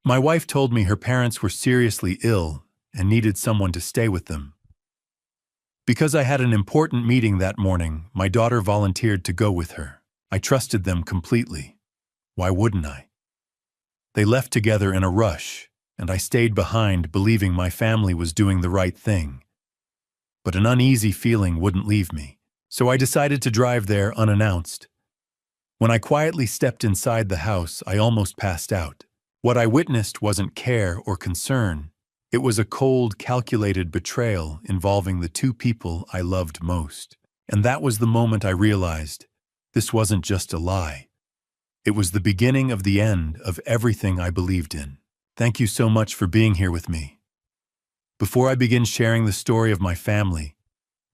My wife told me her parents were seriously ill and needed someone to stay with them. Because I had an important meeting that morning, my daughter volunteered to go with her. I trusted them completely. Why wouldn't I? They left together in a rush, and I stayed behind believing my family was doing the right thing. But an uneasy feeling wouldn't leave me, so I decided to drive there unannounced. When I quietly stepped inside the house, I almost passed out. What I witnessed wasn't care or concern. It was a cold, calculated betrayal involving the two people I loved most. And that was the moment I realized this wasn't just a lie. It was the beginning of the end of everything I believed in. Thank you so much for being here with me. Before I begin sharing the story of my family,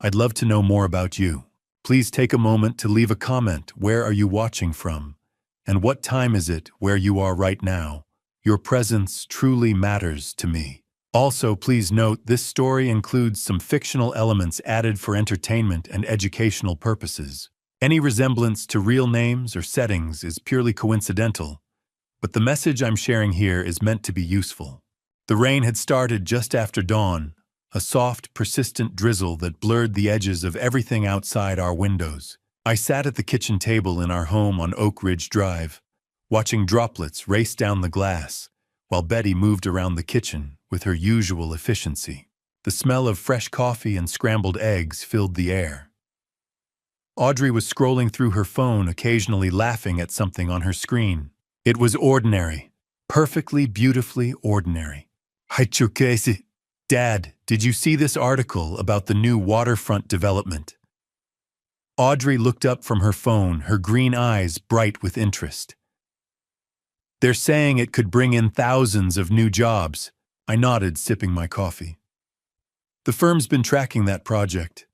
I'd love to know more about you. Please take a moment to leave a comment. Where are you watching from? And what time is it where you are right now? Your presence truly matters to me. Also, please note this story includes some fictional elements added for entertainment and educational purposes. Any resemblance to real names or settings is purely coincidental, but the message I'm sharing here is meant to be useful. The rain had started just after dawn, a soft, persistent drizzle that blurred the edges of everything outside our windows. I sat at the kitchen table in our home on Oak Ridge Drive, watching droplets race down the glass, while Betty moved around the kitchen with her usual efficiency. The smell of fresh coffee and scrambled eggs filled the air. Audrey was scrolling through her phone, occasionally laughing at something on her screen. It was ordinary, perfectly, beautifully ordinary. Dad, did you see this article about the new waterfront development? Audrey looked up from her phone, her green eyes bright with interest. They're saying it could bring in thousands of new jobs. I nodded, sipping my coffee. The firm's been tracking that project.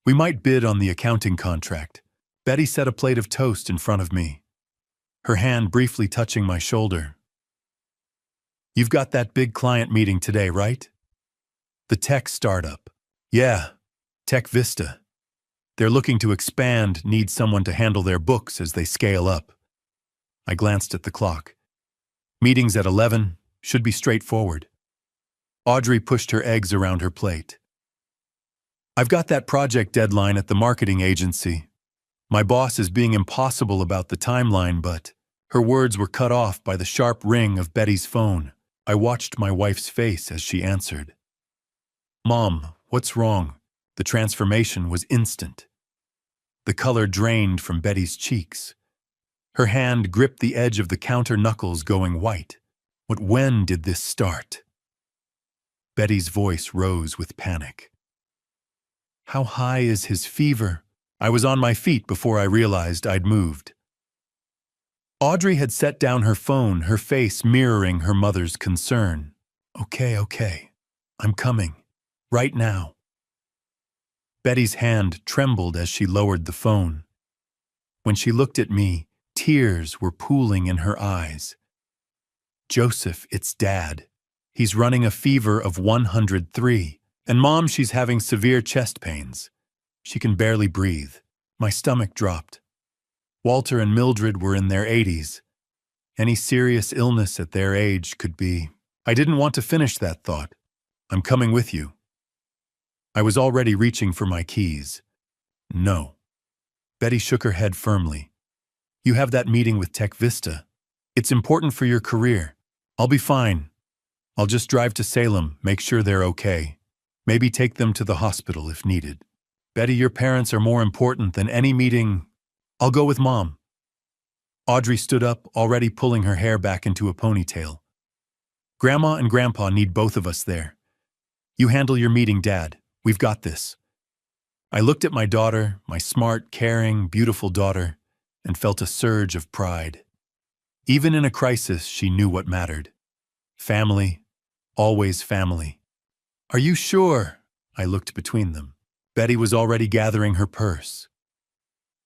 We might bid on the accounting contract. Betty set a plate of toast in front of me, her hand briefly touching my shoulder. You've got that big client meeting today, right? The tech startup. Yeah, Tech Vista. They're looking to expand, need someone to handle their books as they scale up. I glanced at the clock. Meeting's at 11, should be straightforward. Audrey pushed her eggs around her plate. I've got that project deadline at the marketing agency. My boss is being impossible about the timeline, but her words were cut off by the sharp ring of Betty's phone. I watched my wife's face as she answered. Mom, what's wrong? The transformation was instant. The color drained from Betty's cheeks. Her hand gripped the edge of the counter, knuckles going white. When did this start? Betty's voice rose with panic. How high is his fever? I was on my feet before I realized I'd moved. Audrey had set down her phone, her face mirroring her mother's concern. Okay, I'm coming. Right now. Betty's hand trembled as she lowered the phone. When she looked at me, tears were pooling in her eyes. Joseph, it's Dad. He's running a fever of 103. And Mom, she's having severe chest pains. She can barely breathe. My stomach dropped. Walter and Mildred were in their 80s. Any serious illness at their age could be. I didn't want to finish that thought. I'm coming with you. I was already reaching for my keys. No. Betty shook her head firmly. You have that meeting with Tech Vista. It's important for your career. I'll be fine. I'll just drive to Salem, make sure they're okay. Maybe take them to the hospital if needed. Betty, your parents are more important than any meeting. I'll go with Mom. Audrey stood up, already pulling her hair back into a ponytail. Grandma and Grandpa need both of us there. You handle your meeting, Dad. We've got this. I looked at my daughter, my smart, caring, beautiful daughter, and felt a surge of pride. Even in a crisis, she knew what mattered. Family, always family. Are you sure? I looked between them. Betty was already gathering her purse.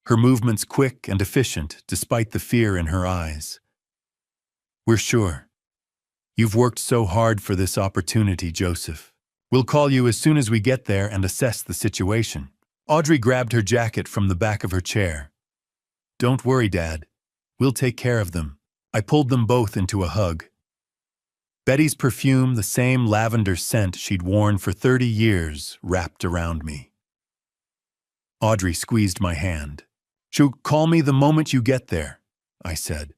Her movements quick and efficient, despite the fear in her eyes. We're sure. You've worked so hard for this opportunity, Joseph. We'll call you as soon as we get there and assess the situation. Audrey grabbed her jacket from the back of her chair. Don't worry, Dad. We'll take care of them. I pulled them both into a hug. Betty's perfume, the same lavender scent she'd worn for 30 years, wrapped around me. Audrey squeezed my hand. "She'll call me the moment you get there," I said.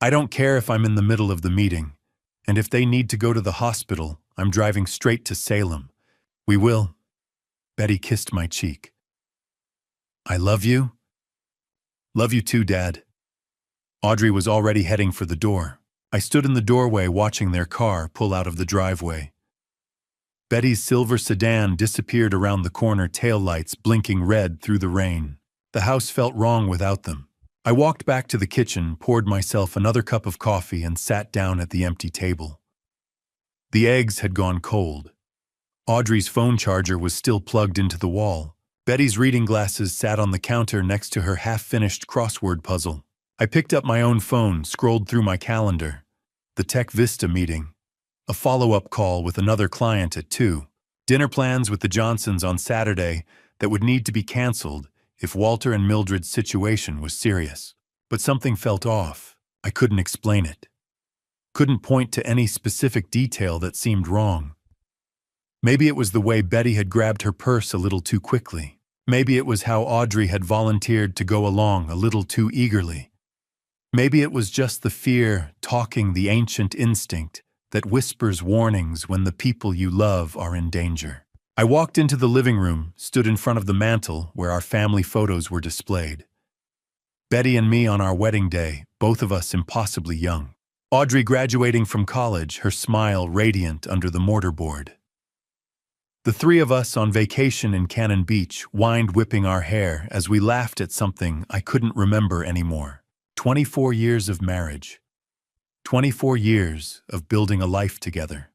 "I don't care if I'm in the middle of the meeting, and if they need to go to the hospital, I'm driving straight to Salem. We will." Betty kissed my cheek. "I love you." "Love you too, Dad." Audrey was already heading for the door. I stood in the doorway watching their car pull out of the driveway. Betty's silver sedan disappeared around the corner, taillights blinking red through the rain. The house felt wrong without them. I walked back to the kitchen, poured myself another cup of coffee, and sat down at the empty table. The eggs had gone cold. Audrey's phone charger was still plugged into the wall. Betty's reading glasses sat on the counter next to her half-finished crossword puzzle. I picked up my own phone, scrolled through my calendar. The Tech Vista meeting. A follow-up call with another client at 2. Dinner plans with the Johnsons on Saturday that would need to be canceled if Walter and Mildred's situation was serious. But something felt off. I couldn't explain it. Couldn't point to any specific detail that seemed wrong. Maybe it was the way Betty had grabbed her purse a little too quickly. Maybe it was how Audrey had volunteered to go along a little too eagerly. Maybe it was just the fear talking, the ancient instinct that whispers warnings when the people you love are in danger. I walked into the living room, stood in front of the mantel where our family photos were displayed. Betty and me on our wedding day, both of us impossibly young. Audrey graduating from college, her smile radiant under the mortarboard. The three of us on vacation in Cannon Beach, wind whipping our hair as we laughed at something I couldn't remember anymore. 24 years of marriage. 24 years of building a life together.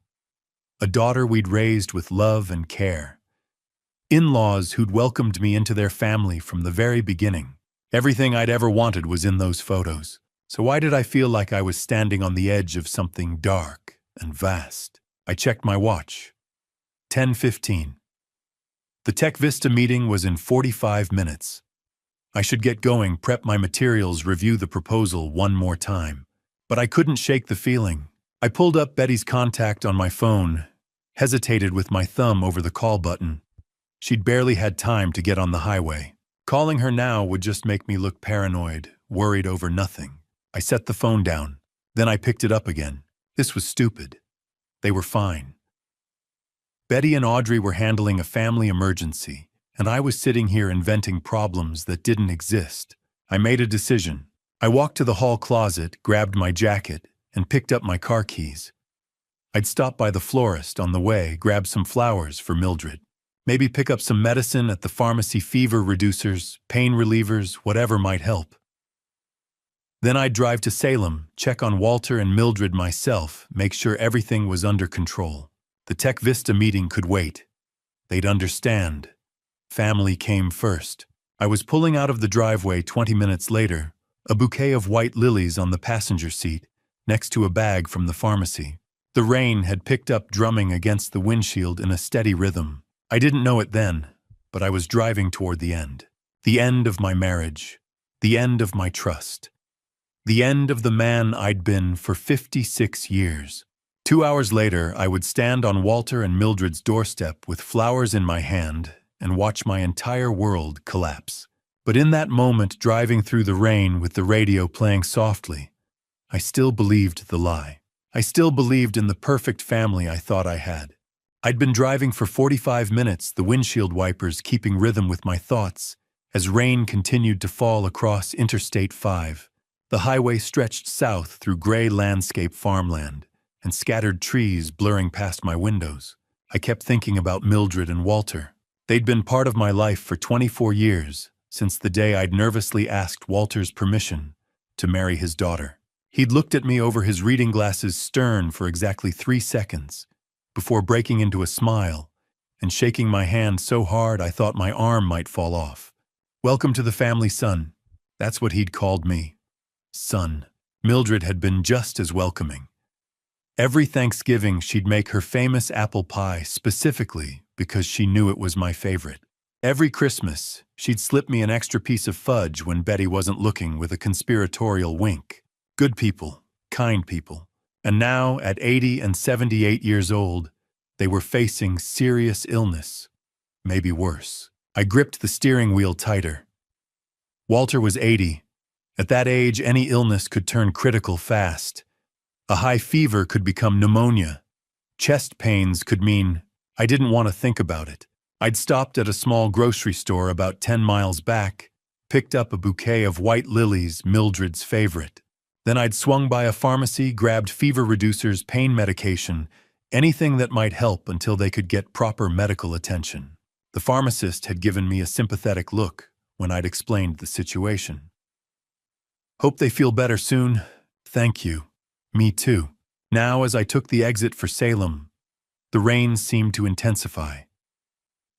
A daughter we'd raised with love and care. In-laws who'd welcomed me into their family from the very beginning. Everything I'd ever wanted was in those photos. So why did I feel like I was standing on the edge of something dark and vast? I checked my watch. 10:15. The Tech Vista meeting was in 45 minutes. I should get going, prep my materials, review the proposal one more time. But I couldn't shake the feeling. I pulled up Betty's contact on my phone, hesitated with my thumb over the call button. She'd barely had time to get on the highway. Calling her now would just make me look paranoid, worried over nothing. I set the phone down. Then I picked it up again. This was stupid. They were fine. Betty and Audrey were handling a family emergency, and I was sitting here inventing problems that didn't exist. I made a decision. I walked to the hall closet, grabbed my jacket, and picked up my car keys. I'd stop by the florist on the way, grab some flowers for Mildred. Maybe pick up some medicine at the pharmacy, fever reducers, pain relievers, whatever might help. Then I'd drive to Salem, check on Walter and Mildred myself, make sure everything was under control. The Tech Vista meeting could wait. They'd understand. Family came first. I was pulling out of the driveway 20 minutes later, a bouquet of white lilies on the passenger seat, next to a bag from the pharmacy. The rain had picked up, drumming against the windshield in a steady rhythm. I didn't know it then, but I was driving toward the end. The end of my marriage. The end of my trust. The end of the man I'd been for 56 years. 2 hours later, I would stand on Walter and Mildred's doorstep with flowers in my hand and watch my entire world collapse. But in that moment, driving through the rain with the radio playing softly, I still believed the lie. I still believed in the perfect family I thought I had. I'd been driving for 45 minutes, the windshield wipers keeping rhythm with my thoughts, as rain continued to fall across Interstate 5. The highway stretched south through gray landscape farmland and scattered trees blurring past my windows. I kept thinking about Mildred and Walter. They'd been part of my life for 24 years, since the day I'd nervously asked Walter's permission to marry his daughter. He'd looked at me over his reading glasses, stern, for exactly 3 seconds, before breaking into a smile and shaking my hand so hard I thought my arm might fall off. "Welcome to the family, son." That's what he'd called me. Son. Mildred had been just as welcoming. Every Thanksgiving, she'd make her famous apple pie specifically because she knew it was my favorite. Every Christmas, she'd slip me an extra piece of fudge when Betty wasn't looking, with a conspiratorial wink. Good people, kind people. And now, at 80 and 78 years old, they were facing serious illness, maybe worse. I gripped the steering wheel tighter. Walter was 80. At that age, any illness could turn critical fast. A high fever could become pneumonia. Chest pains could mean I didn't want to think about it. I'd stopped at a small grocery store about 10 miles back, picked up a bouquet of white lilies, Mildred's favorite. Then I'd swung by a pharmacy, grabbed fever reducers, pain medication, anything that might help until they could get proper medical attention. The pharmacist had given me a sympathetic look when I'd explained the situation. Hope they feel better soon. Thank you. Me too. Now, as I took the exit for Salem, the rain seemed to intensify.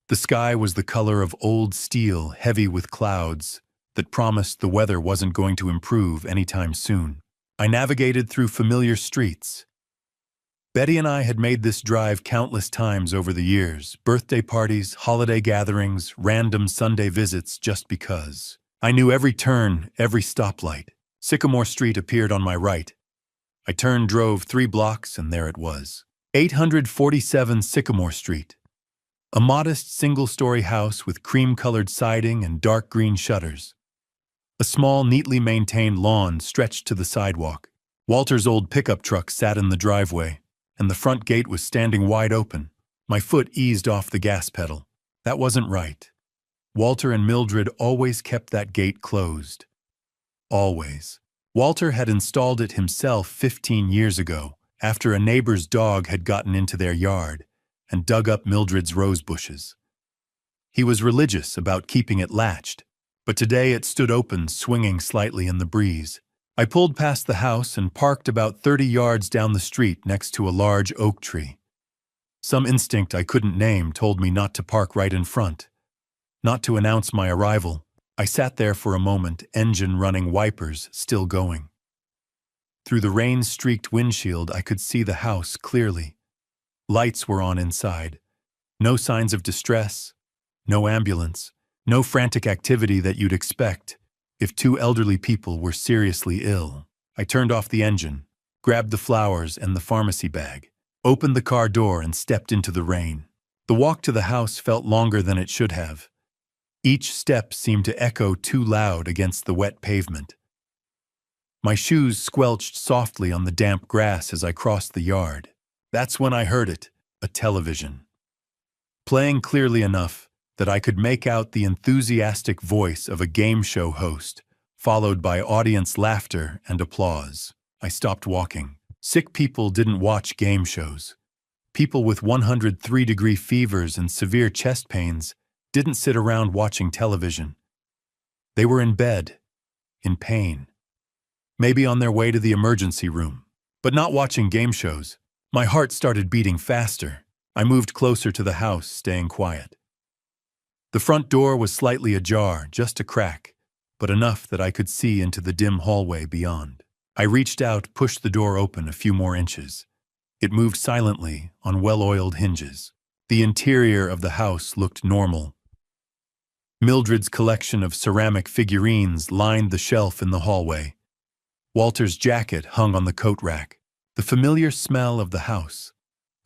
The sky was the color of old steel, heavy with clouds, that promised the weather wasn't going to improve anytime soon. I navigated through familiar streets. Betty and I had made this drive countless times over the years, birthday parties, holiday gatherings, random Sunday visits just because. I knew every turn, every stoplight. Sycamore Street appeared on my right. I turned, drove 3 blocks, and there it was. 847 Sycamore Street. A modest single-story house with cream-colored siding and dark green shutters. A small, neatly maintained lawn stretched to the sidewalk. Walter's old pickup truck sat in the driveway, and the front gate was standing wide open. My foot eased off the gas pedal. That wasn't right. Walter and Mildred always kept that gate closed. Always. Walter had installed it himself 15 years ago, after a neighbor's dog had gotten into their yard and dug up Mildred's rose bushes. He was religious about keeping it latched, but today it stood open, swinging slightly in the breeze. I pulled past the house and parked about 30 yards down the street next to a large oak tree. Some instinct I couldn't name told me not to park right in front, not to announce my arrival. I sat there for a moment, engine running, wipers still going. Through the rain-streaked windshield, I could see the house clearly. Lights were on inside. No signs of distress, no ambulance, no frantic activity that you'd expect if 2 elderly people were seriously ill. I turned off the engine, grabbed the flowers and the pharmacy bag, opened the car door and stepped into the rain. The walk to the house felt longer than it should have. Each step seemed to echo too loud against the wet pavement. My shoes squelched softly on the damp grass as I crossed the yard. That's when I heard it, a television. Playing clearly enough that I could make out the enthusiastic voice of a game show host, followed by audience laughter and applause. I stopped walking. Sick people didn't watch game shows. People with 103-degree fevers and severe chest pains didn't sit around watching television. They were in bed, in pain. Maybe on their way to the emergency room, but not watching game shows. My heart started beating faster. I moved closer to the house, staying quiet. The front door was slightly ajar, just a crack, but enough that I could see into the dim hallway beyond. I reached out, pushed the door open a few more inches. It moved silently on well-oiled hinges. The interior of the house looked normal. Mildred's collection of ceramic figurines lined the shelf in the hallway. Walter's jacket hung on the coat rack. The familiar smell of the house,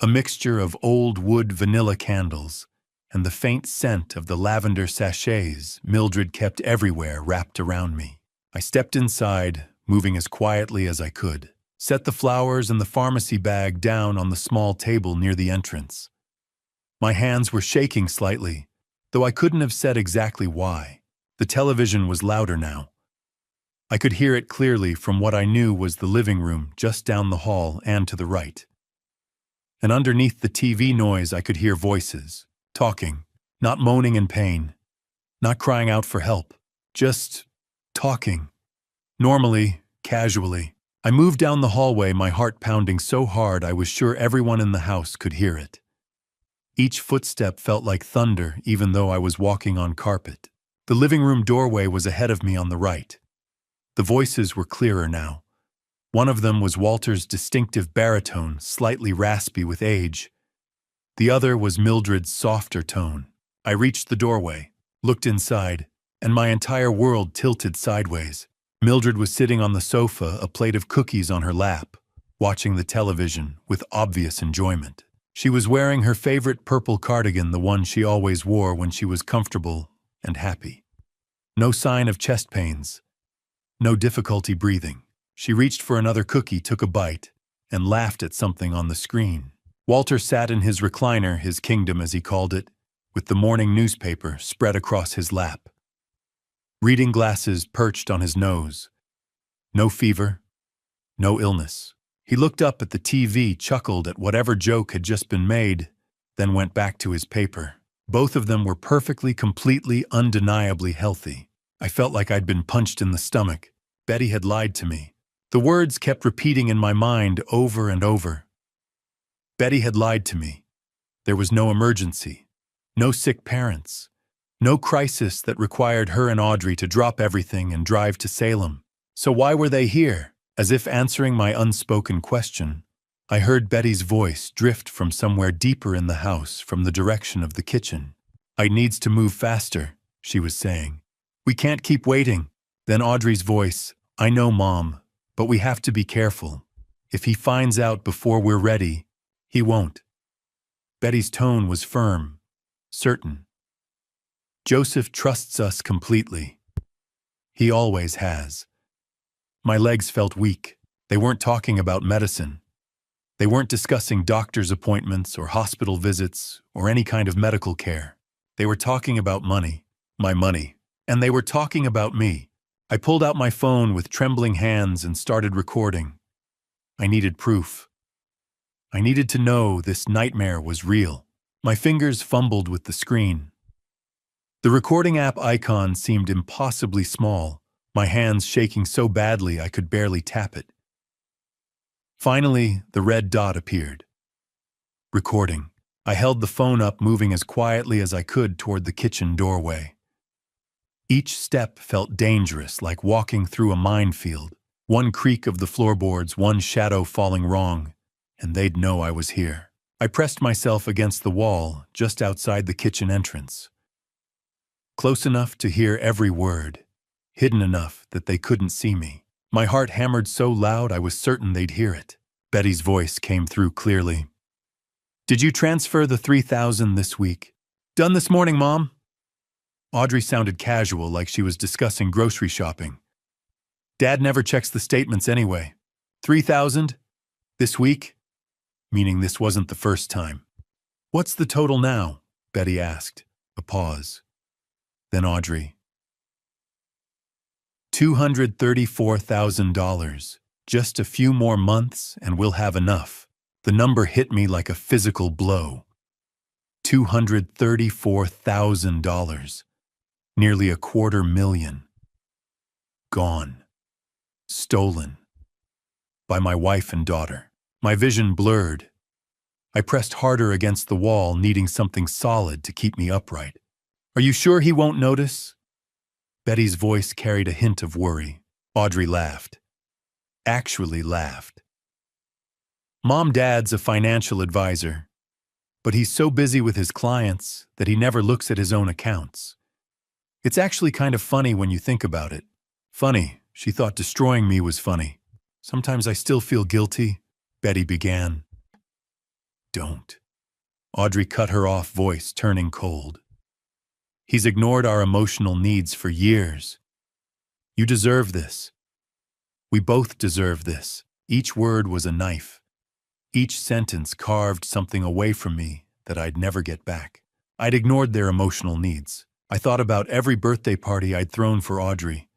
a mixture of old wood vanilla candles, and the faint scent of the lavender sachets Mildred kept everywhere wrapped around me. I stepped inside, moving as quietly as I could, set the flowers and the pharmacy bag down on the small table near the entrance. My hands were shaking slightly, though I couldn't have said exactly why. The television was louder now. I could hear it clearly from what I knew was the living room just down the hall and to the right. And underneath the TV noise I could hear voices, talking, not moaning in pain, not crying out for help, just talking. Normally, casually. I moved down the hallway, my heart pounding so hard I was sure everyone in the house could hear it. Each footstep felt like thunder, even though I was walking on carpet. The living room doorway was ahead of me on the right. The voices were clearer now. One of them was Walter's distinctive baritone, slightly raspy with age. The other was Mildred's softer tone. I reached the doorway, looked inside, and my entire world tilted sideways. Mildred was sitting on the sofa, a plate of cookies on her lap. watching the television with obvious enjoyment. She was wearing her favorite purple cardigan, the one she always wore when she was comfortable and happy. No sign of chest pains, no difficulty breathing. She reached for another cookie, took a bite, and laughed at something on the screen. Walter sat in his recliner, his kingdom as he called it, with the morning newspaper spread across his lap. Reading glasses perched on his nose. No fever, no illness. He looked up at the TV, chuckled at whatever joke had just been made, then went back to his paper. Both of them were perfectly, completely, undeniably healthy. I felt like I'd been punched in the stomach. Betty had lied to me. The words kept repeating in my mind over and over. Betty had lied to me. There was no emergency, no sick parents, no crisis that required her and Audrey to drop everything and drive to Salem. So why were they here? As if answering my unspoken question, I heard Betty's voice drift from somewhere deeper in the house, from the direction of the kitchen. "I needs to move faster," she was saying. "We can't keep waiting." Then Audrey's voice, "I know, Mom, but we have to be careful. If he finds out before we're ready, he won't." Betty's tone was firm, certain. "Joseph trusts us completely. He always has." My legs felt weak. They weren't talking about medicine. They weren't discussing doctor's appointments or hospital visits or any kind of medical care. They were talking about money, my money, and they were talking about me. I pulled out my phone with trembling hands and started recording. I needed proof. I needed to know this nightmare was real. My fingers fumbled with the screen. The recording app icon seemed impossibly small, my hands shaking so badly I could barely tap it. Finally, the red dot appeared. Recording. I held the phone up, moving as quietly as I could toward the kitchen doorway. Each step felt dangerous, like walking through a minefield. One creak of the floorboards, one shadow falling wrong, and they'd know I was here. I pressed myself against the wall just outside the kitchen entrance. Close enough to hear every word, hidden enough that they couldn't see me. My heart hammered so loud I was certain they'd hear it. Betty's voice came through clearly. "Did you transfer the $3,000 this week?" "Done this morning, Mom." Audrey sounded casual, like she was discussing grocery shopping. "Dad never checks the statements anyway." $3,000? This week? Meaning this wasn't the first time. "What's the total now?" Betty asked. A pause. Then Audrey. $234,000. Just a few more months and we'll have enough. The number hit me like a physical blow. $234,000. Nearly $250,000. Gone. Stolen. By my wife and daughter. My vision blurred. I pressed harder against the wall, needing something solid to keep me upright. "Are you sure he won't notice?" Betty's voice carried a hint of worry. Audrey laughed. Actually laughed. "Dad's a financial advisor, but he's so busy with his clients that he never looks at his own accounts. It's actually kind of funny when you think about it." Funny, she thought destroying me was funny. "Sometimes I still feel guilty," Betty began. "Don't." Audrey cut her off, voice turning cold. "He's ignored our emotional needs for years. You deserve this. We both deserve this." Each word was a knife. Each sentence carved something away from me that I'd never get back. I'd ignored their emotional needs. I thought about every birthday party I'd thrown for Audrey,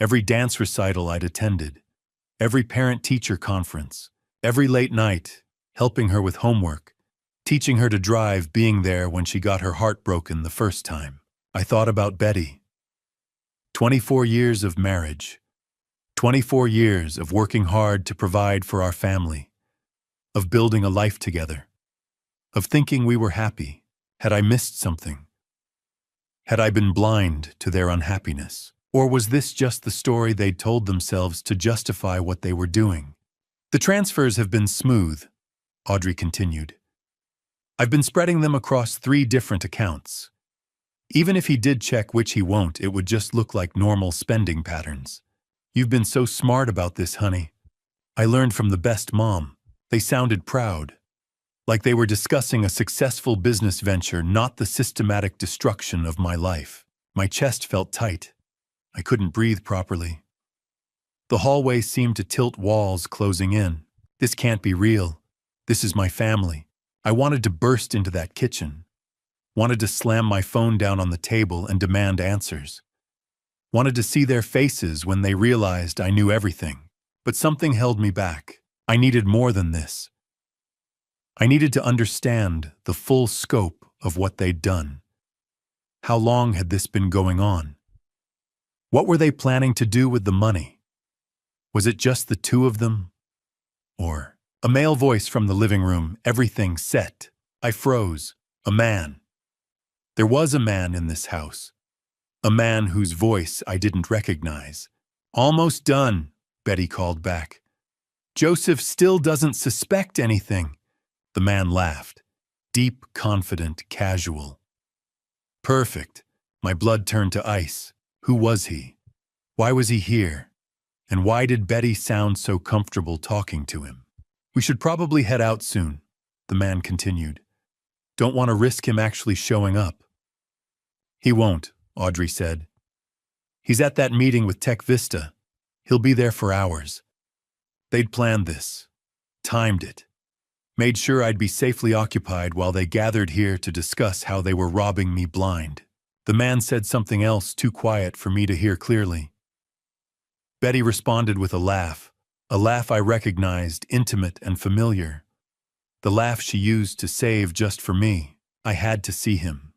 every dance recital I'd attended, every parent-teacher conference, every late night, helping her with homework, teaching her to drive, being there when she got her heart broken the first time. I thought about Betty. 24 years of marriage. 24 years of working hard to provide for our family. Of building a life together. Of thinking we were happy. Had I missed something? Had I been blind to their unhappiness? Or was this just the story they'd told themselves to justify what they were doing? "The transfers have been smooth," Audrey continued. "I've been spreading them across 3 different accounts. Even if he did check, which he won't, it would just look like normal spending patterns. You've been so smart about this, honey. I learned from the best mom. They sounded proud, like they were discussing a successful business venture, not the systematic destruction of my life. My chest felt tight. I couldn't breathe properly. The hallway seemed to tilt, walls closing in. This can't be real. This is my family. I wanted to burst into that kitchen. Wanted to slam my phone down on the table and demand answers. Wanted to see their faces when they realized I knew everything. But something held me back. I needed more than this. I needed to understand the full scope of what they'd done. How long had this been going on? What were they planning to do with the money? Was it just the two of them? Or a male voice from the living room, everything set. I froze. A man. There was a man in this house. A man whose voice I didn't recognize. Almost done, Betty called back. Joseph still doesn't suspect anything. The man laughed. Deep, confident, casual. Perfect. My blood turned to ice. Who was he? Why was he here? And why did Betty sound so comfortable talking to him? We should probably head out soon, the man continued. Don't want to risk him actually showing up. He won't, Audrey said. He's at that meeting with Tech Vista. He'll be there for hours. They'd planned this, timed it, made sure I'd be safely occupied while they gathered here to discuss how they were robbing me blind. The man said something else too quiet for me to hear clearly. Betty responded with a laugh I recognized, intimate and familiar. The laugh she used to save just for me. I had to see him.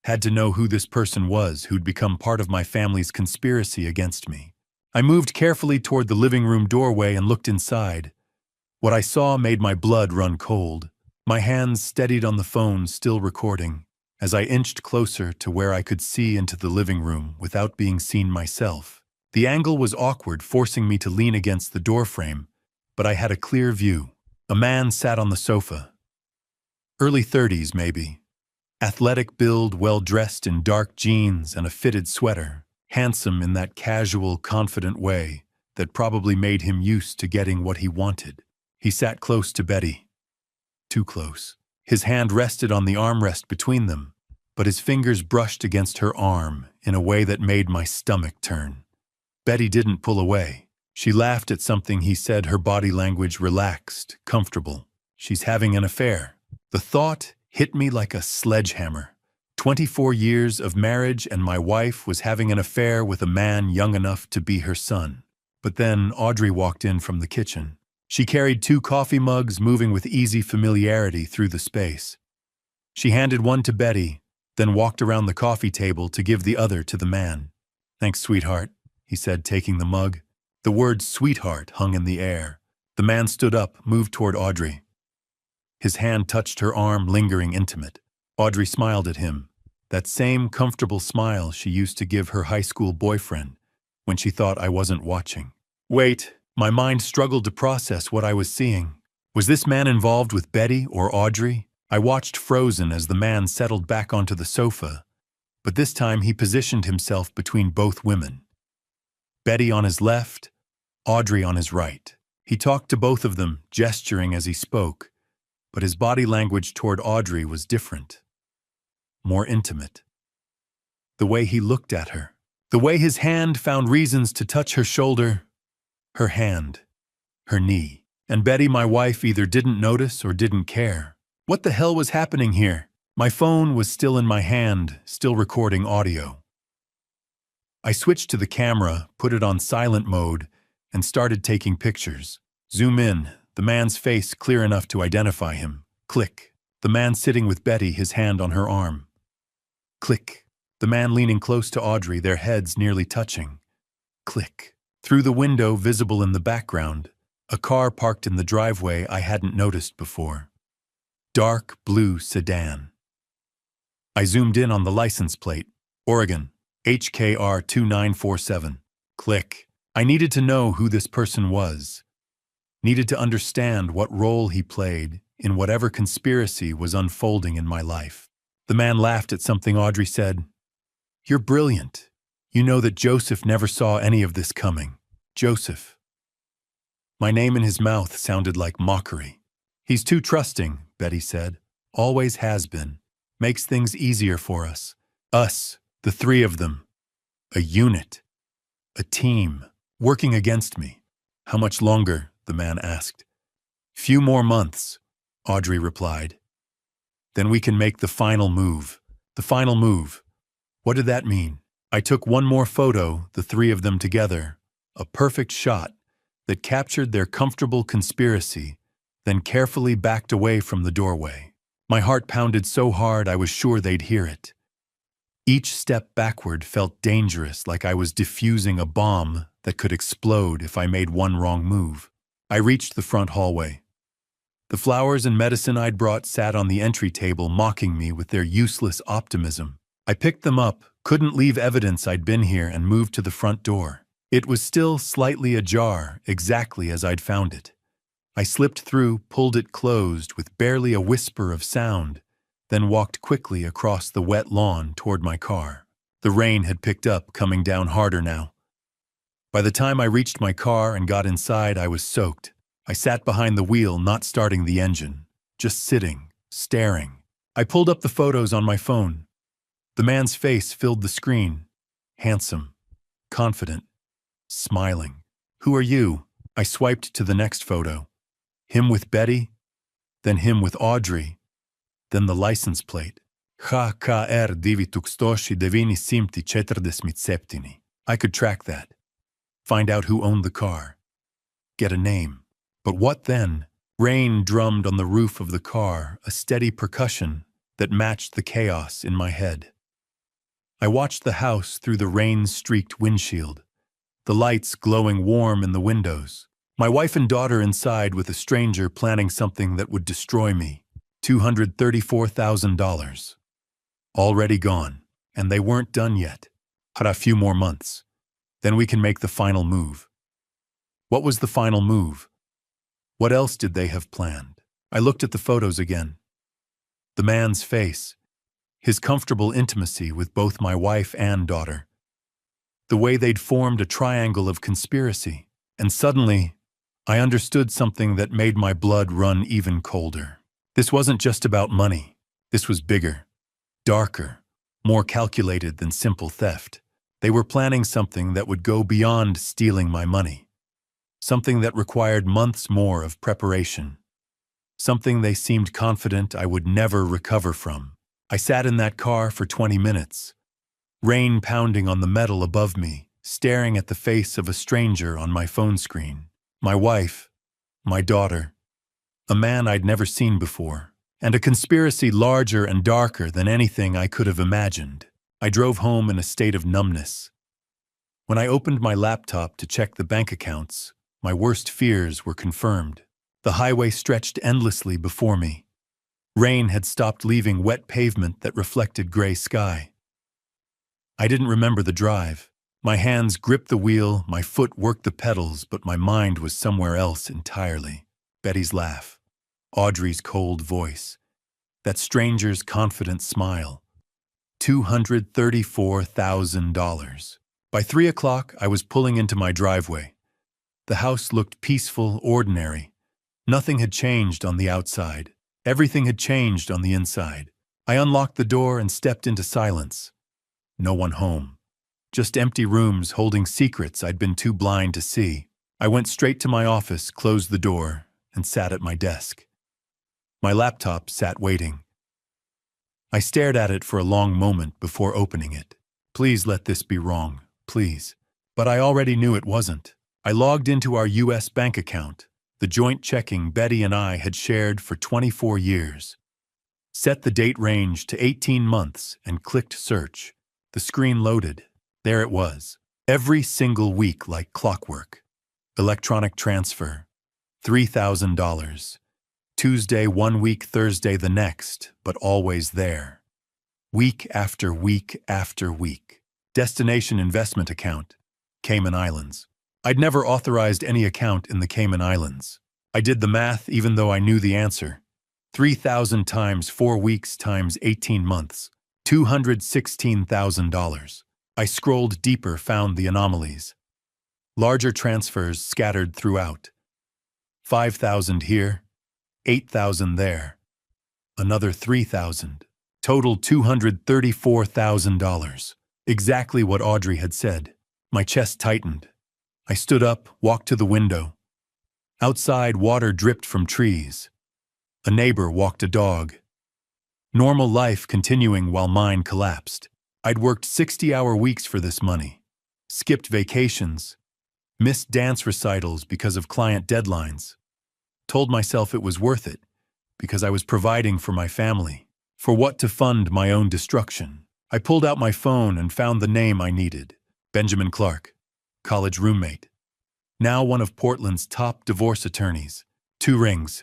Had to know who this person was who'd become part of my family's conspiracy against me. I moved carefully toward the living room doorway and looked inside. What I saw made my blood run cold. My hands steadied on the phone, still recording, as I inched closer to where I could see into the living room without being seen myself. The angle was awkward, forcing me to lean against the doorframe, but I had a clear view. A man sat on the sofa. Early 30s, maybe. Athletic build, well-dressed in dark jeans and a fitted sweater. Handsome in that casual, confident way that probably made him used to getting what he wanted. He sat close to Betty. Too close. His hand rested on the armrest between them, but his fingers brushed against her arm in a way that made my stomach turn. Betty didn't pull away. She laughed at something he said, her body language relaxed, comfortable. She's having an affair. The thought hit me like a sledgehammer. 24 years of marriage and my wife was having an affair with a man young enough to be her son. But then Audrey walked in from the kitchen. She carried 2 coffee mugs, moving with easy familiarity through the space. She handed one to Betty, then walked around the coffee table to give the other to the man. Thanks, sweetheart, he said, taking the mug. The word sweetheart hung in the air. The man stood up, moved toward Audrey. His hand touched her arm, lingering intimate. Audrey smiled at him, that same comfortable smile she used to give her high school boyfriend when she thought I wasn't watching. Wait, my mind struggled to process what I was seeing. Was this man involved with Betty or Audrey? I watched frozen as the man settled back onto the sofa, but this time he positioned himself between both women. Betty on his left, Audrey on his right. He talked to both of them, gesturing as he spoke, but his body language toward Audrey was different, more intimate. The way he looked at her, the way his hand found reasons to touch her shoulder, her hand, her knee. And Betty, my wife, either didn't notice or didn't care. What the hell was happening here? My phone was still in my hand, still recording audio. I switched to the camera, put it on silent mode, and started taking pictures. Zoom in, the man's face clear enough to identify him. Click. The man sitting with Betty, his hand on her arm. Click. The man leaning close to Audrey, their heads nearly touching. Click. Through the window visible in the background, a car parked in the driveway I hadn't noticed before. Dark blue sedan. I zoomed in on the license plate. Oregon, HKR 2947. Click. I needed to know who this person was. Needed to understand what role he played in whatever conspiracy was unfolding in my life. The man laughed at something Audrey said. You're brilliant. You know that Joseph never saw any of this coming. Joseph. My name in his mouth sounded like mockery. He's too trusting, Betty said. Always has been. Makes things easier for us. Us, the three of them. A unit. A team. Working against me. How much longer? The man asked. Few more months, Audrey replied. Then we can make the final move. The final move. What did that mean? I took one more photo, the three of them together. A perfect shot that captured their comfortable conspiracy, then carefully backed away from the doorway. My heart pounded so hard I was sure they'd hear it. Each step backward felt dangerous, like I was defusing a bomb that could explode if I made one wrong move. I reached the front hallway. The flowers and medicine I'd brought sat on the entry table, mocking me with their useless optimism. I picked them up, couldn't leave evidence I'd been here, and moved to the front door. It was still slightly ajar, exactly as I'd found it. I slipped through, pulled it closed with barely a whisper of sound, then walked quickly across the wet lawn toward my car. The rain had picked up, coming down harder now. By the time I reached my car and got inside, I was soaked. I sat behind the wheel, not starting the engine, just sitting, staring. I pulled up the photos on my phone. The man's face filled the screen. Handsome, confident, smiling. Who are you? I swiped to the next photo. Him with Betty, then him with Audrey, then the license plate. HKR 947. I could track that. Find out who owned the car. Get a name. But what then? Rain drummed on the roof of the car, a steady percussion that matched the chaos in my head. I watched the house through the rain-streaked windshield, the lights glowing warm in the windows. My wife and daughter inside with a stranger planning something that would destroy me. $234,000. Already gone, and they weren't done yet. Had a few more months. Then we can make the final move. What was the final move? What else did they have planned? I looked at the photos again. The man's face, his comfortable intimacy with both my wife and daughter. The way they'd formed a triangle of conspiracy. And suddenly, I understood something that made my blood run even colder. This wasn't just about money. This was bigger, darker, more calculated than simple theft. They were planning something that would go beyond stealing my money. Something that required months more of preparation. Something they seemed confident I would never recover from. I sat in that car for 20 minutes, rain pounding on the metal above me, staring at the face of a stranger on my phone screen. My wife, my daughter, a man I'd never seen before, and a conspiracy larger and darker than anything I could have imagined. I drove home in a state of numbness. When I opened my laptop to check the bank accounts, my worst fears were confirmed. The highway stretched endlessly before me. Rain had stopped leaving wet pavement that reflected gray sky. I didn't remember the drive. My hands gripped the wheel, my foot worked the pedals, but my mind was somewhere else entirely. Betty's laugh, Audrey's cold voice, that stranger's confident smile. $234,000. By 3 o'clock, I was pulling into my driveway. The house looked peaceful, ordinary. Nothing had changed on the outside. Everything had changed on the inside. I unlocked the door and stepped into silence. No one home. Just empty rooms holding secrets I'd been too blind to see. I went straight to my office, closed the door, and sat at my desk. My laptop sat waiting. I stared at it for a long moment before opening it. Please let this be wrong, please. But I already knew it wasn't. I logged into our U.S. bank account, the joint checking Betty and I had shared for 24 years. Set the date range to 18 months and clicked search. The screen loaded. There it was. Every single week like clockwork. Electronic transfer. $3,000. Tuesday 1 week, Thursday the next, but always there. Week after week after week. Destination investment account. Cayman Islands. I'd never authorized any account in the Cayman Islands. I did the math even though I knew the answer. 3,000 times 4 weeks times 18 months. $216,000. I scrolled deeper, found the anomalies. Larger transfers scattered throughout. 5,000 here, 8,000 there, another 3,000. Total $234,000. Exactly what Audrey had said. My chest tightened. I stood up, walked to the window. Outside, water dripped from trees. A neighbor walked a dog. Normal life continuing while mine collapsed. I'd worked 60-hour weeks for this money, skipped vacations, missed dance recitals because of client deadlines. Told myself it was worth it because I was providing for my family. For what to fund my own destruction? I pulled out my phone and found the name I needed. Benjamin Clark, college roommate. Now one of Portland's top divorce attorneys. 2 rings.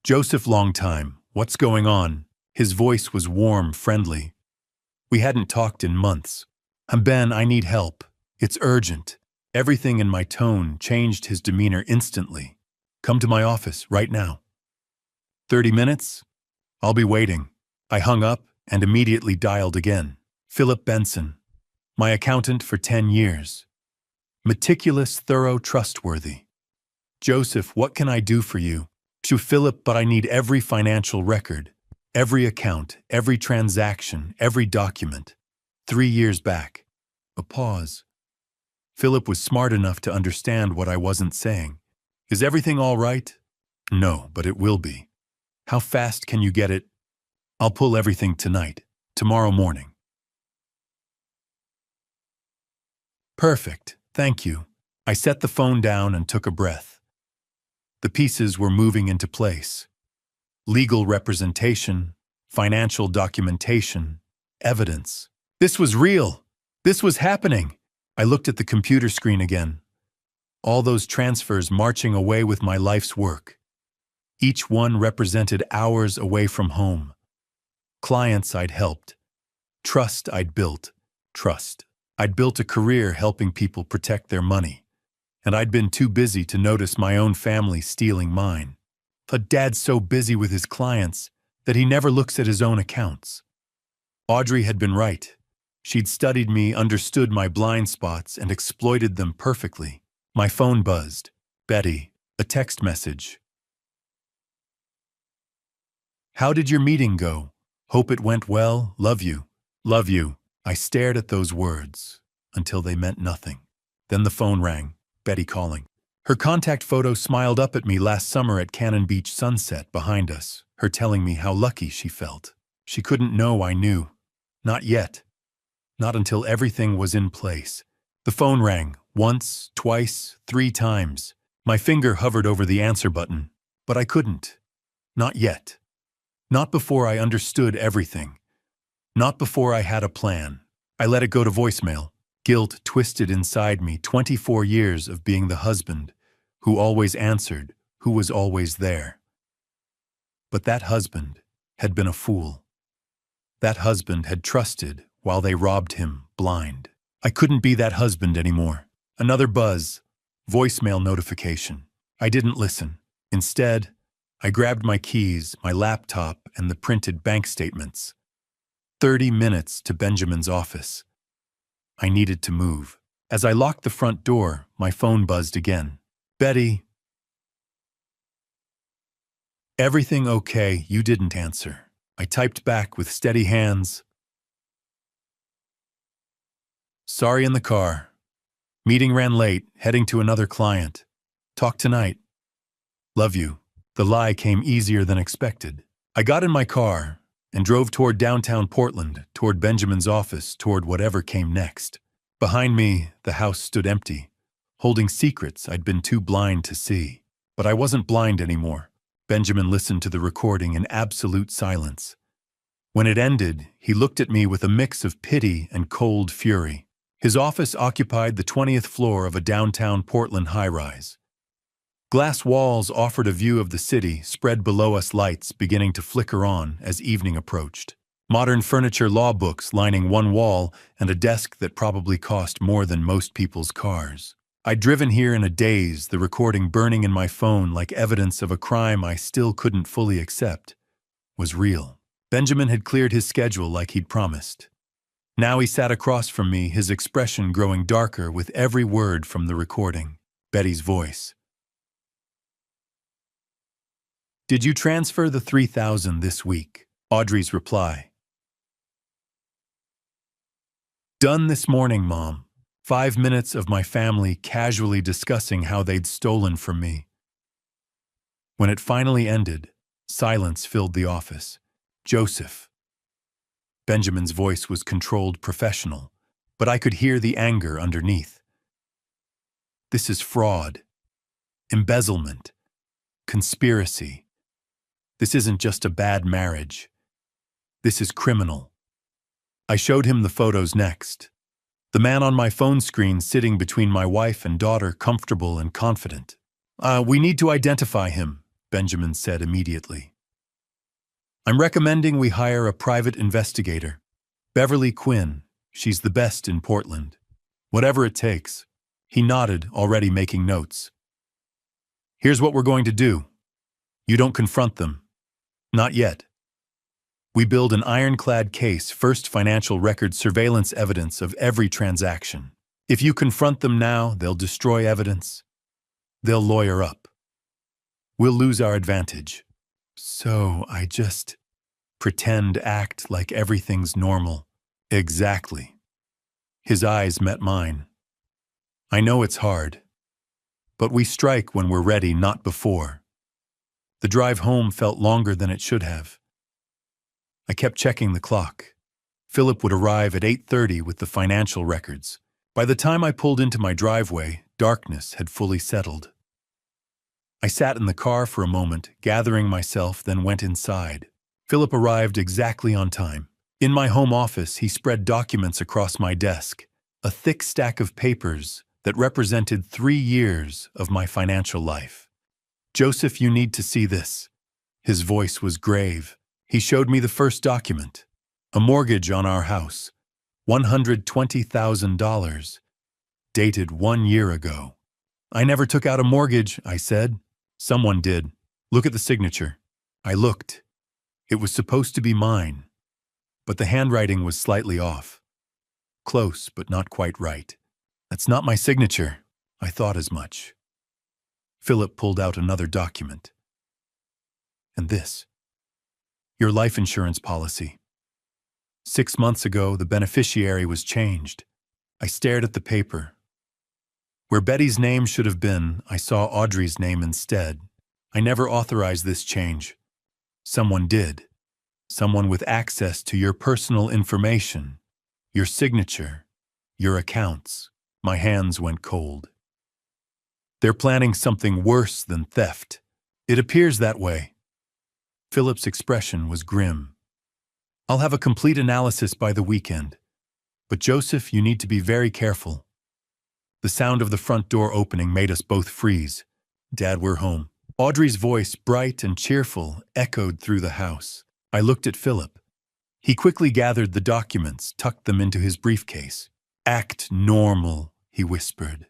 Joseph, long time. What's going on? His voice was warm, friendly. We hadn't talked in months. Ben, I need help. It's urgent. Everything in my tone changed his demeanor instantly. Come to my office right now. 30 minutes? I'll be waiting. I hung up and immediately dialed again. Philip Benson, my accountant for 10 years. Meticulous, thorough, trustworthy. Joseph, what can I do for you? To Philip, but I need every financial record, every account, every transaction, every document. 3 years back. A pause. Philip was smart enough to understand what I wasn't saying. Is everything all right? No, but it will be. How fast can you get it? I'll pull everything tonight, tomorrow morning. Perfect, thank you. I set the phone down and took a breath. The pieces were moving into place. Legal representation, financial documentation, evidence. This was real. This was happening. I looked at the computer screen again. All those transfers marching away with my life's work. Each one represented hours away from home. Clients I'd helped. Trust I'd built. Trust. I'd built a career helping people protect their money. And I'd been too busy to notice my own family stealing mine. But Dad's so busy with his clients that he never looks at his own accounts. Audrey had been right. She'd studied me, understood my blind spots, and exploited them perfectly. My phone buzzed. Betty, a text message. How did your meeting go? Hope it went well. Love you. Love you. I stared at those words until they meant nothing. Then the phone rang. Betty calling. Her contact photo smiled up at me last summer at Cannon Beach sunset behind us, her telling me how lucky she felt. She couldn't know I knew. Not yet. Not until everything was in place. The phone rang. Once, twice, 3 times. My finger hovered over the answer button, but I couldn't. Not yet. Not before I understood everything. Not before I had a plan. I let it go to voicemail. Guilt twisted inside me. 24 years of being the husband who always answered, who was always there. But that husband had been a fool. That husband had trusted while they robbed him blind. I couldn't be that husband anymore. Another buzz. Voicemail notification. I didn't listen. Instead, I grabbed my keys, my laptop, and the printed bank statements. 30 minutes to Benjamin's office. I needed to move. As I locked the front door, my phone buzzed again. Betty. Everything okay? You didn't answer. I typed back with steady hands. Sorry, in the car. Meeting ran late, heading to another client. Talk tonight. Love you. The lie came easier than expected. I got in my car and drove toward downtown Portland, toward Benjamin's office, toward whatever came next. Behind me, the house stood empty, holding secrets I'd been too blind to see. But I wasn't blind anymore. Benjamin listened to the recording in absolute silence. When it ended, he looked at me with a mix of pity and cold fury. His office occupied the 20th floor of a downtown Portland high-rise. Glass walls offered a view of the city, spread below us, lights beginning to flicker on as evening approached. Modern furniture, law books lining one wall, and a desk that probably cost more than most people's cars. I'd driven here in a daze, the recording burning in my phone like evidence of a crime I still couldn't fully accept. Was real. Benjamin had cleared his schedule like he'd promised. Now he sat across from me, his expression growing darker with every word from the recording. Betty's voice. Did you transfer the $3,000 this week? Audrey's reply. Done this morning, Mom. 5 minutes of my family casually discussing how they'd stolen from me. When it finally ended, silence filled the office. Joseph. Benjamin's voice was controlled professional, but I could hear the anger underneath. This is fraud, embezzlement, conspiracy. This isn't just a bad marriage. This is criminal. I showed him the photos next. The man on my phone screen sitting between my wife and daughter, comfortable and confident. We need to identify him, Benjamin said immediately. I'm recommending we hire a private investigator. Beverly Quinn, she's the best in Portland. Whatever it takes. He nodded, already making notes. Here's what we're going to do. You don't confront them. Not yet. We build an ironclad case, first financial record surveillance evidence of every transaction. If you confront them now, they'll destroy evidence. They'll lawyer up. We'll lose our advantage. So I just act like everything's normal. Exactly. His eyes met mine. I know it's hard, but we strike when we're ready, not before. The drive home felt longer than it should have. I kept checking the clock. Philip would arrive at 8:30 with the financial records. By the time I pulled into my driveway, darkness had fully settled. I sat in the car for a moment, gathering myself, then went inside. Philip arrived exactly on time. In my home office, he spread documents across my desk, a thick stack of papers that represented 3 years of my financial life. Joseph, you need to see this. His voice was grave. He showed me the first document, a mortgage on our house, $120,000, dated 1 year ago. I never took out a mortgage, I said. Someone did. Look at the signature. I looked. It was supposed to be mine, but the handwriting was slightly off. Close, but not quite right. That's not my signature. I thought as much. Philip pulled out another document. And this. Your life insurance policy. 6 months ago, the beneficiary was changed. I stared at the paper. Where Betty's name should have been, I saw Audrey's name instead. I never authorized this change. Someone did. Someone with access to your personal information, your signature, your accounts. My hands went cold. They're planning something worse than theft. It appears that way. Philip's expression was grim. I'll have a complete analysis by the weekend. But Joseph, you need to be very careful. The sound of the front door opening made us both freeze. Dad, we're home. Audrey's voice, bright and cheerful, echoed through the house. I looked at Philip. He quickly gathered the documents, tucked them into his briefcase. Act normal, he whispered.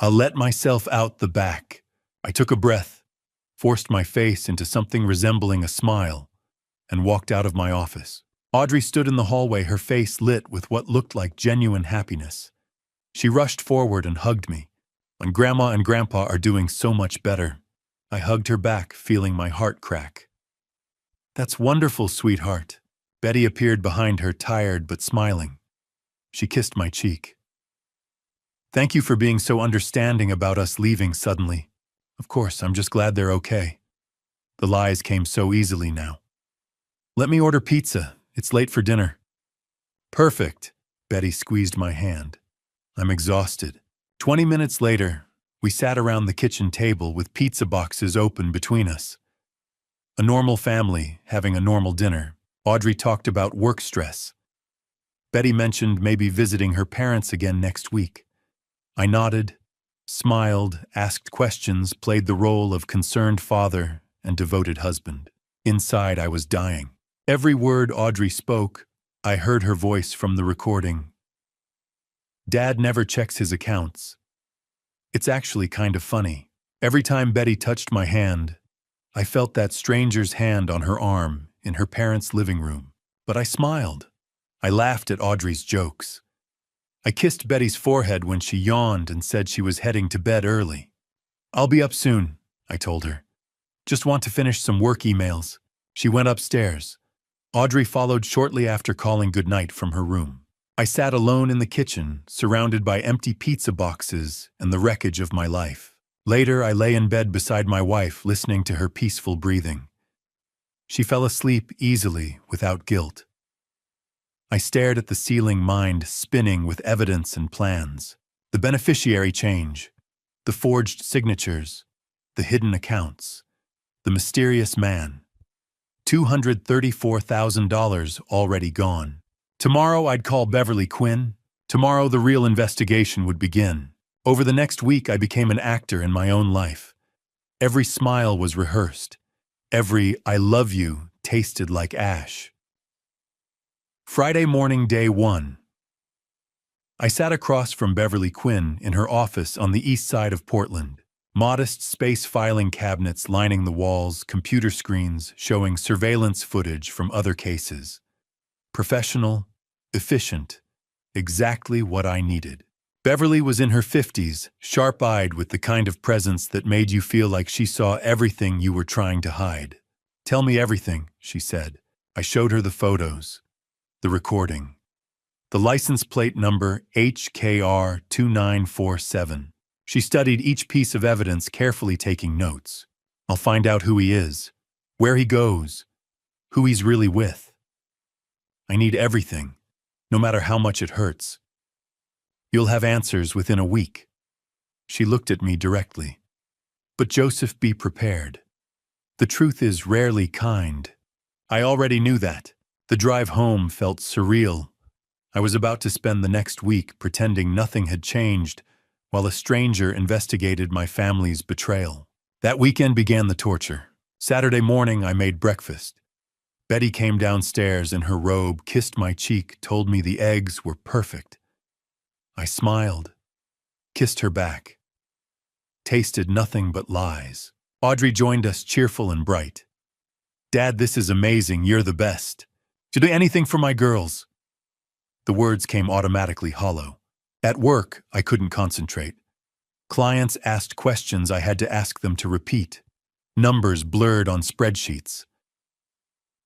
I'll let myself out the back. I took a breath, forced my face into something resembling a smile, and walked out of my office. Audrey stood in the hallway, her face lit with what looked like genuine happiness. She rushed forward and hugged me. When Grandma and Grandpa are doing so much better. I hugged her back, feeling my heart crack. That's wonderful, sweetheart. Betty appeared behind her, tired but smiling. She kissed my cheek. Thank you for being so understanding about us leaving suddenly. Of course, I'm just glad they're okay. The lies came so easily now. Let me order pizza. It's late for dinner. Perfect. Betty squeezed my hand. I'm exhausted. 20 minutes later, we sat around the kitchen table with pizza boxes open between us. A normal family having a normal dinner. Audrey talked about work stress. Betty mentioned maybe visiting her parents again next week. I nodded, smiled, asked questions, played the role of concerned father and devoted husband. Inside, I was dying. Every word Audrey spoke, I heard her voice from the recording. Dad never checks his accounts. It's actually kind of funny. Every time Betty touched my hand, I felt that stranger's hand on her arm in her parents' living room. But I smiled. I laughed at Audrey's jokes. I kissed Betty's forehead when she yawned and said she was heading to bed early. I'll be up soon, I told her. Just want to finish some work emails. She went upstairs. Audrey followed shortly after calling goodnight from her room. I sat alone in the kitchen, surrounded by empty pizza boxes and the wreckage of my life. Later, I lay in bed beside my wife, listening to her peaceful breathing. She fell asleep easily, without guilt. I stared at the ceiling, mind spinning with evidence and plans. The beneficiary change, the forged signatures, the hidden accounts, the mysterious man. $234,000 already gone. Tomorrow I'd call Beverly Quinn. Tomorrow the real investigation would begin. Over the next week I became an actor in my own life. Every smile was rehearsed. Every "I love you" tasted like ash. Friday morning, day 1. I sat across from Beverly Quinn in her office on the east side of Portland. Modest space filing cabinets lining the walls, computer screens showing surveillance footage from other cases. Professional, efficient, exactly what I needed. Beverly was in her 50s, sharp-eyed with the kind of presence that made you feel like she saw everything you were trying to hide. "Tell me everything," she said. I showed her the photos, the recording, the license plate number HKR 2947. She studied each piece of evidence, carefully taking notes. "I'll find out who he is, where he goes, who he's really with. I need everything, no matter how much it hurts. You'll have answers within a week." She looked at me directly. "But Joseph, be prepared. The truth is rarely kind." I already knew that. The drive home felt surreal. I was about to spend the next week pretending nothing had changed, while a stranger investigated my family's betrayal. That weekend began the torture. Saturday morning, I made breakfast. Betty came downstairs in her robe, kissed my cheek, told me the eggs were perfect. I smiled, kissed her back. Tasted nothing but lies. Audrey joined us, cheerful and bright. "Dad, this is amazing. You're the best. To do anything for my girls." The words came automatically hollow. At work, I couldn't concentrate. Clients asked questions I had to ask them to repeat. Numbers blurred on spreadsheets.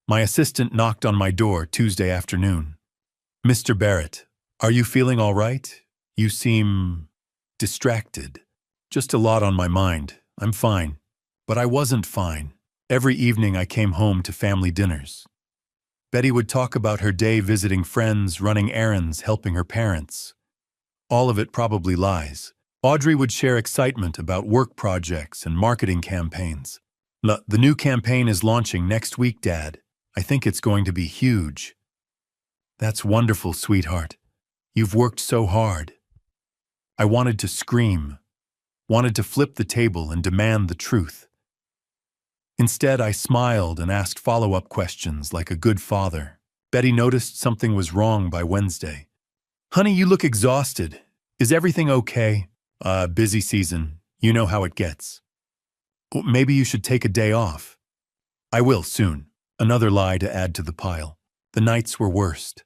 My assistant knocked on my door Tuesday afternoon. "Mr. Barrett, are you feeling all right? You seem distracted." "Just a lot on my mind. I'm fine." But I wasn't fine. Every evening I came home to family dinners. Betty would talk about her day visiting friends, running errands, helping her parents. All of it probably lies. Audrey would share excitement about work projects and marketing campaigns. "The new campaign is launching next week, Dad. I think it's going to be huge." "That's wonderful, sweetheart. You've worked so hard." I wanted to scream, wanted to flip the table and demand the truth. Instead, I smiled and asked follow-up questions like a good father. Betty noticed something was wrong by Wednesday. "Honey, you look exhausted. Is everything okay?" Busy season. You know how it gets." "Maybe you should take a day off." "I will soon." Another lie to add to the pile. The nights were worst.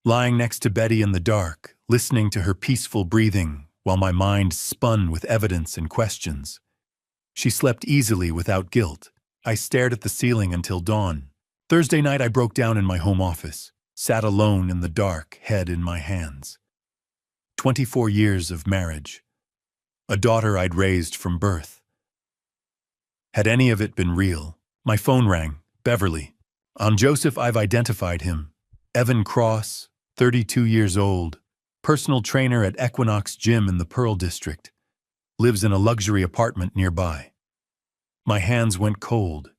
Lying next to Betty in the dark, listening to her peaceful breathing while my mind spun with evidence and questions. She slept easily without guilt. I stared at the ceiling until dawn. Thursday night I broke down in my home office, sat alone in the dark, head in my hands. 24 years of marriage. A daughter I'd raised from birth. Had any of it been real? My phone rang. Beverly. "On Joseph, I've identified him. Evan Cross, 32 years old, personal trainer at Equinox Gym in the Pearl District. Lives in a luxury apartment nearby." My hands went cold.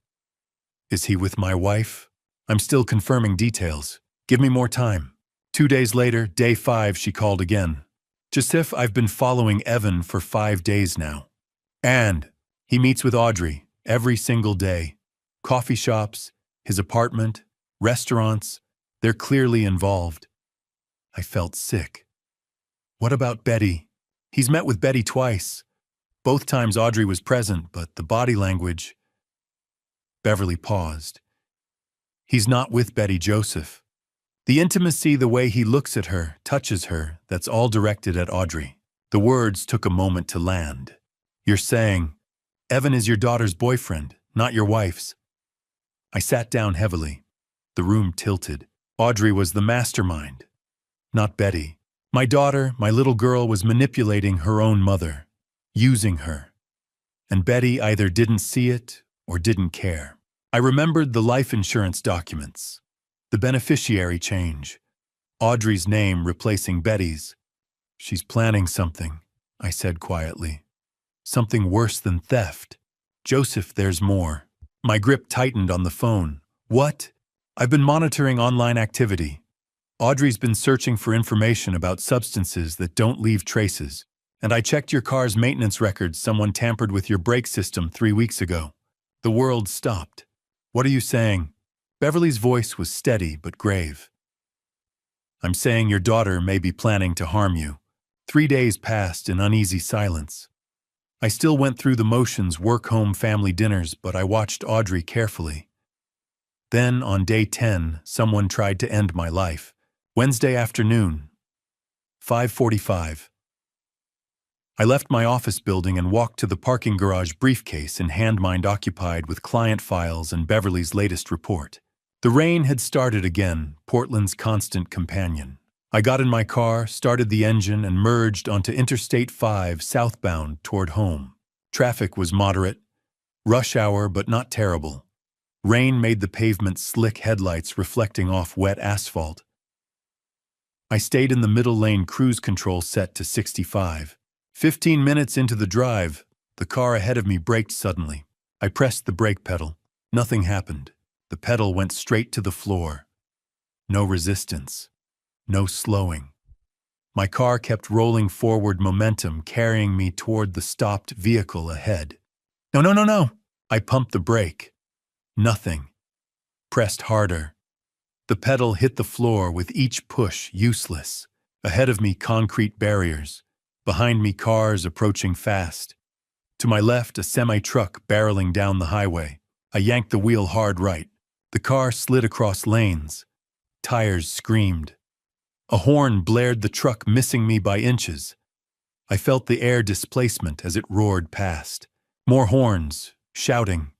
"Is he with my wife?" "I'm still confirming details. Give me more time." 2 days later, day 5, she called again. "Joseph, I've been following Evan for 5 days now. And he meets with Audrey every single day. Coffee shops, his apartment, restaurants. They're clearly involved." I felt sick. "What about Betty?" "He's met with Betty twice. Both times Audrey was present, but the body language..." Beverly paused. "He's not with Betty, Joseph. The intimacy, the way he looks at her, touches her, that's all directed at Audrey." The words took a moment to land. "You're saying..." Evan is your daughter's boyfriend, not your wife's. I sat down heavily. The room tilted. Audrey was the mastermind, not Betty. My daughter, my little girl, was manipulating her own mother, using her. And Betty either didn't see it or didn't care. I remembered the life insurance documents, the beneficiary change, Audrey's name replacing Betty's. She's planning something, I said quietly. Something worse than theft. Joseph, there's more. My grip tightened on the phone. What? I've been monitoring online activity. Audrey's been searching for information about substances that don't leave traces. And I checked your car's maintenance records. Someone tampered with your brake system 3 weeks ago. The world stopped. What are you saying? Beverly's voice was steady but grave. I'm saying your daughter may be planning to harm you. 3 days passed in uneasy silence. I still went through the motions, work, home, family dinners, but I watched Audrey carefully. Then, on day 10, someone tried to end my life. Wednesday afternoon, 5:45. I left my office building and walked to the parking garage, briefcase in hand, mind occupied with client files and Beverly's latest report. The rain had started again, Portland's constant companion. I got in my car, started the engine, and merged onto Interstate 5 southbound toward home. Traffic was moderate, rush hour but not terrible. Rain made the pavement slick, headlights reflecting off wet asphalt. I stayed in the middle lane, cruise control set to 65. 15 minutes into the drive, the car ahead of me braked suddenly. I pressed the brake pedal. Nothing happened. The pedal went straight to the floor. No resistance. No slowing. My car kept rolling forward, momentum carrying me toward the stopped vehicle ahead. No, no, no, no! I pumped the brake. Nothing. Pressed harder. The pedal hit the floor with each push, useless. Ahead of me, concrete barriers. Behind me, cars approaching fast. To my left, a semi-truck barreling down the highway. I yanked the wheel hard right. The car slid across lanes. Tires screamed. A horn blared, the truck missing me by inches. I felt the air displacement as it roared past. More horns, shouting.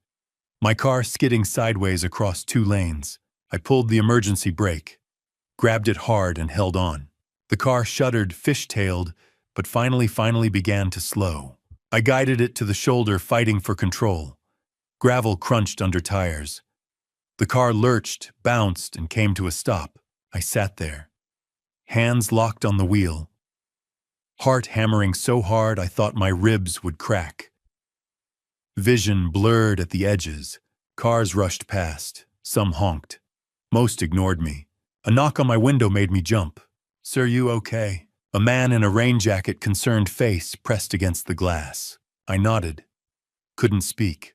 My car skidding sideways across 2 lanes. I pulled the emergency brake, grabbed it hard and held on. The car shuddered, fishtailed, but finally began to slow. I guided it to the shoulder, fighting for control. Gravel crunched under tires. The car lurched, bounced, and came to a stop. I sat there, hands locked on the wheel, heart hammering so hard I thought my ribs would crack. Vision blurred at the edges. Cars rushed past. Some honked. Most ignored me. A knock on my window made me jump. "Sir, you okay?" A man in a rain jacket, concerned face, pressed against the glass. I nodded. Couldn't speak.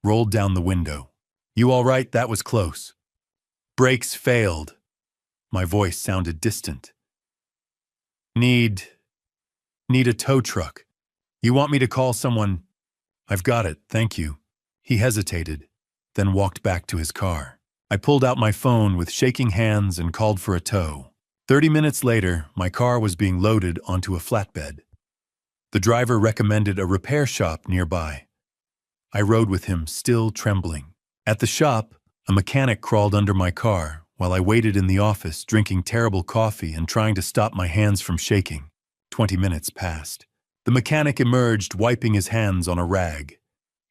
Rolled down the window. "You all right? That was close." "Brakes failed." My voice sounded distant. Need a tow truck. You want me to call someone?" "I've got it, thank you." He hesitated, then walked back to his car. I pulled out my phone with shaking hands and called for a tow. 30 minutes later, my car was being loaded onto a flatbed. The driver recommended a repair shop nearby. I rode with him, still trembling. At the shop, a mechanic crawled under my car while I waited in the office, drinking terrible coffee and trying to stop my hands from shaking. 20 minutes passed. The mechanic emerged, wiping his hands on a rag.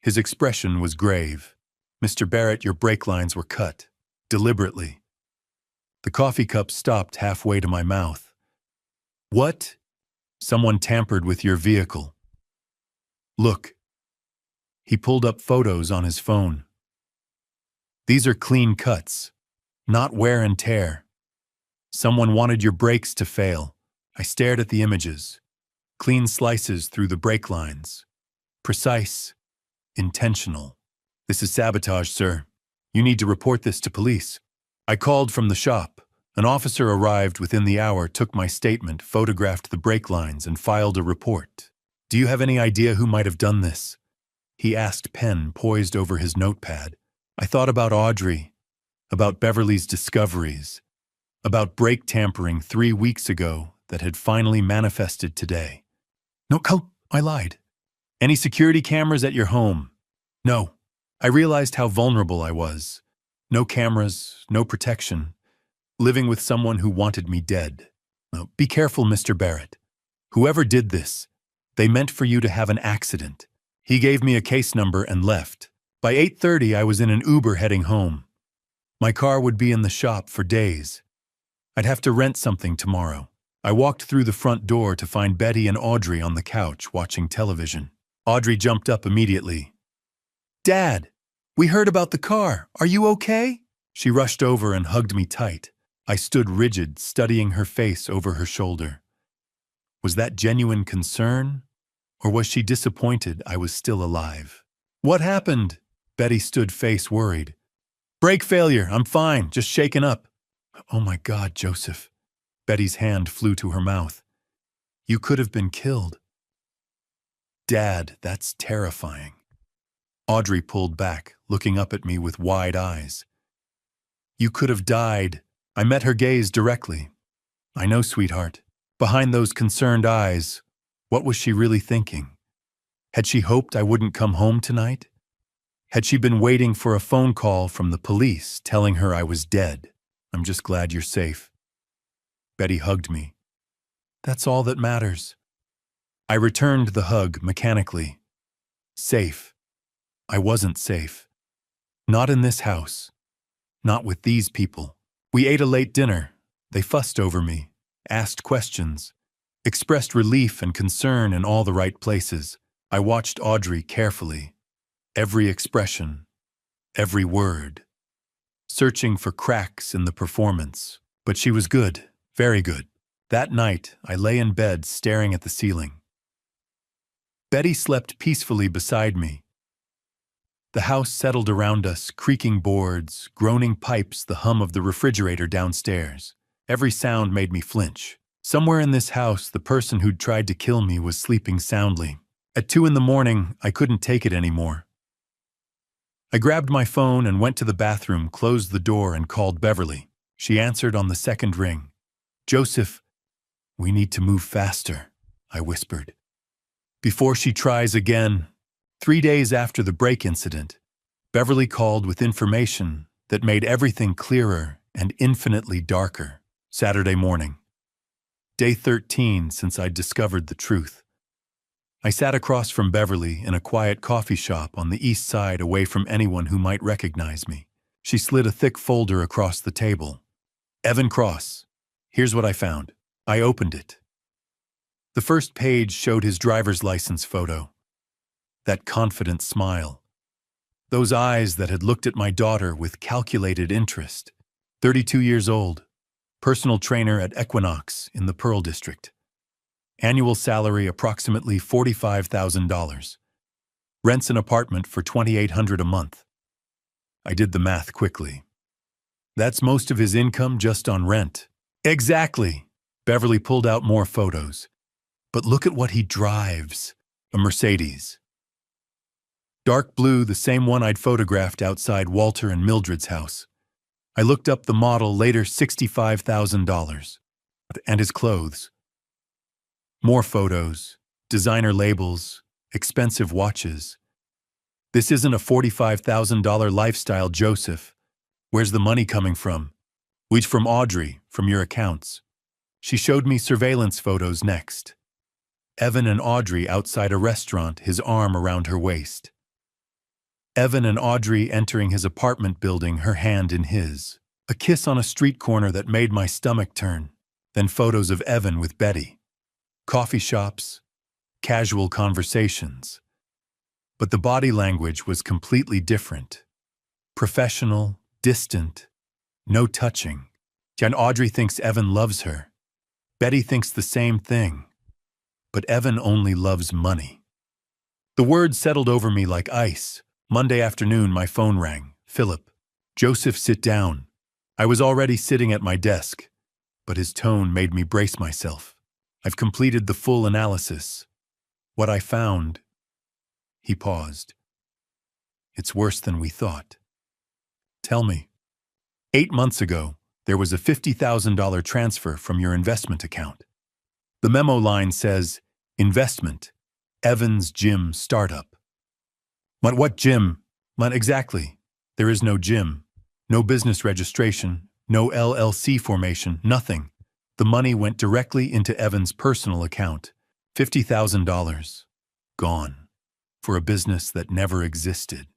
His expression was grave. "Mr. Barrett, your brake lines were cut. Deliberately." The coffee cup stopped halfway to my mouth. "What?" "Someone tampered with your vehicle. Look." He pulled up photos on his phone. "These are clean cuts, not wear and tear. Someone wanted your brakes to fail." I stared at the images. Clean slices through the brake lines. Precise. Intentional. "This is sabotage, sir. You need to report this to police." I called from the shop. An officer arrived within the hour, took my statement, photographed the brake lines, and filed a report. "Do you have any idea who might have done this?" he asked, pen poised over his notepad. I thought about Audrey, about Beverly's discoveries, about brake tampering 3 weeks ago that had finally manifested today. "No, I lied. Any security cameras at your home? No. I realized how vulnerable I was. No cameras, no protection. Living with someone who wanted me dead. Oh, be careful, Mr. Barrett. Whoever did this, they meant for you to have an accident. He gave me a case number and left. By 8:30, I was in an Uber heading home. My car would be in the shop for days. I'd have to rent something tomorrow. I walked through the front door to find Betty and Audrey on the couch watching television. Audrey jumped up immediately. "Dad, we heard about the car. Are you okay?" She rushed over and hugged me tight. I stood rigid, studying her face over her shoulder. Was that genuine concern? Or was she disappointed I was still alive? "What happened?" Betty stood face worried. "Brake failure. I'm fine, just shaken up." "Oh my God, Joseph." Betty's hand flew to her mouth. "You could have been killed." "Dad, that's terrifying." Audrey pulled back, looking up at me with wide eyes. "You could have died." I met her gaze directly. "I know, sweetheart." Behind those concerned eyes, what was she really thinking? Had she hoped I wouldn't come home tonight? Had she been waiting for a phone call from the police telling her I was dead? "I'm just glad you're safe." Betty hugged me. "That's all that matters." I returned the hug mechanically. Safe. I wasn't safe. Not in this house. Not with these people. We ate a late dinner. They fussed over me, asked questions, expressed relief and concern in all the right places. I watched Audrey carefully. Every expression, every word. Searching for cracks in the performance. But she was good, very good. That night, I lay in bed staring at the ceiling. Betty slept peacefully beside me. The house settled around us, creaking boards, groaning pipes, the hum of the refrigerator downstairs. Every sound made me flinch. Somewhere in this house, the person who'd tried to kill me was sleeping soundly. At 2 a.m, I couldn't take it anymore. I grabbed my phone and went to the bathroom, closed the door, and called Beverly. She answered on the second ring. "Joseph, we need to move faster," I whispered. Before she tries again, 3 days after the brake incident, Beverly called with information that made everything clearer and infinitely darker. Saturday morning. Day 13 since I'd discovered the truth. I sat across from Beverly in a quiet coffee shop on the east side, away from anyone who might recognize me. She slid a thick folder across the table. "Evan Cross, here's what I found." I opened it. The first page showed his driver's license photo. That confident smile. Those eyes that had looked at my daughter with calculated interest. 32 years old. Personal trainer at Equinox in the Pearl District. Annual salary approximately $45,000. Rents an apartment for $2,800 a month. I did the math quickly. That's most of his income just on rent. Exactly. Beverly pulled out more photos. But look at what he drives. A Mercedes. Dark blue, the same one I'd photographed outside Walter and Mildred's house. I looked up the model later, $65,000. And his clothes. More photos, designer labels, expensive watches. This isn't a $45,000 lifestyle, Joseph. Where's the money coming from? Which from Audrey, from your accounts. She showed me surveillance photos next. Evan and Audrey outside a restaurant, his arm around her waist. Evan and Audrey entering his apartment building, her hand in his. A kiss on a street corner that made my stomach turn. Then photos of Evan with Betty. Coffee shops, casual conversations. But the body language was completely different. Professional, distant, no touching. And Audrey thinks Evan loves her. Betty thinks the same thing. But Evan only loves money. The words settled over me like ice. Monday afternoon, my phone rang. "Philip." "Joseph, sit down." I was already sitting at my desk, but his tone made me brace myself. "I've completed the full analysis. What I found..." He paused. "It's worse than we thought." "Tell me." 8 months ago, there was a $50,000 transfer from your investment account. The memo line says, "Investment, Evan's gym startup. What gym? Exactly. There is no gym. No business registration. No LLC formation. Nothing. The money went directly into Evan's personal account. $50,000. Gone. For a business that never existed.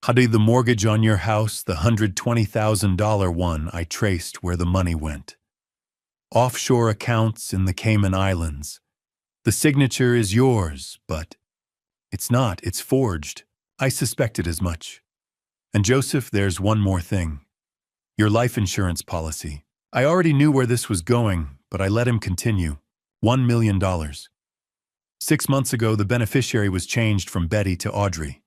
Hadi, the mortgage on your house, the $120,000 one, I traced where the money went. Offshore accounts in the Cayman Islands. The signature is yours, but it's not, it's forged. I suspected as much. And Joseph, there's one more thing. Your life insurance policy. I already knew where this was going, but I let him continue. $1 million. 6 months ago, the beneficiary was changed from Betty to Audrey.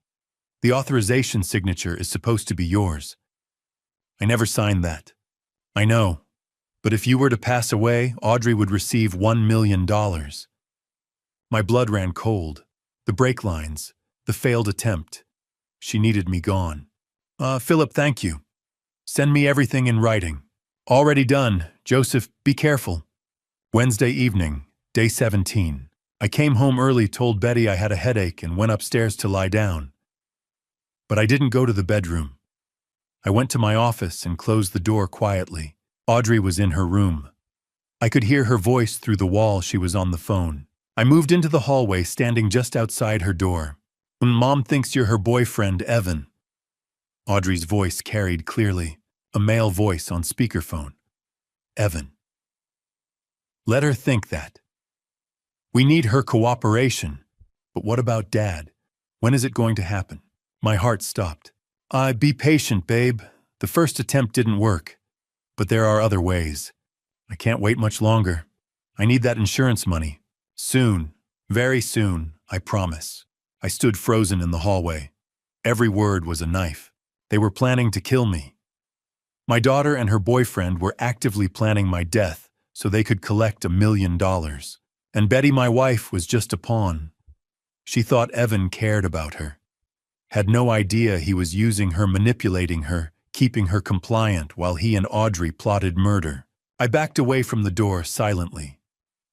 The authorization signature is supposed to be yours. I never signed that. I know. But if you were to pass away, Audrey would receive $1 million. My blood ran cold. The brake lines. The failed attempt. She needed me gone. Philip, thank you. Send me everything in writing. Already done. Joseph, be careful. Wednesday evening, day 17. I came home early, told Betty I had a headache, and went upstairs to lie down. But I didn't go to the bedroom. I went to my office and closed the door quietly. Audrey was in her room. I could hear her voice through the wall. She was on the phone. I moved into the hallway, standing just outside her door. Mom thinks you're her boyfriend, Evan. Audrey's voice carried clearly, a male voice on speakerphone. Evan. Let her think that. We need her cooperation. But what about Dad? When is it going to happen? My heart stopped. Be patient, babe. The first attempt didn't work. But there are other ways. I can't wait much longer. I need that insurance money. Soon. Very soon, I promise. I stood frozen in the hallway. Every word was a knife. They were planning to kill me. My daughter and her boyfriend were actively planning my death so they could collect $1 million. And Betty, my wife, was just a pawn. She thought Evan cared about her. Had no idea he was using her, manipulating her, keeping her compliant while he and Audrey plotted murder. I backed away from the door silently,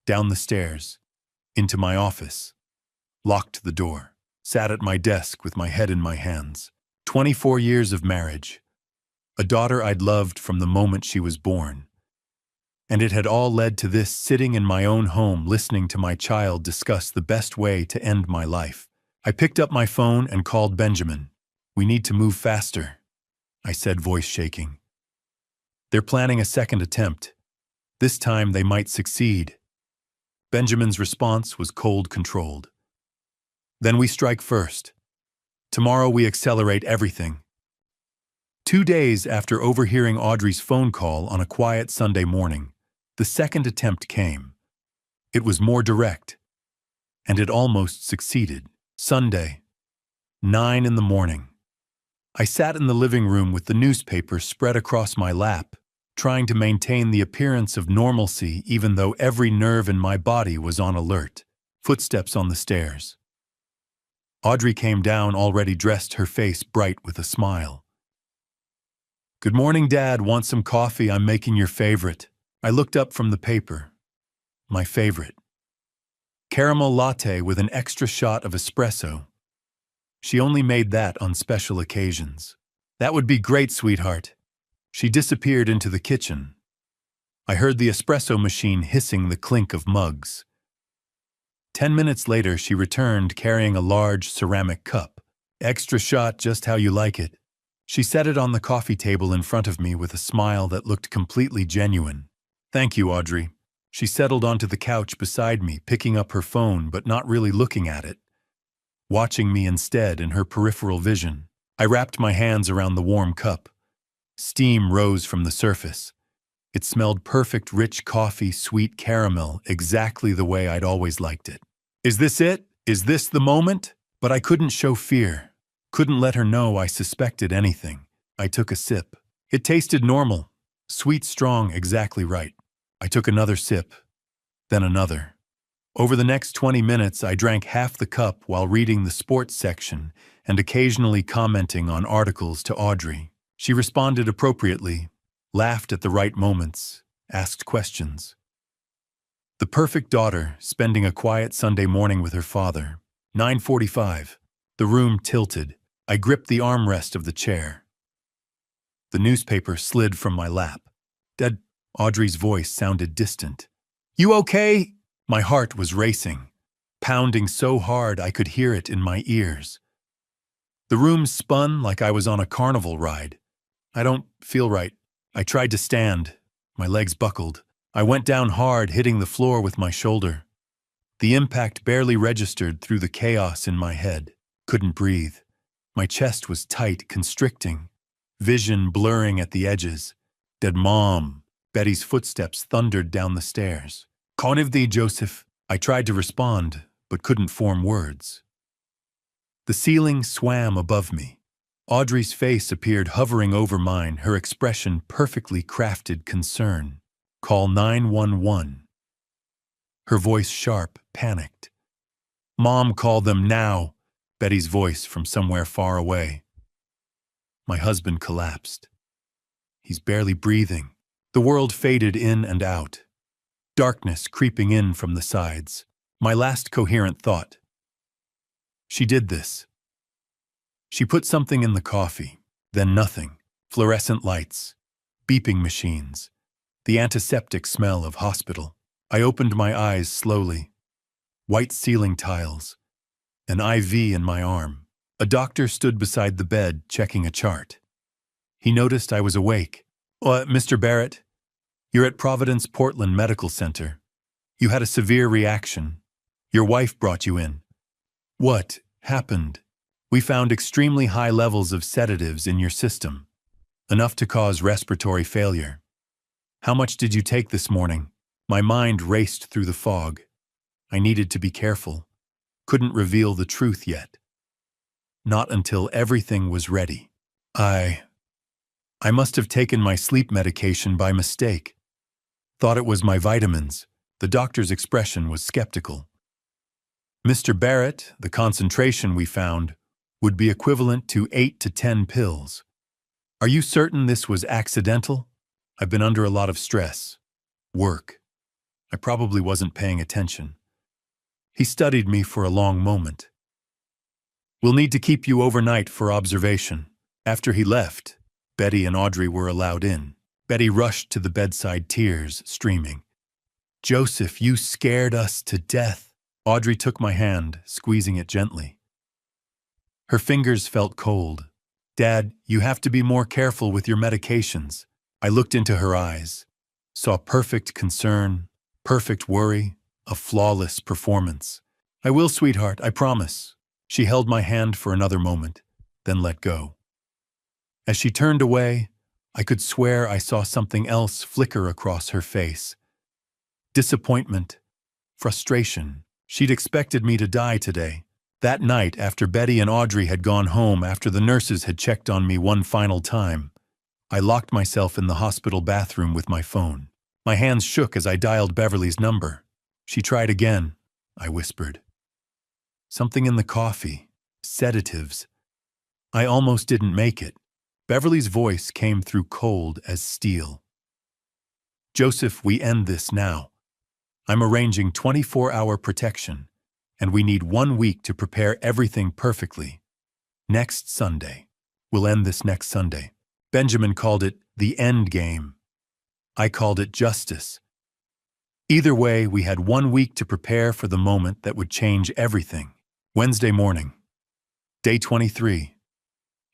down the stairs, into my office, locked the door, sat at my desk with my head in my hands. 24 years of marriage, a daughter I'd loved from the moment she was born. And it had all led to this, sitting in my own home listening to my child discuss the best way to end my life. I picked up my phone and called Benjamin. We need to move faster, I said, voice shaking. They're planning a second attempt. This time they might succeed. Benjamin's response was cold, controlled. Then we strike first. Tomorrow we accelerate everything. 2 days after overhearing Audrey's phone call on a quiet Sunday morning, the second attempt came. It was more direct, and it almost succeeded. Sunday, 9 in the morning. I sat in the living room with the newspaper spread across my lap, trying to maintain the appearance of normalcy even though every nerve in my body was on alert. Footsteps on the stairs. Audrey came down, already dressed, her face bright with a smile. Good morning, Dad. Want some coffee? I'm making your favorite. I looked up from the paper. My favorite. Caramel latte with an extra shot of espresso. She only made that on special occasions. That would be great, sweetheart. She disappeared into the kitchen. I heard the espresso machine hissing the clink of mugs. 10 minutes later, she returned carrying a large ceramic cup. Extra shot, just how you like it. She set it on the coffee table in front of me with a smile that looked completely genuine. Thank you, Audrey. She settled onto the couch beside me, picking up her phone but not really looking at it, watching me instead in her peripheral vision. I wrapped my hands around the warm cup. Steam rose from the surface. It smelled perfect, rich coffee, sweet caramel, exactly the way I'd always liked it. Is this it? Is this the moment? But I couldn't show fear. Couldn't let her know I suspected anything. I took a sip. It tasted normal. Sweet, strong, exactly right. I took another sip, then another. Over the next 20 minutes, I drank half the cup while reading the sports section and occasionally commenting on articles to Audrey. She responded appropriately, laughed at the right moments, asked questions. The perfect daughter, spending a quiet Sunday morning with her father. 9:45. The room tilted. I gripped the armrest of the chair. The newspaper slid from my lap. Dad, Audrey's voice sounded distant. You okay? My heart was racing, pounding so hard I could hear it in my ears. The room spun like I was on a carnival ride. I don't feel right. I tried to stand. My legs buckled. I went down hard, hitting the floor with my shoulder. The impact barely registered through the chaos in my head. Couldn't breathe. My chest was tight, constricting. Vision blurring at the edges. Dead Mom. Betty's footsteps thundered down the stairs. Conivdi, Joseph. I tried to respond, but couldn't form words. The ceiling swam above me. Audrey's face appeared hovering over mine, her expression perfectly crafted concern. Call 911. Her voice sharp, panicked. Mom, call them now. Betty's voice from somewhere far away. My husband collapsed. He's barely breathing. The world faded in and out. Darkness creeping in from the sides. My last coherent thought. She did this. She put something in the coffee, then nothing. Fluorescent lights, beeping machines, the antiseptic smell of hospital. I opened my eyes slowly. White ceiling tiles, an IV in my arm. A doctor stood beside the bed, checking a chart. He noticed I was awake. Mr. Barrett, you're at Providence Portland Medical Center. You had a severe reaction. Your wife brought you in. What happened? We found extremely high levels of sedatives in your system, enough to cause respiratory failure. How much did you take this morning? My mind raced through the fog. I needed to be careful. Couldn't reveal the truth yet. Not until everything was ready. I must have taken my sleep medication by mistake. Thought it was my vitamins. The doctor's expression was skeptical. Mr. Barrett, the concentration we found would be equivalent to 8 to 10 pills. Are you certain this was accidental? I've been under a lot of stress. Work. I probably wasn't paying attention. He studied me for a long moment. We'll need to keep you overnight for observation. After he left, Betty and Audrey were allowed in. Betty rushed to the bedside, tears streaming. Joseph, you scared us to death. Audrey took my hand, squeezing it gently. Her fingers felt cold. Dad, you have to be more careful with your medications. I looked into her eyes, saw perfect concern, perfect worry, a flawless performance. I will, sweetheart, I promise. She held my hand for another moment, then let go. As she turned away, I could swear I saw something else flicker across her face. Disappointment, frustration. She'd expected me to die today. That night, after Betty and Audrey had gone home, after the nurses had checked on me one final time, I locked myself in the hospital bathroom with my phone. My hands shook as I dialed Beverly's number. She tried again, I whispered. Something in the coffee. Sedatives. I almost didn't make it. Beverly's voice came through cold as steel. Joseph, we end this now. I'm arranging 24-hour protection, and we need 1 week to prepare everything perfectly. Next Sunday. We'll end this next Sunday. Benjamin called it the end game. I called it justice. Either way, we had 1 week to prepare for the moment that would change everything. Wednesday morning. Day 23.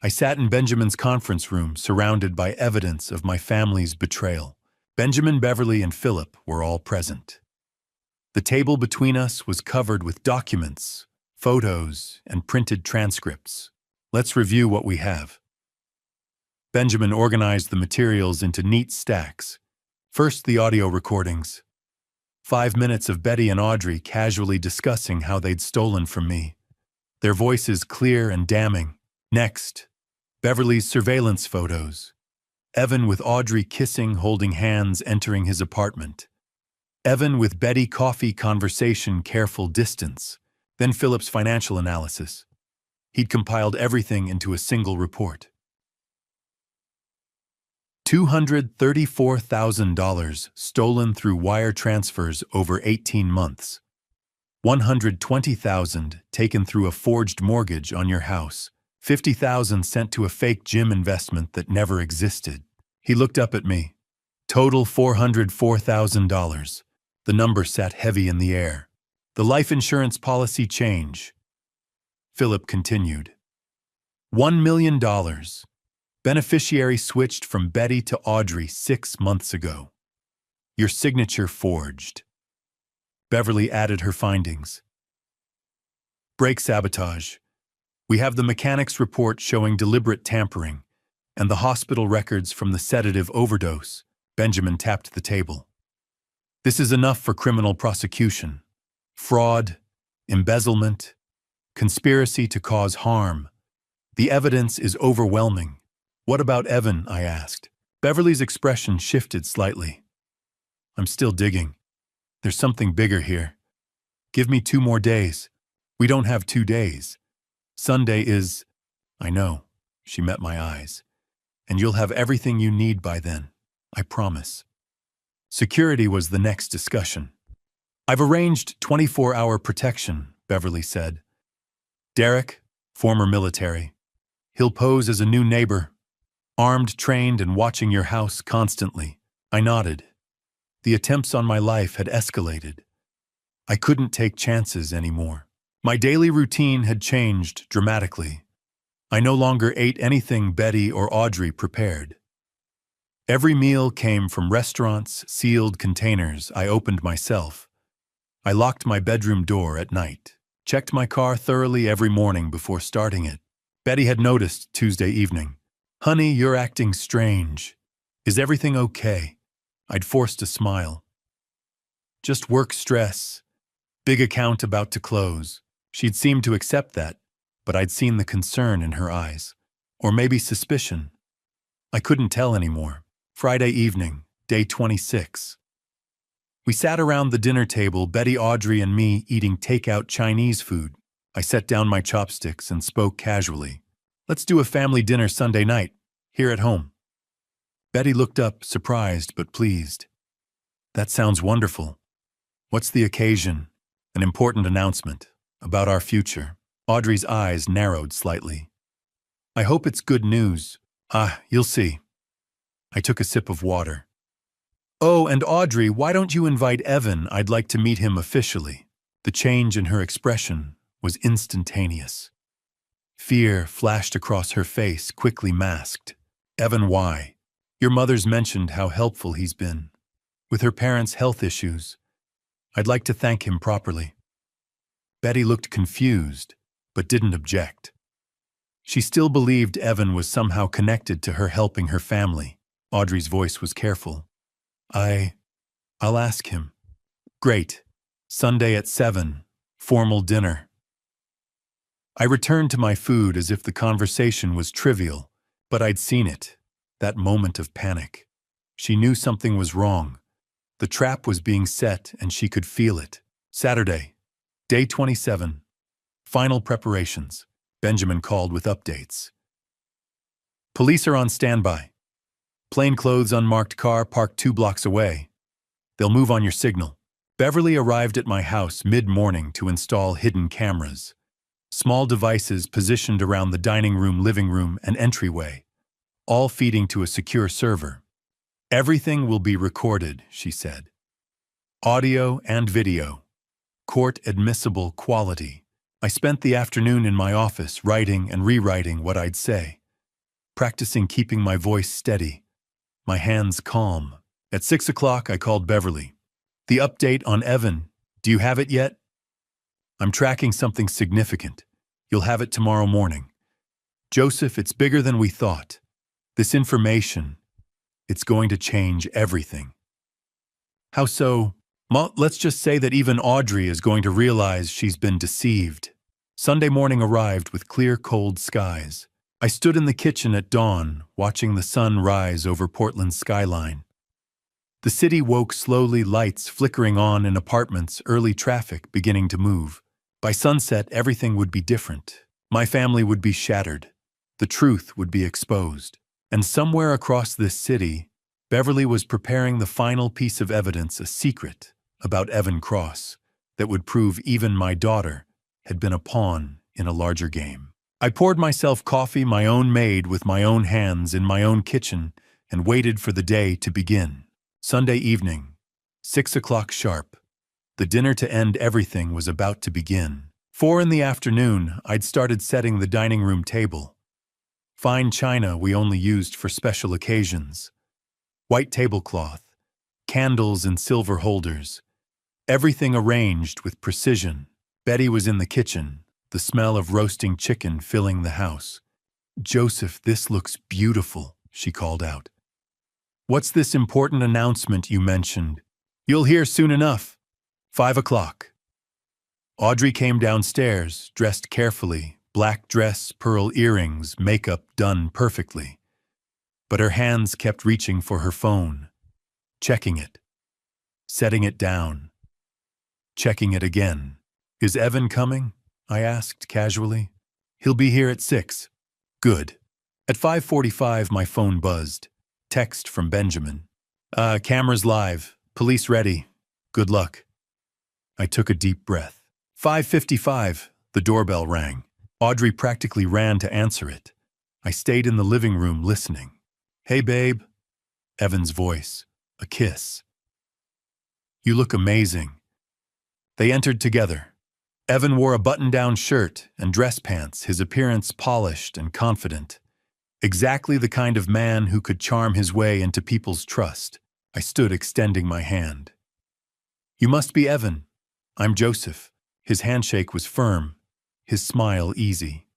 I sat in Benjamin's conference room, surrounded by evidence of my family's betrayal. Benjamin, Beverly, and Philip were all present. The table between us was covered with documents, photos, and printed transcripts. Let's review what we have. Benjamin organized the materials into neat stacks. First, the audio recordings. 5 minutes of Betty and Audrey casually discussing how they'd stolen from me. Their voices clear and damning. Next, Beverly's surveillance photos. Evan with Audrey kissing, holding hands, entering his apartment. Evan with Betty coffee conversation, careful distance. Then Philip's financial analysis. He'd compiled everything into a single report. $234,000 stolen through wire transfers over 18 months. $120,000 taken through a forged mortgage on your house. $50,000 sent to a fake gym investment that never existed. He looked up at me. Total $404,000. The number sat heavy in the air. The life insurance policy change. Philip continued. $1 million. Beneficiary switched from Betty to Audrey 6 months ago. Your signature forged. Beverly added her findings. Brake sabotage. We have the mechanics report showing deliberate tampering, and the hospital records from the sedative overdose. Benjamin tapped the table. This is enough for criminal prosecution. Fraud, embezzlement, conspiracy to cause harm. The evidence is overwhelming. What about Evan? I asked. Beverly's expression shifted slightly. I'm still digging. There's something bigger here. Give me 2 more days. We don't have 2 days. Sunday is... I know. She met my eyes. And you'll have everything you need by then. I promise. Security was the next discussion. I've arranged 24-hour protection, Beverly said. Derek, former military. He'll pose as a new neighbor. Armed, trained, and watching your house constantly. I nodded. The attempts on my life had escalated. I couldn't take chances anymore. My daily routine had changed dramatically. I no longer ate anything Betty or Audrey prepared. Every meal came from restaurants, sealed containers I opened myself. I locked my bedroom door at night, checked my car thoroughly every morning before starting it. Betty had noticed Tuesday evening. Honey, you're acting strange. Is everything okay? I'd forced a smile. Just work stress. Big account about to close. She'd seemed to accept that, but I'd seen the concern in her eyes. Or maybe suspicion. I couldn't tell anymore. Friday evening, day 26. We sat around the dinner table, Betty, Audrey, and me eating takeout Chinese food. I set down my chopsticks and spoke casually. Let's do a family dinner Sunday night, here at home. Betty looked up, surprised but pleased. That sounds wonderful. What's the occasion? An important announcement about our future. Audrey's eyes narrowed slightly. I hope it's good news. You'll see. I took a sip of water. Oh, and Audrey, why don't you invite Evan? I'd like to meet him officially. The change in her expression was instantaneous. Fear flashed across her face, quickly masked. Evan, why? Your mother's mentioned how helpful he's been. With her parents' health issues, I'd like to thank him properly. Betty looked confused, but didn't object. She still believed Evan was somehow connected to her helping her family. Audrey's voice was careful. I'll ask him. Great. Sunday at 7. Formal dinner. I returned to my food as if the conversation was trivial, but I'd seen it. That moment of panic. She knew something was wrong. The trap was being set and she could feel it. Saturday, day 27. Final preparations. Benjamin called with updates. Police are on standby. Plainclothes unmarked car parked 2 blocks away. They'll move on your signal. Beverly arrived at my house mid-morning to install hidden cameras. Small devices positioned around the dining room, living room, and entryway, all feeding to a secure server. Everything will be recorded, she said. Audio and video. Court admissible quality. I spent the afternoon in my office writing and rewriting what I'd say, practicing keeping my voice steady, my hands calm. At 6 o'clock, I called Beverly. The update on Evan. Do you have it yet? I'm tracking something significant. You'll have it tomorrow morning. Joseph, it's bigger than we thought. This information, it's going to change everything. How so? Let's just say that even Audrey is going to realize she's been deceived. Sunday morning arrived with clear, cold skies. I stood in the kitchen at dawn, watching the sun rise over Portland's skyline. The city woke slowly, lights flickering on in apartments, early traffic beginning to move. By sunset, everything would be different. My family would be shattered. The truth would be exposed. And somewhere across this city, Beverly was preparing the final piece of evidence, a secret about Evan Cross, that would prove even my daughter had been a pawn in a larger game. I poured myself coffee my own made with my own hands in my own kitchen and waited for the day to begin. Sunday evening, 6 o'clock sharp. The dinner to end everything was about to begin. 4 in the afternoon, I'd started setting the dining room table. Fine china we only used for special occasions. White tablecloth, candles in silver holders. Everything arranged with precision. Betty was in the kitchen, the smell of roasting chicken filling the house. "Joseph, this looks beautiful," she called out. "What's this important announcement you mentioned?" "You'll hear soon enough. 5 o'clock. Audrey came downstairs, dressed carefully, black dress, pearl earrings, makeup done perfectly. But her hands kept reaching for her phone, checking it, setting it down, checking it again. "Is Evan coming?" I asked casually. "He'll be here at 6. Good. At 5:45 my phone buzzed. Text from Benjamin. Cameras live. Police ready. Good luck." I took a deep breath. 5:55, the doorbell rang. Audrey practically ran to answer it. I stayed in the living room listening. "Hey, babe." Evan's voice. A kiss. "You look amazing." They entered together. Evan wore a button-down shirt and dress pants, his appearance polished and confident. Exactly the kind of man who could charm his way into people's trust. I stood extending my hand. "You must be Evan. I'm Joseph." His handshake was firm, his smile easy.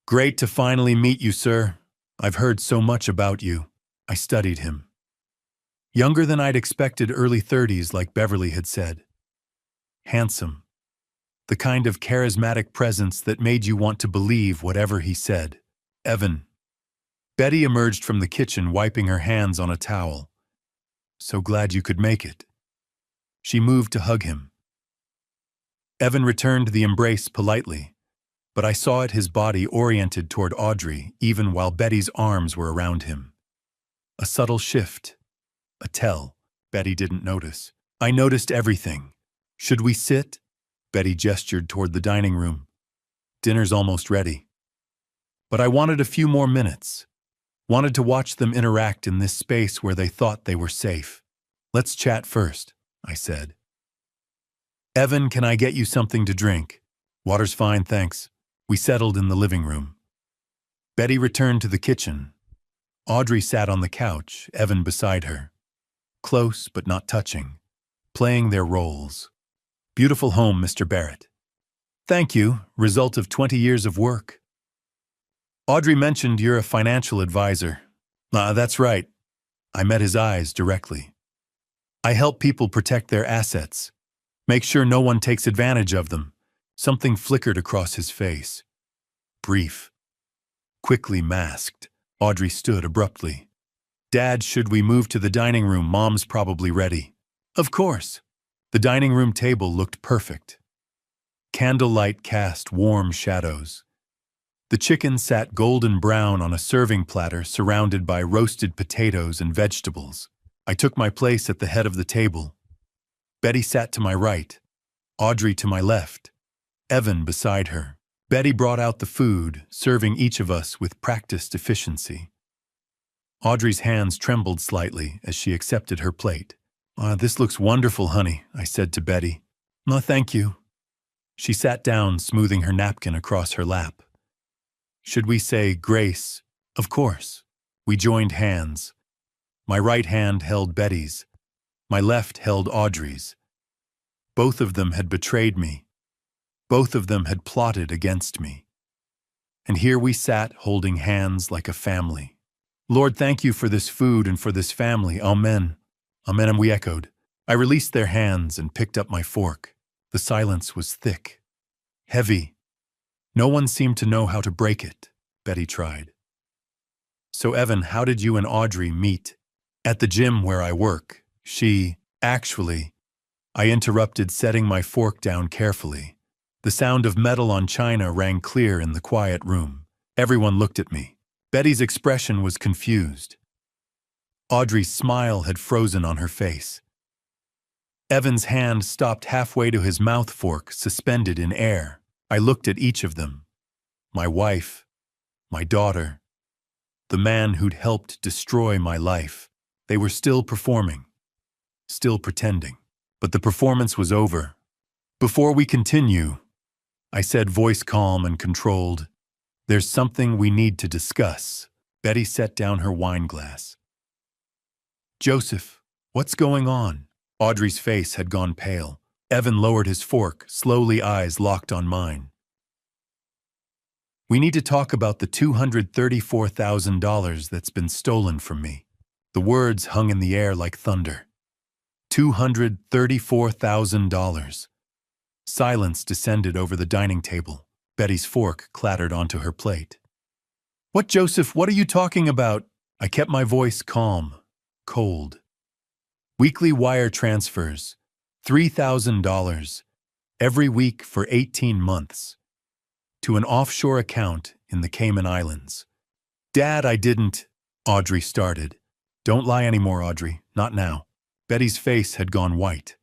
"Great to finally meet you, sir. I've heard so much about you." I studied him. Younger than I'd expected, early 30s, like Beverly had said. Handsome. The kind of charismatic presence that made you want to believe whatever he said. "Evan." Betty emerged from the kitchen, wiping her hands on a towel. "So glad you could make it." She moved to hug him. Evan returned the embrace politely, but I saw his body oriented toward Audrey, even while Betty's arms were around him. A subtle shift. A tell. Betty didn't notice. I noticed everything. "Should we sit?" Betty gestured toward the dining room. "Dinner's almost ready." But I wanted a few more minutes. Wanted to watch them interact in this space where they thought they were safe. "Let's chat first," I said. "Evan, can I get you something to drink?" "Water's fine, thanks." We settled in the living room. Betty returned to the kitchen. Audrey sat on the couch, Evan beside her. Close but not touching, playing their roles. "Beautiful home, Mr. Barrett." "Thank you, result of 20 years of work." "Audrey mentioned you're a financial advisor." That's right." I met his eyes directly. "I help people protect their assets. Make sure no one takes advantage of them." Something flickered across his face. Brief. Quickly masked, Audrey stood abruptly. "Dad, should we move to the dining room? Mom's probably ready." "Of course." The dining room table looked perfect. Candlelight cast warm shadows. The chicken sat golden brown on a serving platter surrounded by roasted potatoes and vegetables. I took my place at the head of the table. Betty sat to my right, Audrey to my left, Evan beside her. Betty brought out the food, serving each of us with practiced efficiency. Audrey's hands trembled slightly as she accepted her plate. "This looks wonderful, honey," I said to Betty. "No, thank you." She sat down, smoothing her napkin across her lap. "Should we say grace?" "Of course." We joined hands. My right hand held Betty's. My left held Audrey's. Both of them had betrayed me. Both of them had plotted against me. And here we sat, holding hands like a family. "Lord, thank you for this food and for this family. Amen." "Amen," and we echoed. I released their hands and picked up my fork. The silence was thick, heavy. No one seemed to know how to break it, Betty tried. "So, Evan, how did you and Audrey meet?" "At the gym where I work. Actually," I interrupted, setting my fork down carefully. The sound of metal on china rang clear in the quiet room. Everyone looked at me. Betty's expression was confused. Audrey's smile had frozen on her face. Evan's hand stopped halfway to his mouth fork, suspended in air. I looked at each of them. My wife, my daughter, the man who'd helped destroy my life. They were still performing, still pretending. But the performance was over. Before we continue, I said, voice calm and controlled, there's something we need to discuss. Betty set down her wine glass. Joseph, what's going on? Audrey's face had gone pale. Evan lowered his fork, slowly, eyes locked on mine. We need to talk about the $234,000 that's been stolen from me. The words hung in the air like thunder. $234,000. Silence descended over the dining table. Betty's fork clattered onto her plate. What, Joseph, what are you talking about? I kept my voice calm, cold. Weekly wire transfers, $3,000, every week for 18 months, to an offshore account in the Cayman Islands. Dad, I didn't, Audrey started. Don't lie anymore, Audrey, not now. Betty's face had gone white.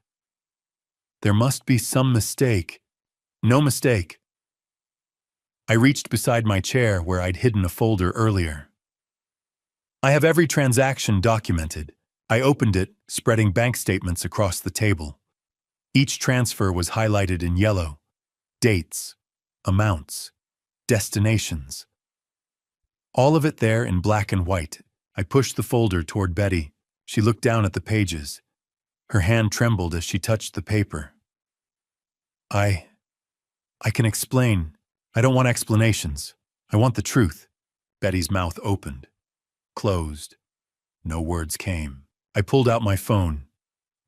There must be some mistake. No mistake. I reached beside my chair where I'd hidden a folder earlier. I have every transaction documented. I opened it, spreading bank statements across the table. Each transfer was highlighted in yellow. Dates, amounts, destinations. All of it there in black and white. I pushed the folder toward Betty. She looked down at the pages. Her hand trembled as she touched the paper. I can explain. I don't want explanations. I want the truth. Betty's mouth opened, closed. No words came. I pulled out my phone.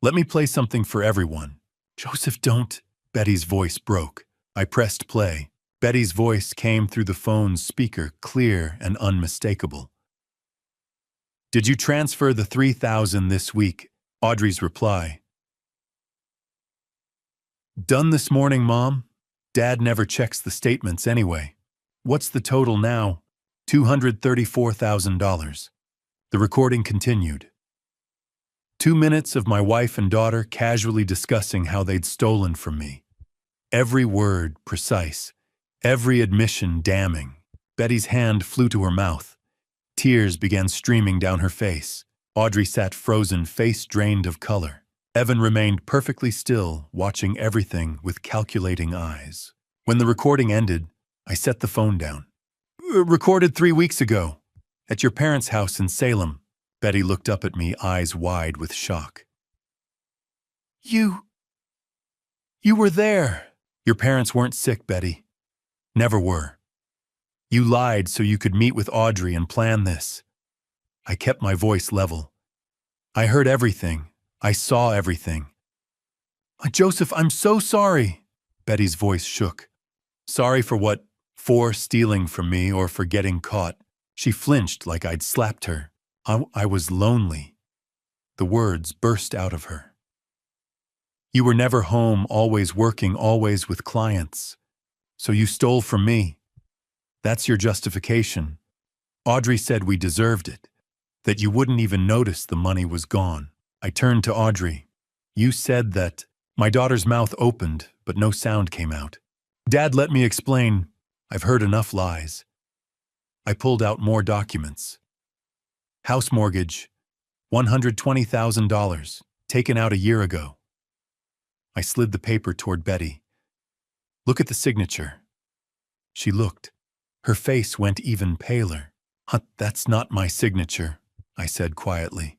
Let me play something for everyone. Joseph, don't. Betty's voice broke. I pressed play. Betty's voice came through the phone's speaker, clear and unmistakable. Did you transfer the $3,000 this week? Audrey's reply. Done this morning, Mom. Dad never checks the statements anyway. What's the total now? $234,000. The recording continued. 2 minutes of my wife and daughter casually discussing how they'd stolen from me. Every word precise, every admission damning. Betty's hand flew to her mouth. Tears began streaming down her face. Audrey sat frozen, face drained of color. Evan remained perfectly still, watching everything with calculating eyes. When the recording ended, I set the phone down. Recorded 3 weeks ago, at your parents' house in Salem. Betty looked up at me, eyes wide with shock. You were there. Your parents weren't sick, Betty. Never were. You lied so you could meet with Audrey and plan this. I kept my voice level. I heard everything. I saw everything. Joseph, I'm so sorry. Betty's voice shook. Sorry for what? For stealing from me or for getting caught. She flinched like I'd slapped her. I was lonely. The words burst out of her. You were never home, always working, always with clients. So you stole from me. That's your justification. Audrey said we deserved it, that you wouldn't even notice the money was gone. I turned to Audrey. You said that. My daughter's mouth opened, but no sound came out. Dad, let me explain. I've heard enough lies. I pulled out more documents. House mortgage, $120,000, taken out a year ago. I slid the paper toward Betty. Look at the signature. She looked. Her face went even paler. That's not my signature, I said quietly.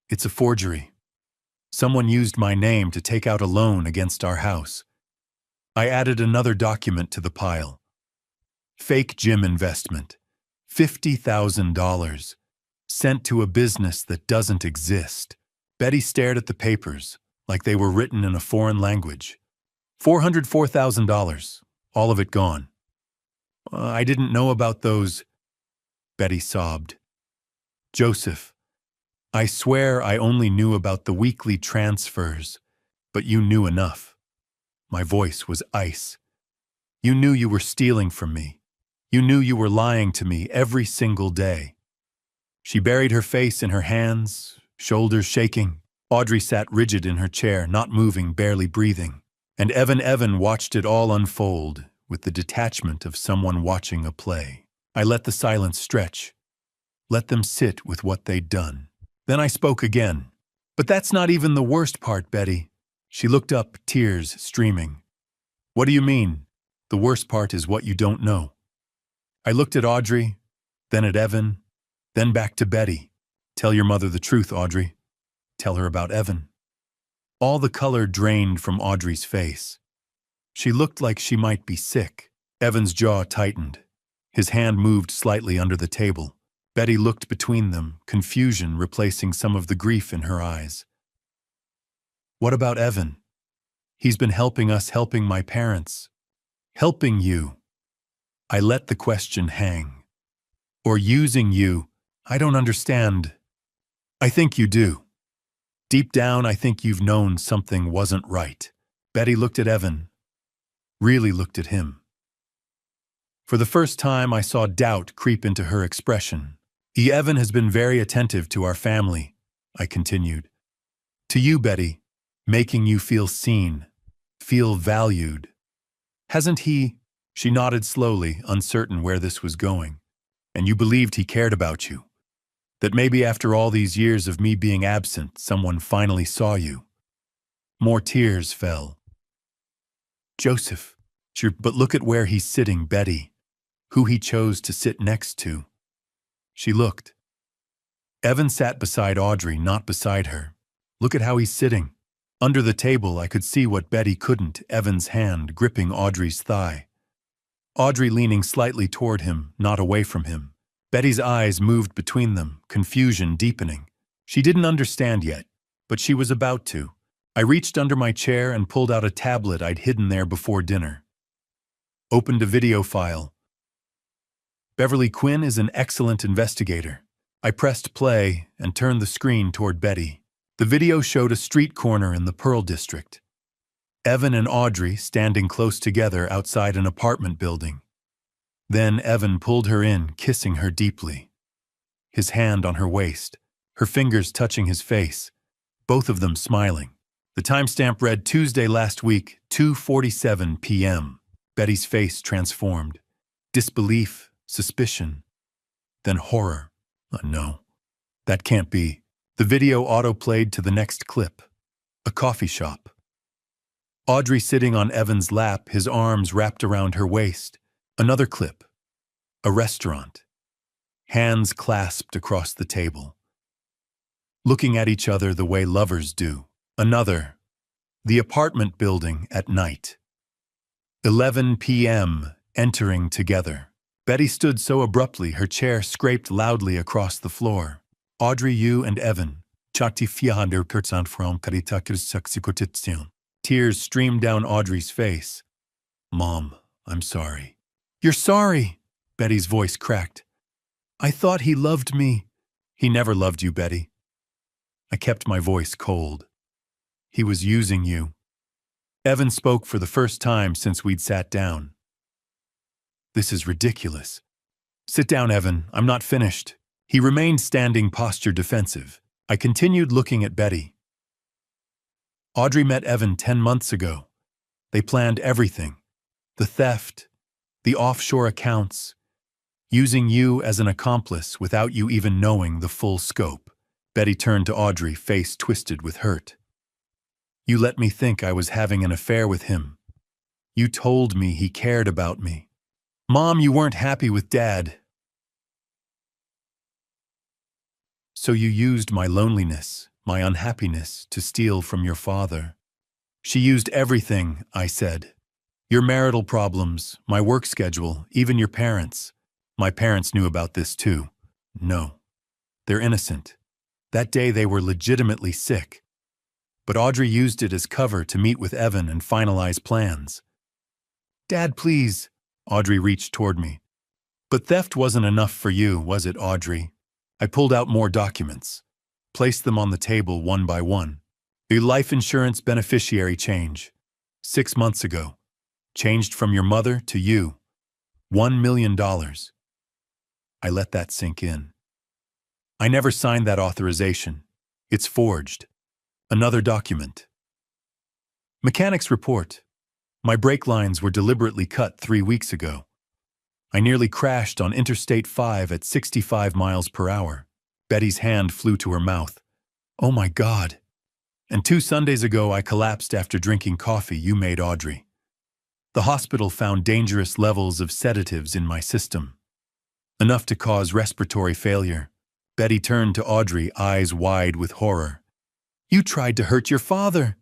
It's a forgery. Someone used my name to take out a loan against our house. I added another document to the pile. Fake gym investment. $50,000. Sent to a business that doesn't exist. Betty stared at the papers, like they were written in a foreign language. $404,000. All of it gone. I didn't know about those. Betty sobbed. Joseph, I swear I only knew about the weekly transfers, but you knew enough. My voice was ice. You knew you were stealing from me. You knew you were lying to me every single day. She buried her face in her hands, shoulders shaking. Audrey sat rigid in her chair, not moving, barely breathing. And Evan watched it all unfold with the detachment of someone watching a play. I let the silence stretch, let them sit with what they'd done. Then I spoke again. But that's not even the worst part, Betty. She looked up, tears streaming. What do you mean? The worst part is what you don't know. I looked at Audrey, then at Evan, then back to Betty. Tell your mother the truth, Audrey. Tell her about Evan. All the color drained from Audrey's face. She looked like she might be sick. Evan's jaw tightened. His hand moved slightly under the table. Betty looked between them, confusion replacing some of the grief in her eyes. What about Evan? He's been helping us, helping my parents. Helping you. I let the question hang. Or using you. I don't understand. I think you do. Deep down, I think you've known something wasn't right. Betty looked at Evan. Really looked at him. For the first time, I saw doubt creep into her expression. Evan has been very attentive to our family, I continued. To you, Betty, making you feel seen, feel valued. Hasn't he? She nodded slowly, uncertain where this was going. And you believed he cared about you. That maybe after all these years of me being absent, someone finally saw you. More tears fell. Joseph, but look at where he's sitting, Betty. Who he chose to sit next to. She looked. Evan sat beside Audrey, not beside her. Look at how he's sitting. Under the table, I could see what Betty couldn't, Evan's hand gripping Audrey's thigh. Audrey leaning slightly toward him, not away from him. Betty's eyes moved between them, confusion deepening. She didn't understand yet, but she was about to. I reached under my chair and pulled out a tablet I'd hidden there before dinner. Opened a video file. Beverly Quinn is an excellent investigator. I pressed play and turned the screen toward Betty. The video showed a street corner in the Pearl District. Evan and Audrey standing close together outside an apartment building. Then Evan pulled her in, kissing her deeply. His hand on her waist, her fingers touching his face, both of them smiling. The timestamp read Tuesday last week, 2:47 p.m. Betty's face transformed. Disbelief, suspicion, then horror. Oh, no, that can't be. The video auto-played to the next clip. A coffee shop. Audrey sitting on Evan's lap, his arms wrapped around her waist. Another clip. A restaurant. Hands clasped across the table. Looking at each other the way lovers do. Another. The apartment building at night. 11 p.m. Entering together. Betty stood so abruptly her chair scraped loudly across the floor. Audrey, you and Evan. Tears streamed down Audrey's face. Mom, I'm sorry. You're sorry, Betty's voice cracked. I thought he loved me. He never loved you, Betty. I kept my voice cold. He was using you. Evan spoke for the first time since we'd sat down. This is ridiculous. Sit down, Evan. I'm not finished. He remained standing, posture defensive. I continued looking at Betty. Audrey met Evan 10 months ago. They planned everything. The theft, the offshore accounts, using you as an accomplice without you even knowing the full scope. Betty turned to Audrey, face twisted with hurt. You let me think I was having an affair with him. You told me he cared about me. Mom, you weren't happy with Dad. So you used my loneliness, my unhappiness, to steal from your father. She used everything, I said. Your marital problems, my work schedule, even your parents. My parents knew about this too. No. They're innocent. That day they were legitimately sick. But Audrey used it as cover to meet with Evan and finalize plans. Dad, please. Audrey reached toward me. But theft wasn't enough for you, was it, Audrey? I pulled out more documents, placed them on the table one by one. The life insurance beneficiary change. 6 months ago. Changed from your mother to you. $1 million. I let that sink in. I never signed that authorization. It's forged. Another document. Mechanics report. My brake lines were deliberately cut 3 weeks ago. I nearly crashed on Interstate 5 at 65 miles per hour. Betty's hand flew to her mouth. Oh my God. And 2 Sundays ago I collapsed after drinking coffee you made, Audrey. The hospital found dangerous levels of sedatives in my system. Enough to cause respiratory failure. Betty turned to Audrey, eyes wide with horror. You tried to hurt your father.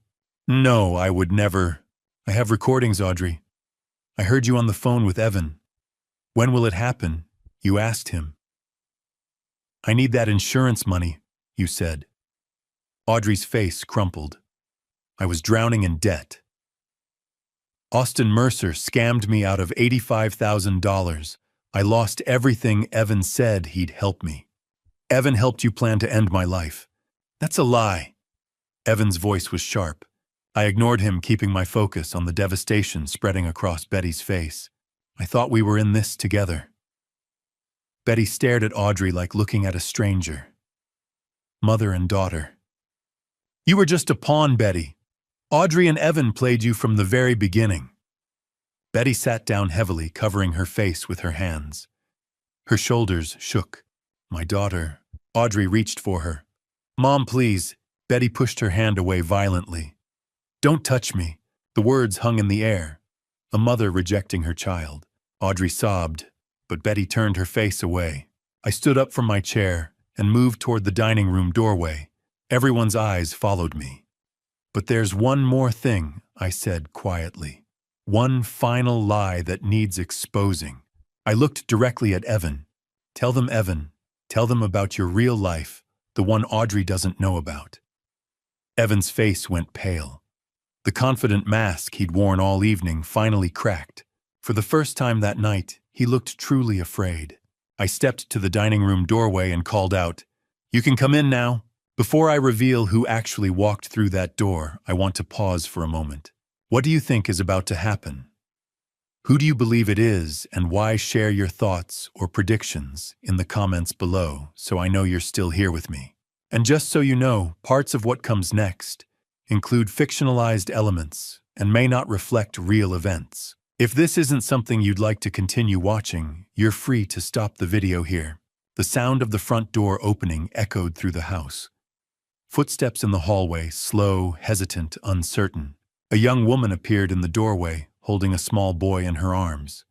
No, I would never. I have recordings, Audrey. I heard you on the phone with Evan. When will it happen? You asked him. I need that insurance money, you said. Audrey's face crumpled. I was drowning in debt. Austin Mercer scammed me out of $85,000. I lost everything Evan said he'd help me. Evan helped you plan to end my life. That's a lie. Evan's voice was sharp. I ignored him, keeping my focus on the devastation spreading across Betty's face. I thought we were in this together. Betty stared at Audrey like looking at a stranger. Mother and daughter. You were just a pawn, Betty. Audrey and Evan played you from the very beginning. Betty sat down heavily, covering her face with her hands. Her shoulders shook. My daughter. Audrey reached for her. Mom, please. Betty pushed her hand away violently. Don't touch me. The words hung in the air. A mother rejecting her child. Audrey sobbed, but Betty turned her face away. I stood up from my chair and moved toward the dining room doorway. Everyone's eyes followed me. But there's one more thing, I said quietly. One final lie that needs exposing. I looked directly at Evan. Tell them, Evan. Tell them about your real life, the one Audrey doesn't know about. Evan's face went pale. The confident mask he'd worn all evening finally cracked. For the first time that night, he looked truly afraid. I stepped to the dining room doorway and called out, You can come in now. Before I reveal who actually walked through that door, I want to pause for a moment. What do you think is about to happen? Who do you believe it is, and why? Share your thoughts or predictions in the comments below so I know you're still here with me. And just so you know, parts of what comes next include fictionalized elements and may not reflect real events. If this isn't something you'd like to continue watching, you're free to stop the video here. The sound of the front door opening echoed through the house. Footsteps in the hallway, slow, hesitant, uncertain. A young woman appeared in the doorway, holding a small boy in her arms.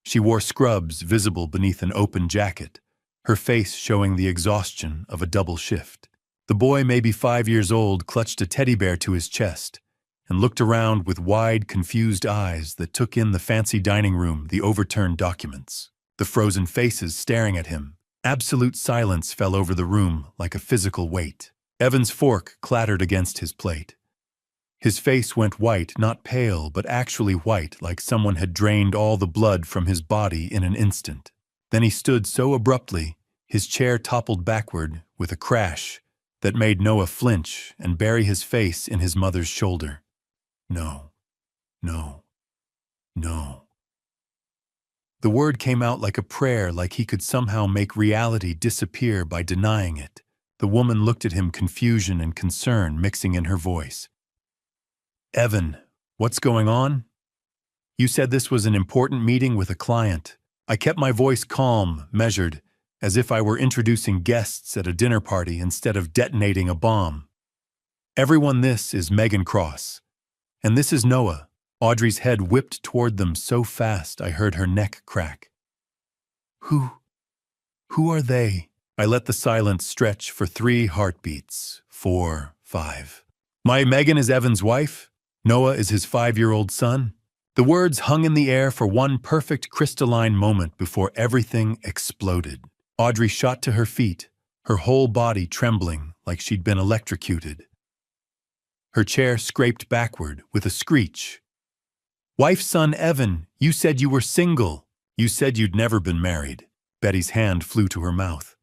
She wore scrubs visible beneath an open jacket, her face showing the exhaustion of a double shift. The boy, maybe 5 years old, clutched a teddy bear to his chest and looked around with wide, confused eyes that took in the fancy dining room, the overturned documents, the frozen faces staring at him. Absolute silence fell over the room like a physical weight. Evan's fork clattered against his plate. His face went white, not pale, but actually white, like someone had drained all the blood from his body in an instant. Then he stood so abruptly, his chair toppled backward with a crash that made Noah flinch and bury his face in his mother's shoulder. No, no, no. The word came out like a prayer, like he could somehow make reality disappear by denying it. The woman looked at him, confusion and concern mixing in her voice. Evan, what's going on? You said this was an important meeting with a client. I kept my voice calm, measured, as if I were introducing guests at a dinner party instead of detonating a bomb. Everyone, this is Megan Cross. And this is Noah. Audrey's head whipped toward them so fast I heard her neck crack. Who are they? I let the silence stretch for 3 heartbeats. 4, 5. My Megan is Evan's wife. Noah is his 5-year-old son. The words hung in the air for one perfect crystalline moment before everything exploded. Audrey shot to her feet, her whole body trembling like she'd been electrocuted. Her chair scraped backward with a screech. Wife, son, Evan, you said you were single. You said you'd never been married. Betty's hand flew to her mouth.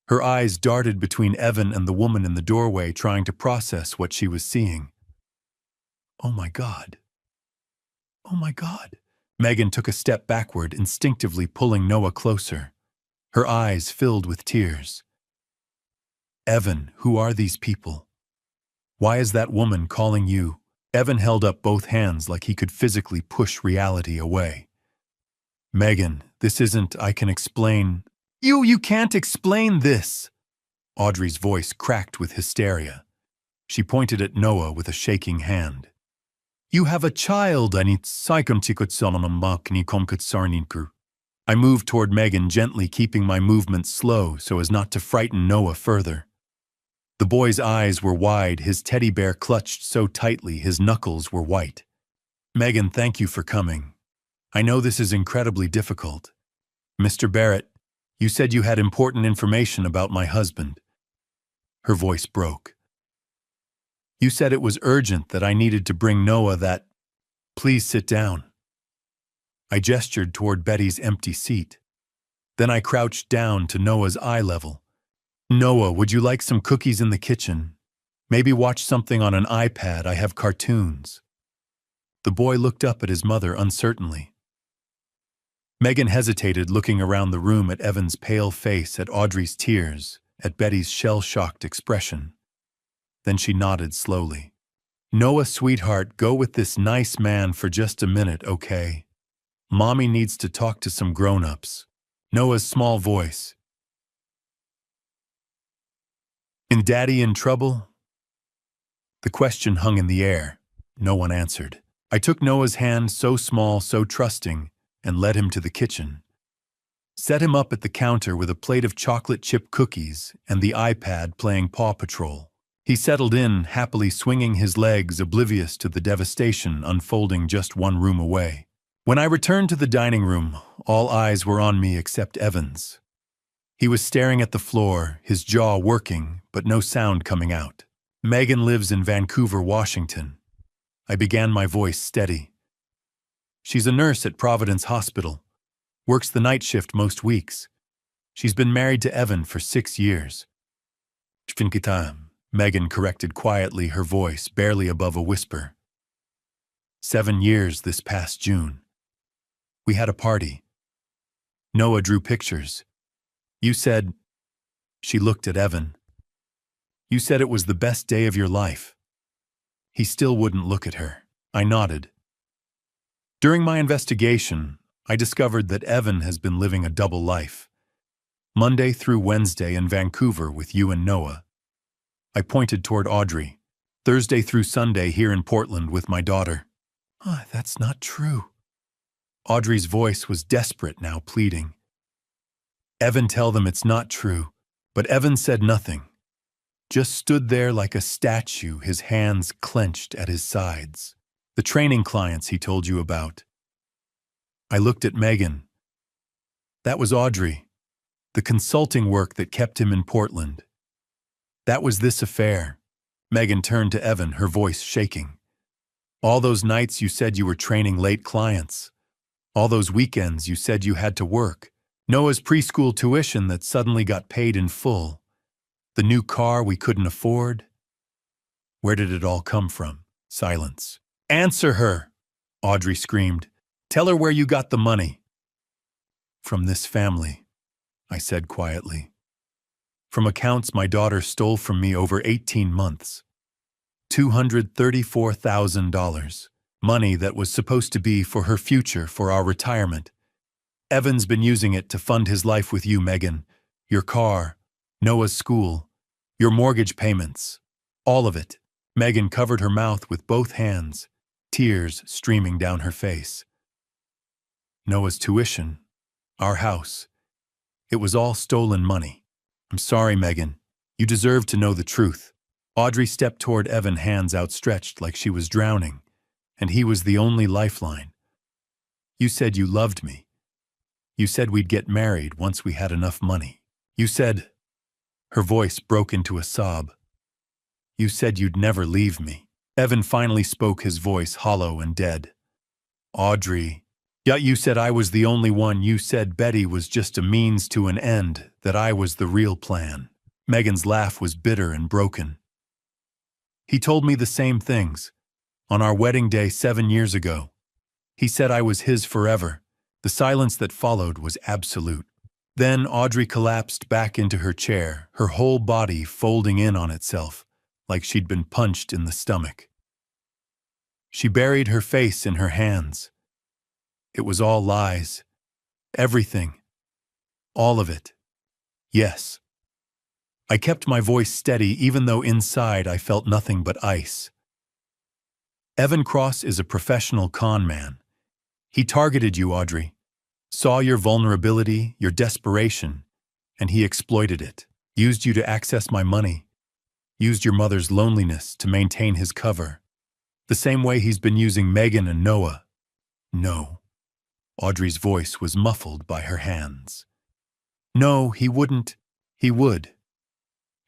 Her eyes darted between Evan and the woman in the doorway, trying to process what she was seeing. Oh my God. Oh my God. Megan took a step backward, instinctively pulling Noah closer. Her eyes filled with tears. Evan, who are these people? Why is that woman calling you? Evan held up both hands like he could physically push reality away. Megan, this isn't, I can explain. You can't explain this! Audrey's voice cracked with hysteria. She pointed at Noah with a shaking hand. You have a child, I moved toward Megan, gently keeping my movements slow so as not to frighten Noah further. The boy's eyes were wide, his teddy bear clutched so tightly his knuckles were white. Megan, thank you for coming. I know this is incredibly difficult. Mr. Barrett, you said you had important information about my husband. Her voice broke. You said it was urgent that I needed to bring Noah that. Please sit down. I gestured toward Betty's empty seat. Then I crouched down to Noah's eye level. Noah, would you like some cookies in the kitchen? Maybe watch something on an iPad, I have cartoons. The boy looked up at his mother uncertainly. Megan hesitated, looking around the room at Evan's pale face, at Audrey's tears, at Betty's shell-shocked expression. Then she nodded slowly. Noah, sweetheart, go with this nice man for just a minute, okay? Mommy needs to talk to some grown-ups. Noah's small voice. Is Daddy in trouble? The question hung in the air. No one answered. I took Noah's hand, so small, so trusting, and led him to the kitchen. Set him up at the counter with a plate of chocolate chip cookies and the iPad playing Paw Patrol. He settled in, happily swinging his legs, oblivious to the devastation unfolding just one room away. When I returned to the dining room, all eyes were on me except Evan's. He was staring at the floor, his jaw working, but no sound coming out. Megan lives in Vancouver, Washington. I began, my voice steady. She's a nurse at Providence Hospital. Works the night shift most weeks. She's been married to Evan for 6 years. Megan corrected quietly, her voice barely above a whisper. 7 years this past June. We had a party. Noah drew pictures. You said... She looked at Evan. You said it was the best day of your life. He still wouldn't look at her. I nodded. During my investigation, I discovered that Evan has been living a double life. Monday through Wednesday in Vancouver with you and Noah. I pointed toward Audrey. Thursday through Sunday here in Portland with my daughter. That's not true. Audrey's voice was desperate now, pleading. Evan, tell them it's not true. But Evan said nothing. Just stood there like a statue, his hands clenched at his sides. The training clients he told you about. I looked at Megan. That was Audrey. The consulting work that kept him in Portland. That was this affair. Megan turned to Evan, her voice shaking. All those nights you said you were training late clients. All those weekends you said you had to work. Noah's preschool tuition that suddenly got paid in full. The new car we couldn't afford. Where did it all come from? Silence. Answer her, Audrey screamed. Tell her where you got the money. From this family, I said quietly. From accounts my daughter stole from me over 18 months. $234,000. Money that was supposed to be for her future, for our retirement. Evan's been using it to fund his life with you, Megan. Your car, Noah's school, your mortgage payments. All of it. Megan covered her mouth with both hands, tears streaming down her face. Noah's tuition, our house. It was all stolen money. I'm sorry, Megan. You deserve to know the truth. Audrey stepped toward Evan, hands outstretched like she was drowning, and he was the only lifeline. You said you loved me. You said we'd get married once we had enough money. You said... Her voice broke into a sob. You said you'd never leave me. Evan finally spoke, his voice hollow and dead. Audrey... Yeah, you said I was the only one. You said Betty was just a means to an end, that I was the real plan. Megan's laugh was bitter and broken. He told me the same things. On our wedding day 7 years ago. He said I was his forever. The silence that followed was absolute. Then Audrey collapsed back into her chair, her whole body folding in on itself, like she'd been punched in the stomach. She buried her face in her hands. It was all lies. Everything. All of it. Yes. I kept my voice steady even though inside I felt nothing but ice. Evan Cross is a professional con man. He targeted you, Audrey. Saw your vulnerability, your desperation, and he exploited it. Used you to access my money. Used your mother's loneliness to maintain his cover. The same way he's been using Megan and Noah. No. Audrey's voice was muffled by her hands. No, he wouldn't. He would.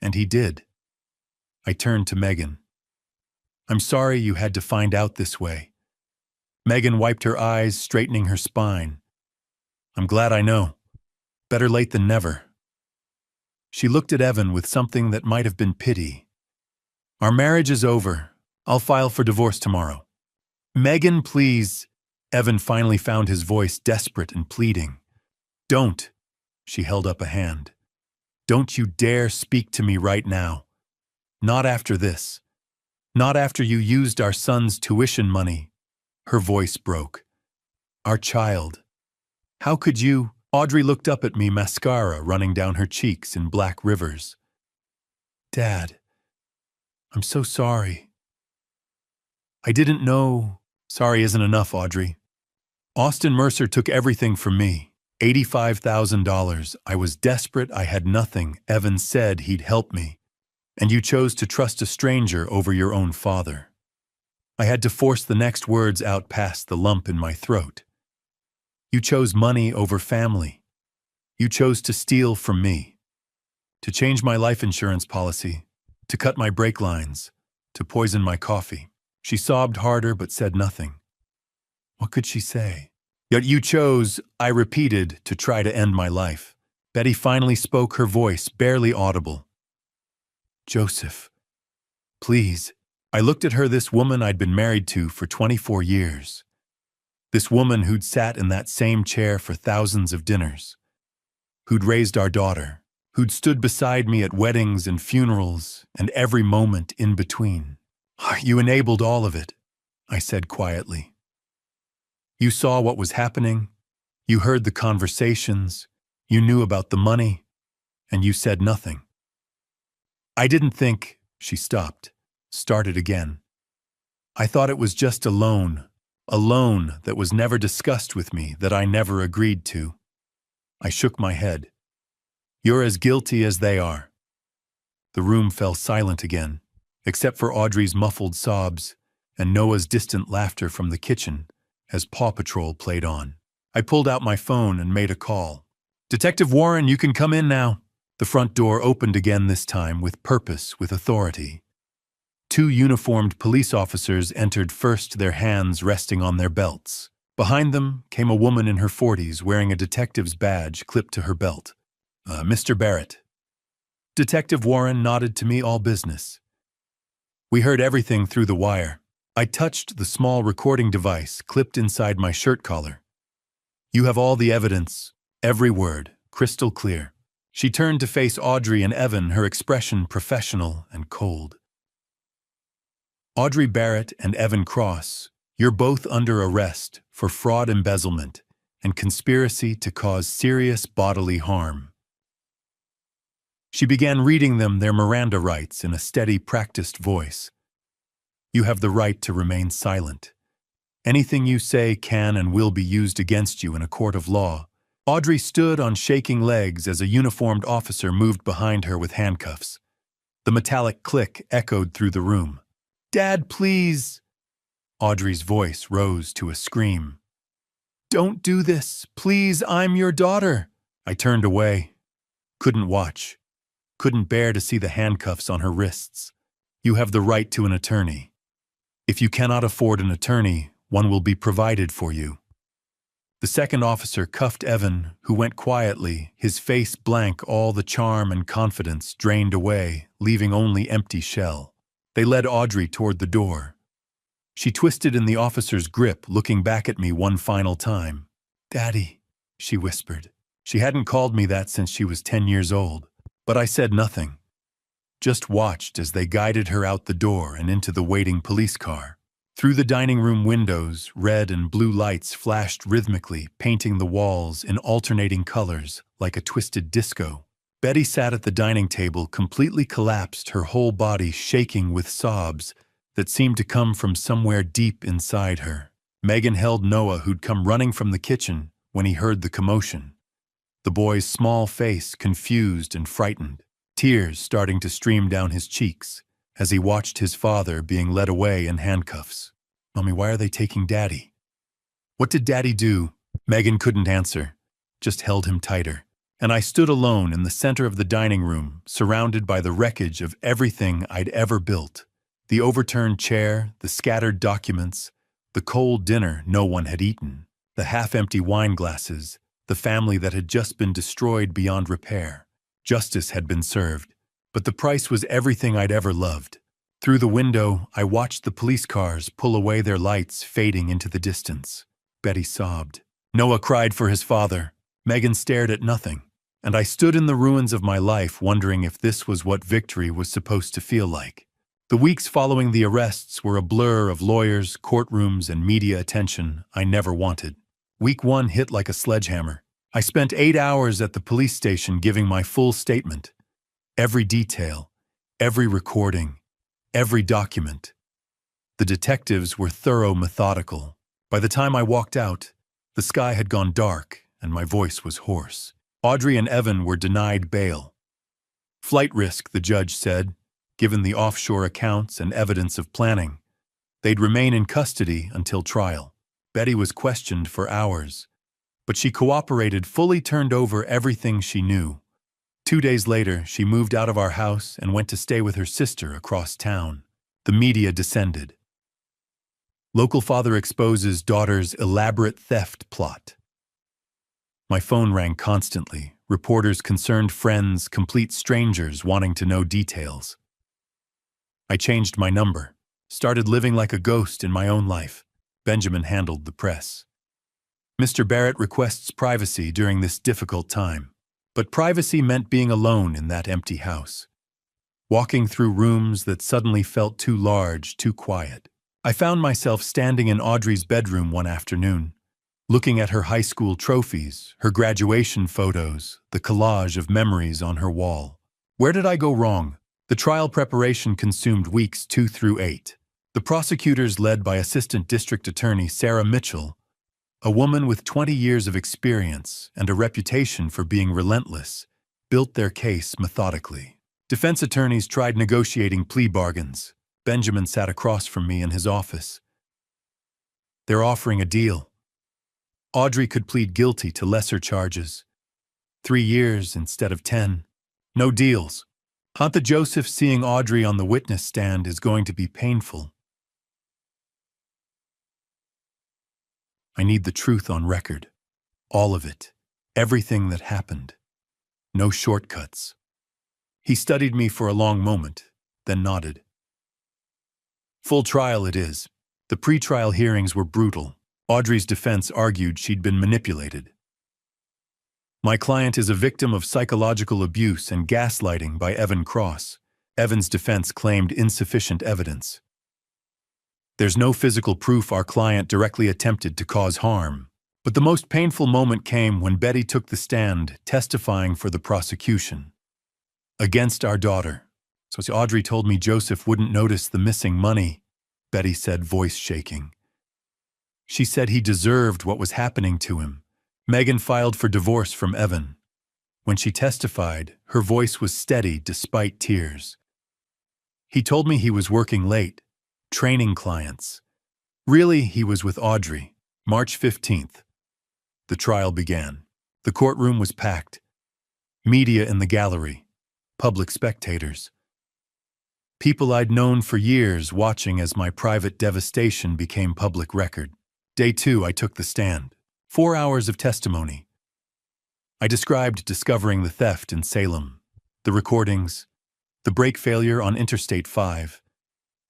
And he did. I turned to Megan. I'm sorry you had to find out this way. Megan wiped her eyes, straightening her spine. I'm glad I know. Better late than never. She looked at Evan with something that might have been pity. Our marriage is over. I'll file for divorce tomorrow. Megan, please. Evan finally found his voice desperate and pleading. Don't. She held up a hand. Don't you dare speak to me right now. Not after this. Not after you used our son's tuition money. Her voice broke. Our child. How could you? Audrey looked up at me, mascara running down her cheeks in black rivers. Dad, I'm so sorry. I didn't know. Sorry isn't enough, Audrey. Austin Mercer took everything from me. $85,000. I was desperate. I had nothing. Evan said he'd help me. And you chose to trust a stranger over your own father. I had to force the next words out past the lump in my throat. You chose money over family. You chose to steal from me. To change my life insurance policy. To cut my brake lines. To poison my coffee. She sobbed harder but said nothing. What could she say? Yet you chose, I repeated, to try to end my life. Betty finally spoke, her voice barely audible. Joseph, please. I looked at her, this woman I'd been married to for 24 years. This woman who'd sat in that same chair for thousands of dinners. Who'd raised our daughter. Who'd stood beside me at weddings and funerals and every moment in between. You enabled all of it, I said quietly. You saw what was happening, you heard the conversations, you knew about the money, and you said nothing. I didn't think, she stopped, started again. I thought it was just a loan that was never discussed with me, that I never agreed to. I shook my head. You're as guilty as they are. The room fell silent again, except for Audrey's muffled sobs and Noah's distant laughter from the kitchen as Paw Patrol played on. I pulled out my phone and made a call. Detective Warren, you can come in now. The front door opened again, this time with purpose, with authority. 2 uniformed police officers entered first, their hands resting on their belts. Behind them came a woman in her 40s wearing a detective's badge clipped to her belt. Mr. Barrett. Detective Warren nodded to me, all business. We heard everything through the wire. I touched the small recording device clipped inside my shirt collar. You have all the evidence, every word, crystal clear. She turned to face Audrey and Evan, her expression professional and cold. Audrey Barrett and Evan Cross, you're both under arrest for fraud, embezzlement, and conspiracy to cause serious bodily harm. She began reading them their Miranda rights in a steady, practiced voice. You have the right to remain silent. Anything you say can and will be used against you in a court of law. Audrey stood on shaking legs as a uniformed officer moved behind her with handcuffs. The metallic click echoed through the room. Dad, please! Audrey's voice rose to a scream. Don't do this. Please, I'm your daughter. I turned away. Couldn't watch. Couldn't bear to see the handcuffs on her wrists. You have the right to an attorney. If you cannot afford an attorney, one will be provided for you. The second officer cuffed Evan, who went quietly, his face blank, all the charm and confidence drained away, leaving only empty shell. They led Audrey toward the door. She twisted in the officer's grip, looking back at me one final time. Daddy, she whispered. She hadn't called me that since she was 10 years old, but I said nothing. just watched as they guided her out the door and into the waiting police car. Through the dining room windows, red and blue lights flashed rhythmically, painting the walls in alternating colors like a twisted disco. Betty sat at the dining table, completely collapsed, her whole body shaking with sobs that seemed to come from somewhere deep inside her. Megan held Noah, who'd come running from the kitchen when he heard the commotion. The boy's small face confused and frightened, tears starting to stream down his cheeks as he watched his father being led away in handcuffs. "Mommy, why are they taking Daddy?" "What did Daddy do?" Megan couldn't answer, just held him tighter. And I stood alone in the center of the dining room, surrounded by the wreckage of everything I'd ever built. The overturned chair, the scattered documents, the cold dinner no one had eaten, the half-empty wine glasses, the family that had just been destroyed beyond repair. Justice had been served, but the price was everything I'd ever loved. Through the window, I watched the police cars pull away, their lights fading into the distance. Betty sobbed. Noah cried for his father. Megan stared at nothing. And I stood in the ruins of my life, wondering if this was what victory was supposed to feel like. The weeks following the arrests were a blur of lawyers, courtrooms, and media attention I never wanted. Week 1 hit like a sledgehammer. I spent 8 hours at the police station giving my full statement. Every detail, every recording, every document. The detectives were thorough, methodical. By the time I walked out, the sky had gone dark and my voice was hoarse. Audrey and Evan were denied bail. Flight risk, the judge said, given the offshore accounts and evidence of planning. They'd remain in custody until trial. Betty was questioned for hours, but she cooperated, fully turned over everything she knew. 2 days later, she moved out of our house and went to stay with her sister across town. The media descended. Local father exposes daughter's elaborate theft plot. My phone rang constantly, reporters, concerned friends, complete strangers wanting to know details. I changed my number, started living like a ghost in my own life. Benjamin handled the press. Mr. Barrett requests privacy during this difficult time, but privacy meant being alone in that empty house. Walking through rooms that suddenly felt too large, too quiet. I found myself standing in Audrey's bedroom one afternoon, looking at her high school trophies, her graduation photos, the collage of memories on her wall. Where did I go wrong? The trial preparation consumed weeks 2 through 8. The prosecutors, led by Assistant District Attorney Sarah Mitchell, a woman with 20 years of experience and a reputation for being relentless, built their case methodically. Defense attorneys tried negotiating plea bargains. Benjamin sat across from me in his office. They're offering a deal. Audrey could plead guilty to lesser charges. 3 years instead of 10. No deals. Aunt Joseph seeing Audrey on the witness stand is going to be painful. I need the truth on record. All of it. Everything that happened. No shortcuts. He studied me for a long moment, then nodded. Full trial it is. The pre-trial hearings were brutal. Audrey's defense argued she'd been manipulated. My client is a victim of psychological abuse and gaslighting by Evan Cross. Evan's defense claimed insufficient evidence. There's no physical proof our client directly attempted to cause harm. But the most painful moment came when Betty took the stand, testifying for the prosecution. Against our daughter. So Audrey told me Joseph wouldn't notice the missing money, Betty said, voice shaking. She said he deserved what was happening to him. Megan filed for divorce from Evan. When she testified, her voice was steady despite tears. He told me he was working late, training clients. Really, he was with Audrey. March 15th. The trial began. The courtroom was packed. Media in the gallery. Public spectators. People I'd known for years watching as my private devastation became public record. Day 2, I took the stand. 4 hours of testimony. I described discovering the theft in Salem, the recordings, the brake failure on Interstate 5,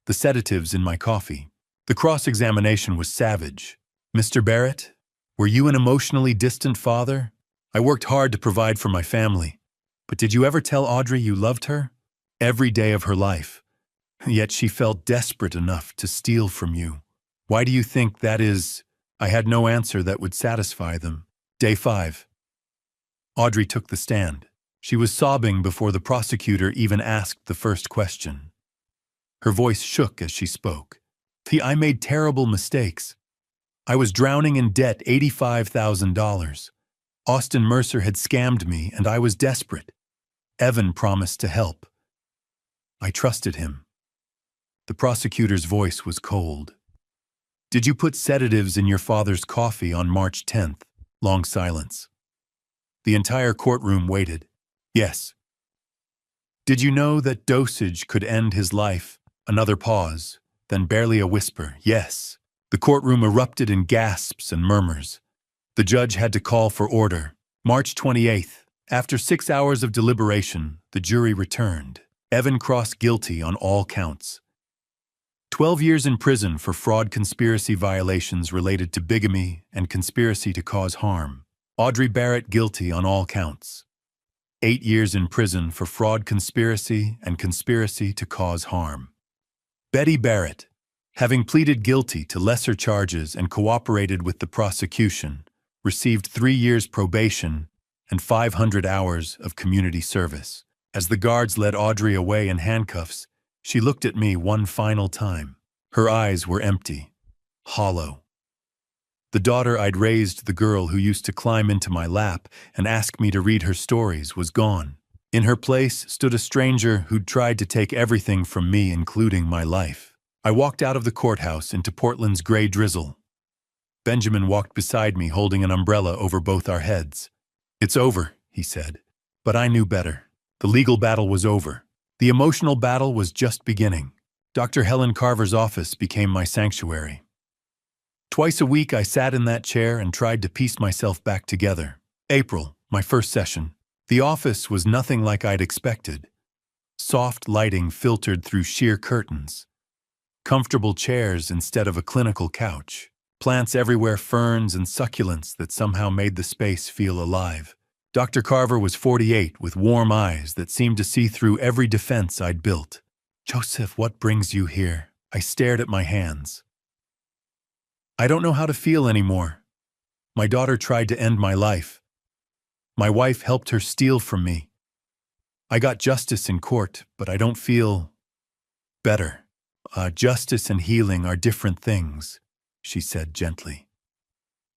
the sedatives in my coffee. The cross-examination was savage. Mr. Barrett, were you an emotionally distant father? I worked hard to provide for my family. But did you ever tell Audrey you loved her? every day of her life. Yet she felt desperate enough to steal from you. Why do you think that is? I had no answer that would satisfy them. Day 5. Audrey took the stand. She was sobbing before the prosecutor even asked the first question. Her voice shook as she spoke. I made terrible mistakes. I was drowning in debt, $85,000. Austin Mercer had scammed me, and I was desperate. Evan promised to help. I trusted him. The prosecutor's voice was cold. Did you put sedatives in your father's coffee on March 10th? Long silence. The entire courtroom waited. Yes. Did you know that dosage could end his life? Another pause, then barely a whisper. Yes. The courtroom erupted in gasps and murmurs. The judge had to call for order. March 28th. After 6 hours of deliberation, the jury returned. Evan Cross guilty on all counts. 12 years in prison for fraud conspiracy violations related to bigamy and conspiracy to cause harm. Audrey Barrett guilty on all counts. 8 years in prison for fraud conspiracy and conspiracy to cause harm. Betty Barrett, having pleaded guilty to lesser charges and cooperated with the prosecution, received 3 years probation and 500 hours of community service. As the guards led Audrey away in handcuffs, she looked at me one final time. Her eyes were empty, hollow. The daughter I'd raised, the girl who used to climb into my lap and ask me to read her stories, was gone. In her place stood a stranger who'd tried to take everything from me, including my life. I walked out of the courthouse into Portland's gray drizzle. Benjamin walked beside me, holding an umbrella over both our heads. It's over, he said. But I knew better. The legal battle was over. The emotional battle was just beginning. Dr. Helen Carver's office became my sanctuary. Twice a week I sat in that chair and tried to piece myself back together. April, my first session. The office was nothing like I'd expected. Soft lighting filtered through sheer curtains. Comfortable chairs instead of a clinical couch. Plants everywhere, ferns and succulents that somehow made the space feel alive. Dr. Carver was 48 with warm eyes that seemed to see through every defense I'd built. Joseph, what brings you here? I stared at my hands. I don't know how to feel anymore. My daughter tried to end my life. My wife helped her steal from me. I got justice in court, but I don't feel better. Justice and healing are different things, she said gently.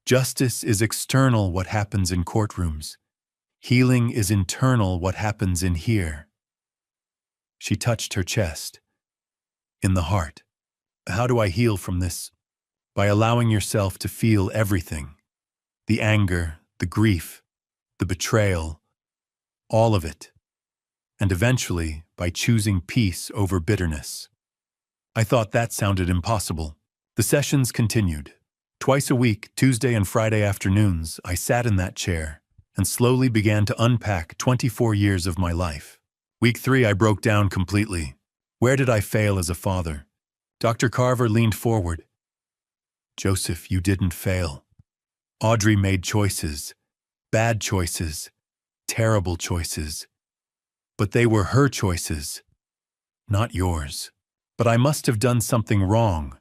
Justice is external, what happens in courtrooms. Healing is internal, what happens in here. She touched her chest. In the heart. How do I heal from this? By allowing yourself to feel everything. The anger, the grief, the betrayal, all of it. And eventually, by choosing peace over bitterness. I thought that sounded impossible. The sessions continued. Twice a week, Tuesday and Friday afternoons, I sat in that chair and slowly began to unpack 24 years of my life. Week 3, I broke down completely. Where did I fail as a father? Dr. Carver leaned forward. Joseph, you didn't fail. Audrey made choices, bad choices, terrible choices. But they were her choices, not yours. But I must have done something wrong.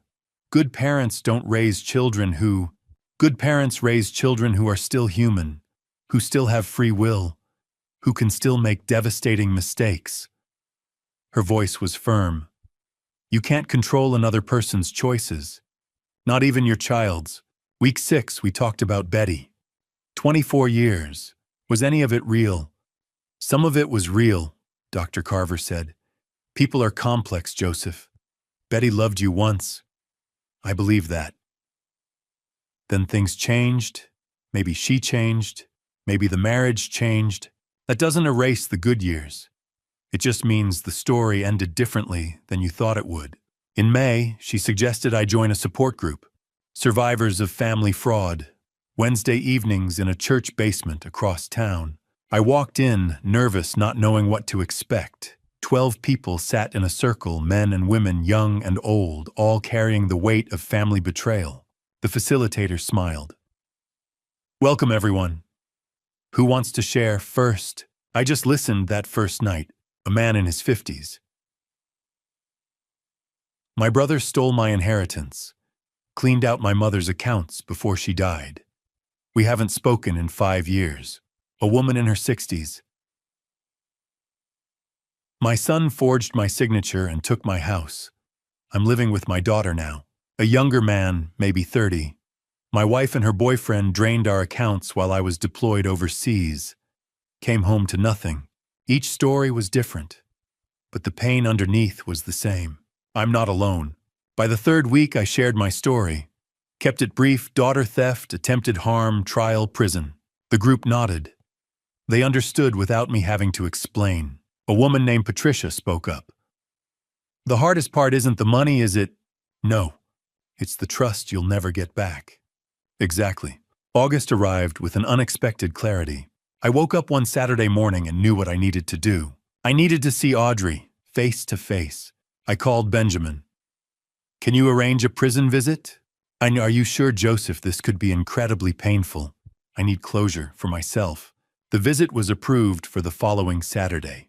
Good parents raise children who are still human, who still have free will, who can still make devastating mistakes. Her voice was firm. You can't control another person's choices, not even your child's. Week 6, we talked about Betty. 24 years. Was any of it real? Some of it was real, Dr. Carver said. People are complex, Joseph. Betty loved you once. I believe that. Then things changed. Maybe she changed. Maybe the marriage changed. That doesn't erase the good years. It just means the story ended differently than you thought it would. In May, she suggested I join a support group, Survivors of Family Fraud, Wednesday evenings in a church basement across town. I walked in, nervous, not knowing what to expect. 12 people sat in a circle, men and women, young and old, all carrying the weight of family betrayal. The facilitator smiled. Welcome, everyone. Who wants to share first? I just listened that first night. a man in his 50s. My brother stole my inheritance, cleaned out my mother's accounts before she died. We haven't spoken in 5 years. A woman in her 60s. My son forged my signature and took my house. I'm living with my daughter now. A younger man, maybe 30. My wife and her boyfriend drained our accounts while I was deployed overseas. Came home to nothing. Each story was different, but the pain underneath was the same. I'm not alone. By the 3rd week, I shared my story. Kept it brief: daughter theft, attempted harm, trial, prison. The group nodded. They understood without me having to explain. A woman named Patricia spoke up. The hardest part isn't the money, is it? No. It's the trust you'll never get back. Exactly. August arrived with an unexpected clarity. I woke up one Saturday morning and knew what I needed to do. I needed to see Audrey, face to face. I called Benjamin. Can you arrange a prison visit? Are you sure, Joseph, this could be incredibly painful? I need closure for myself. The visit was approved for the following Saturday.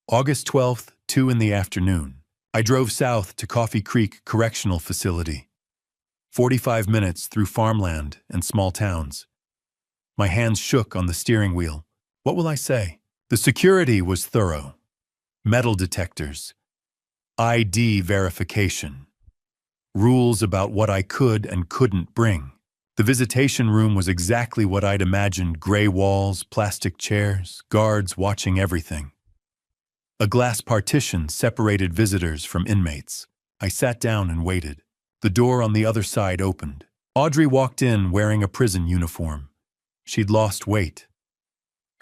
August 12th, 2 in the afternoon. I drove south to Coffee Creek Correctional Facility. 45 minutes through farmland and small towns. My hands shook on the steering wheel. What will I say? The security was thorough. Metal detectors. ID verification. Rules about what I could and couldn't bring. The visitation room was exactly what I'd imagined: gray walls, plastic chairs, guards watching everything. A glass partition separated visitors from inmates. I sat down and waited. The door on the other side opened. Audrey walked in wearing a prison uniform. She'd lost weight.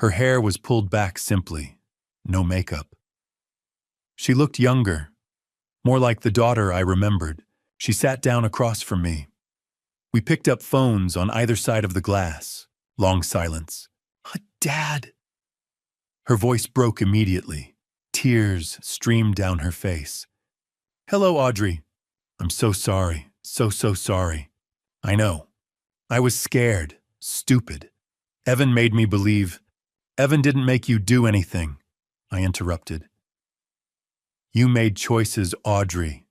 Her hair was pulled back simply. No makeup. She looked younger, more like the daughter I remembered. She sat down across from me. We picked up phones on either side of the glass. Long silence. Dad! Her voice broke immediately. Tears streamed down her face. Hello, Audrey. I'm so sorry. So sorry. I know. I was scared. Stupid. Evan made me believe. Evan didn't make you do anything, I interrupted. You made choices, Audrey.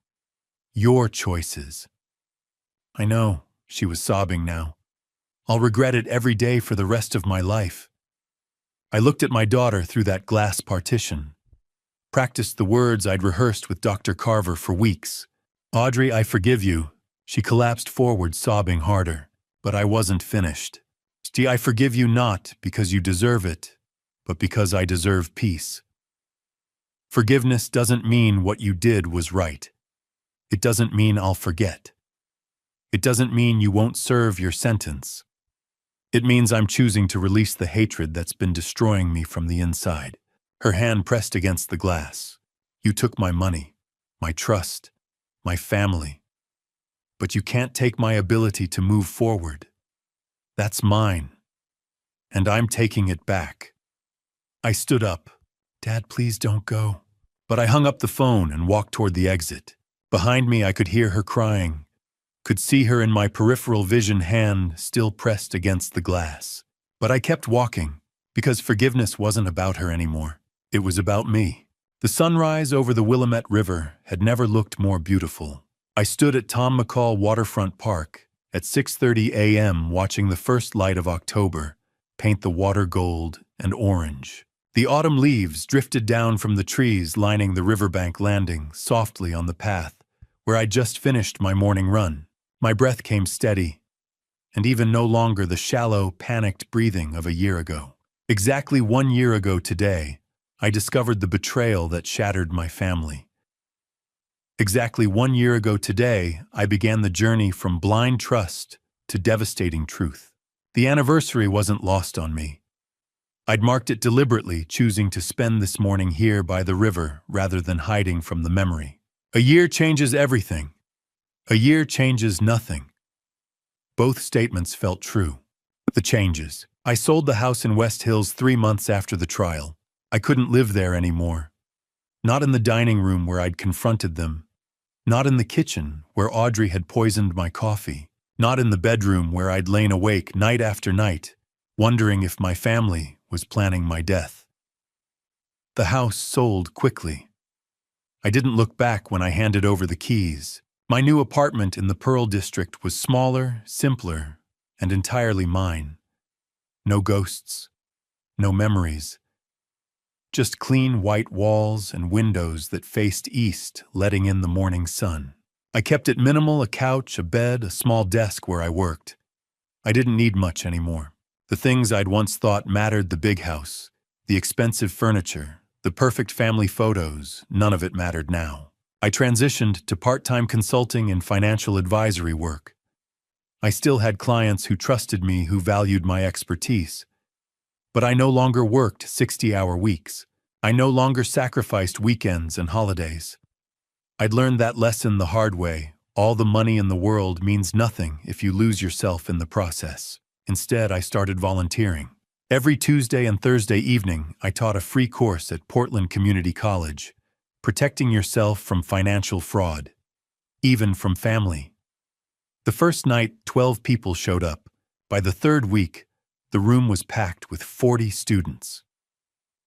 Your choices. I know, she was sobbing now. I'll regret it every day for the rest of my life. I looked at my daughter through that glass partition. Practiced the words I'd rehearsed with Dr. Carver for weeks. Audrey, I forgive you. She collapsed forward, sobbing harder. But I wasn't finished. See, I forgive you not because you deserve it, but because I deserve peace. Forgiveness doesn't mean what you did was right. It doesn't mean I'll forget. It doesn't mean you won't serve your sentence. It means I'm choosing to release the hatred that's been destroying me from the inside. Her hand pressed against the glass. You took my money, my trust, my family. But you can't take my ability to move forward. That's mine. And I'm taking it back. I stood up. Dad, please don't go. But I hung up the phone and walked toward the exit. Behind me, I could hear her crying. Could see her in my peripheral vision, hand still pressed against the glass. But I kept walking, because forgiveness wasn't about her anymore. It was about me. The sunrise over the Willamette River had never looked more beautiful. I stood at Tom McCall Waterfront Park at 6:30 a.m. watching the first light of October paint the water gold and orange. The autumn leaves drifted down from the trees lining the riverbank, landing softly on the path where I'd just finished my morning run. My breath came steady, and even no longer the shallow, panicked breathing of a year ago. Exactly 1 year ago today, I discovered the betrayal that shattered my family. Exactly 1 year ago today, I began the journey from blind trust to devastating truth. The anniversary wasn't lost on me. I'd marked it deliberately, choosing to spend this morning here by the river rather than hiding from the memory. A year changes everything. A year changes nothing. Both statements felt true. The changes. I sold the house in West Hills 3 months after the trial. I couldn't live there anymore. Not in the dining room where I'd confronted them. Not in the kitchen where Audrey had poisoned my coffee. Not in the bedroom where I'd lain awake night after night, wondering if my family was planning my death. The house sold quickly. I didn't look back when I handed over the keys. My new apartment in the Pearl District was smaller, simpler, and entirely mine. No ghosts, no memories. Just clean white walls and windows that faced east, letting in the morning sun. I kept it minimal: a couch, a bed, a small desk where I worked. I didn't need much anymore. The things I'd once thought mattered: the big house, the expensive furniture, the perfect family photos, none of it mattered now. I transitioned to part-time consulting and financial advisory work. I still had clients who trusted me, who valued my expertise. But I no longer worked 60-hour weeks. I no longer sacrificed weekends and holidays. I'd learned that lesson the hard way. All the money in the world means nothing if you lose yourself in the process. Instead, I started volunteering. Every Tuesday and Thursday evening, I taught a free course at Portland Community College, protecting yourself from financial fraud, even from family. The first night, 12 people showed up. By the third week, the room was packed with 40 students.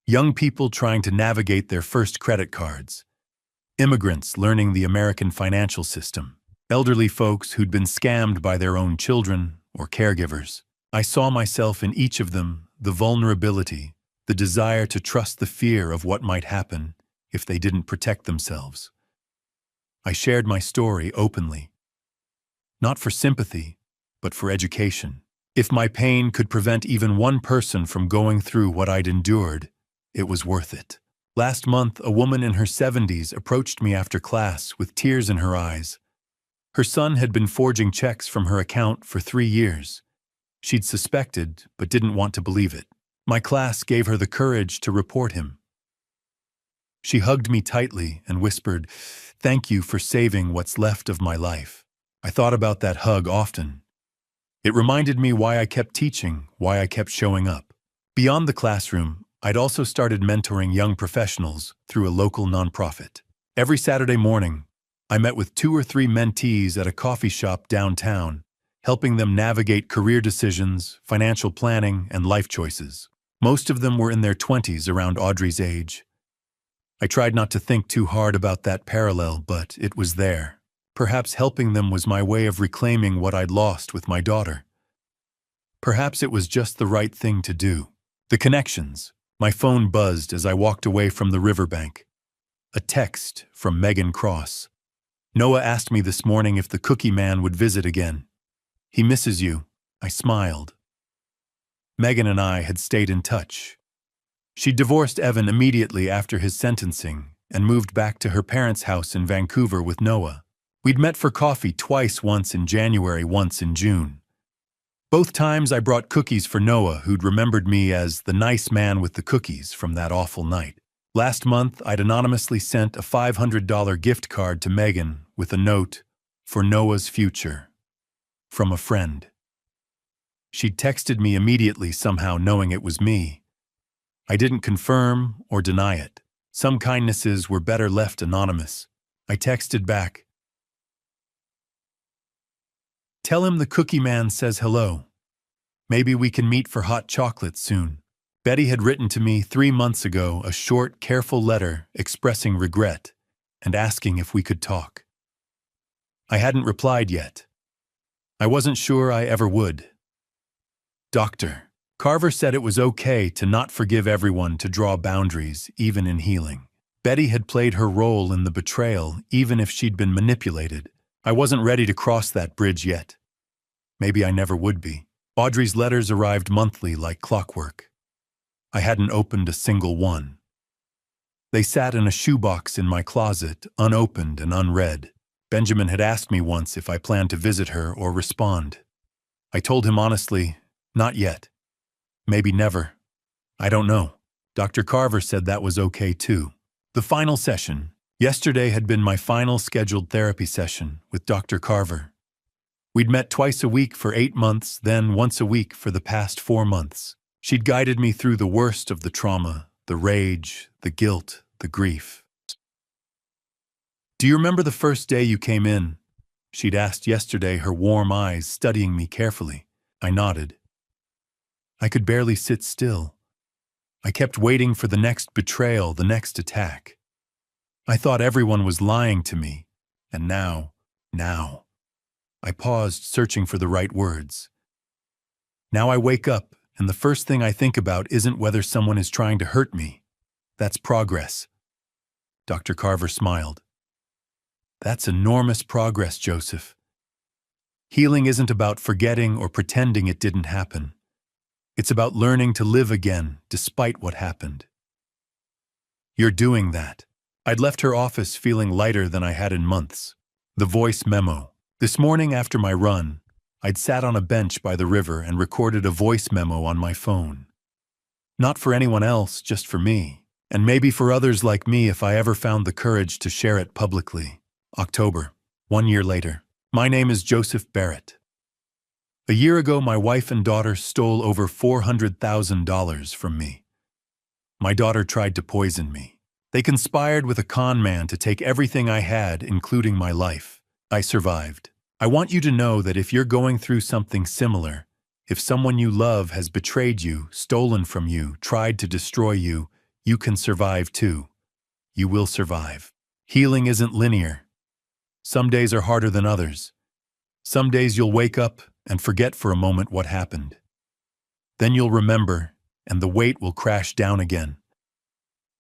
Young people trying to navigate their first credit cards, immigrants learning the American financial system, elderly folks who'd been scammed by their own children or caregivers. I saw myself in each of them: the vulnerability, the desire to trust, the fear of what might happen if they didn't protect themselves. I shared my story openly, not for sympathy, but for education. If my pain could prevent even one person from going through what I'd endured, it was worth it. Last month, a woman in her 70s approached me after class with tears in her eyes. Her son had been forging checks from her account for 3 years. She'd suspected, but didn't want to believe it. My class gave her the courage to report him. She hugged me tightly and whispered, "Thank you for saving what's left of my life." I thought about that hug often. It reminded me why I kept teaching, why I kept showing up. Beyond the classroom, I'd also started mentoring young professionals through a local nonprofit. Every Saturday morning, I met with 2 or 3 mentees at a coffee shop downtown, helping them navigate career decisions, financial planning, and life choices. Most of them were in their 20s, around Audrey's age. I tried not to think too hard about that parallel, but it was there. Perhaps helping them was my way of reclaiming what I'd lost with my daughter. Perhaps it was just the right thing to do. The connections. My phone buzzed as I walked away from the riverbank. A text from Megan Cross. "Noah asked me this morning if the cookie man would visit again. He misses you." I smiled. Megan and I had stayed in touch. She divorced Evan immediately after his sentencing and moved back to her parents' house in Vancouver with Noah. We'd met for coffee twice, once in January, once in June. Both times I brought cookies for Noah, who'd remembered me as the nice man with the cookies from that awful night. Last month, I'd anonymously sent a $500 gift card to Megan with a note, "For Noah's future," from a friend. She'd texted me immediately, somehow knowing it was me. I didn't confirm or deny it. Some kindnesses were better left anonymous. I texted back, "Tell him the cookie man says hello. Maybe we can meet for hot chocolate soon." Betty had written to me 3 months ago a short, careful letter expressing regret and asking if we could talk. I hadn't replied yet. I wasn't sure I ever would. Dr. Carver said it was okay to not forgive everyone, to draw boundaries, even in healing. Betty had played her role in the betrayal, even if she'd been manipulated. I wasn't ready to cross that bridge yet. Maybe I never would be. Audrey's letters arrived monthly like clockwork. I hadn't opened a single one. They sat in a shoebox in my closet, unopened and unread. Benjamin had asked me once if I planned to visit her or respond. I told him honestly, not yet. Maybe never. I don't know. Dr. Carver said that was okay too. The final session. Yesterday had been my final scheduled therapy session with Dr. Carver. We'd met twice a week for 8 months, then once a week for the past 4 months. She'd guided me through the worst of the trauma, the rage, the guilt, the grief. "Do you remember the first day you came in?" she'd asked yesterday, her warm eyes studying me carefully. I nodded. I could barely sit still. I kept waiting for the next betrayal, the next attack. I thought everyone was lying to me, and now. I paused, searching for the right words. Now I wake up, and the first thing I think about isn't whether someone is trying to hurt me. That's progress. Dr. Carver smiled. That's enormous progress, Joseph. Healing isn't about forgetting or pretending it didn't happen. It's about learning to live again, despite what happened. You're doing that. I'd left her office feeling lighter than I had in months. The voice memo. This morning after my run, I'd sat on a bench by the river and recorded a voice memo on my phone. Not for anyone else, just for me. And maybe for others like me if I ever found the courage to share it publicly. October, 1 year later. My name is Joseph Barrett. A year ago, my wife and daughter stole over $400,000 from me. My daughter tried to poison me. They conspired with a con man to take everything I had, including my life. I survived. I want you to know that if you're going through something similar, if someone you love has betrayed you, stolen from you, tried to destroy you, you can survive too. You will survive. Healing isn't linear. Some days are harder than others. Some days you'll wake up and forget for a moment what happened. Then you'll remember, and the weight will crash down again.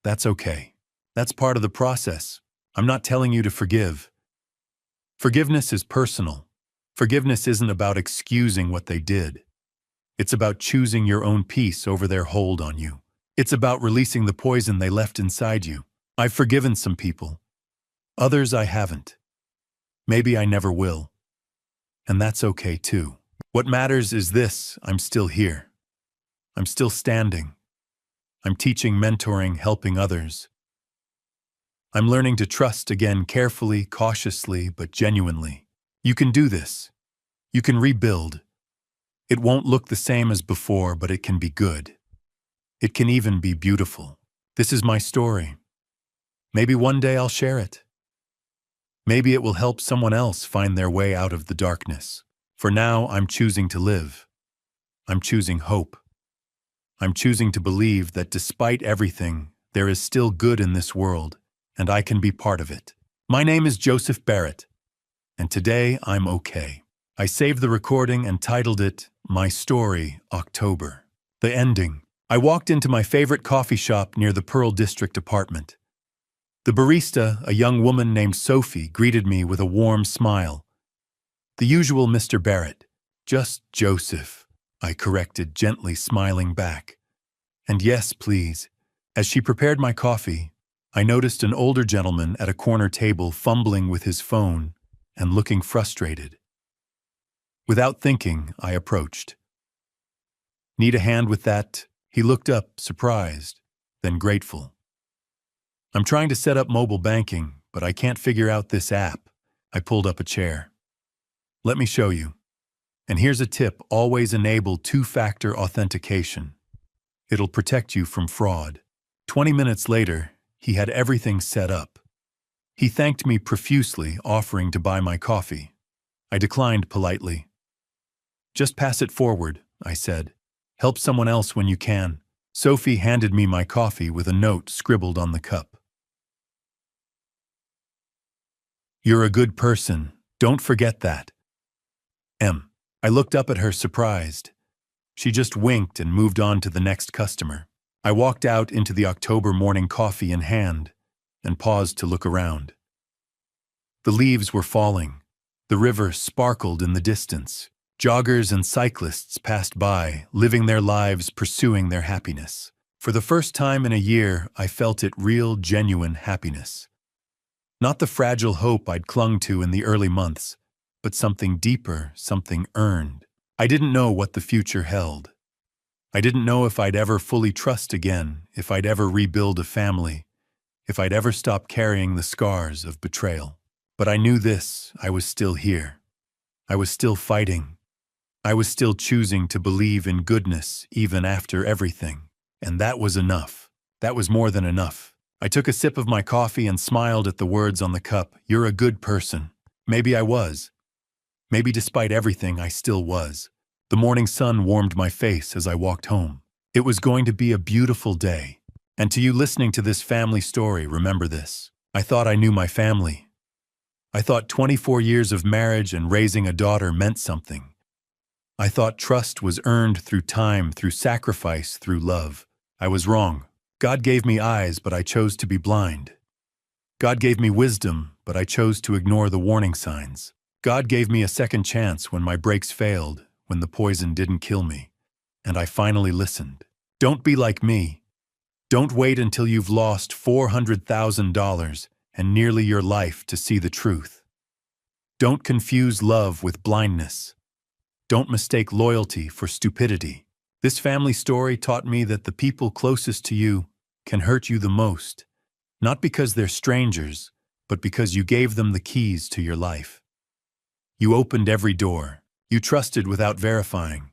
That's okay. That's part of the process. I'm not telling you to forgive. Forgiveness is personal. Forgiveness isn't about excusing what they did. It's about choosing your own peace over their hold on you. It's about releasing the poison they left inside you. I've forgiven some people. Others I haven't. Maybe I never will. And that's okay too. What matters is this: I'm still here. I'm still standing. I'm teaching, mentoring, helping others. I'm learning to trust again, carefully, cautiously, but genuinely. You can do this. You can rebuild. It won't look the same as before, but it can be good. It can even be beautiful. This is my story. Maybe one day I'll share it. Maybe it will help someone else find their way out of the darkness. For now, I'm choosing to live. I'm choosing hope. I'm choosing to believe that despite everything, there is still good in this world, and I can be part of it. My name is Joseph Barrett, and today I'm okay. I saved the recording and titled it, My Story, October. The ending. I walked into my favorite coffee shop near the Pearl District apartment. The barista, a young woman named Sophie, greeted me with a warm smile. The usual Mr. Barrett. Just Joseph, I corrected, gently smiling back. And yes, please. As she prepared my coffee, I noticed an older gentleman at a corner table fumbling with his phone and looking frustrated. Without thinking, I approached. Need a hand with that? He looked up, surprised, then grateful. I'm trying to set up mobile banking, but I can't figure out this app. I pulled up a chair. Let me show you. And here's a tip: always enable two-factor authentication. It'll protect you from fraud. 20 minutes later, he had everything set up. He thanked me profusely, offering to buy my coffee. I declined politely. Just pass it forward, I said. Help someone else when you can. Sophie handed me my coffee with a note scribbled on the cup. You're a good person. Don't forget that. M. I looked up at her, surprised. She just winked and moved on to the next customer. I walked out into the October morning, coffee in hand, and paused to look around. The leaves were falling. The river sparkled in the distance. Joggers and cyclists passed by, living their lives, pursuing their happiness. For the first time in a year, I felt it: real, genuine happiness. Not the fragile hope I'd clung to in the early months, but something deeper, something earned. I didn't know what the future held. I didn't know if I'd ever fully trust again, if I'd ever rebuild a family, if I'd ever stop carrying the scars of betrayal. But I knew this: I was still here. I was still fighting. I was still choosing to believe in goodness even after everything. And that was enough. That was more than enough. I took a sip of my coffee and smiled at the words on the cup. You're a good person. Maybe I was. Maybe despite everything, I still was. The morning sun warmed my face as I walked home. It was going to be a beautiful day. And to you listening to this family story, remember this. I thought I knew my family. I thought 24 years of marriage and raising a daughter meant something. I thought trust was earned through time, through sacrifice, through love. I was wrong. God gave me eyes, but I chose to be blind. God gave me wisdom, but I chose to ignore the warning signs. God gave me a second chance when my brakes failed, when the poison didn't kill me, and I finally listened. Don't be like me. Don't wait until you've lost $400,000 and nearly your life to see the truth. Don't confuse love with blindness. Don't mistake loyalty for stupidity. This family story taught me that the people closest to you can hurt you the most, not because they're strangers, but because you gave them the keys to your life. You opened every door. You trusted without verifying,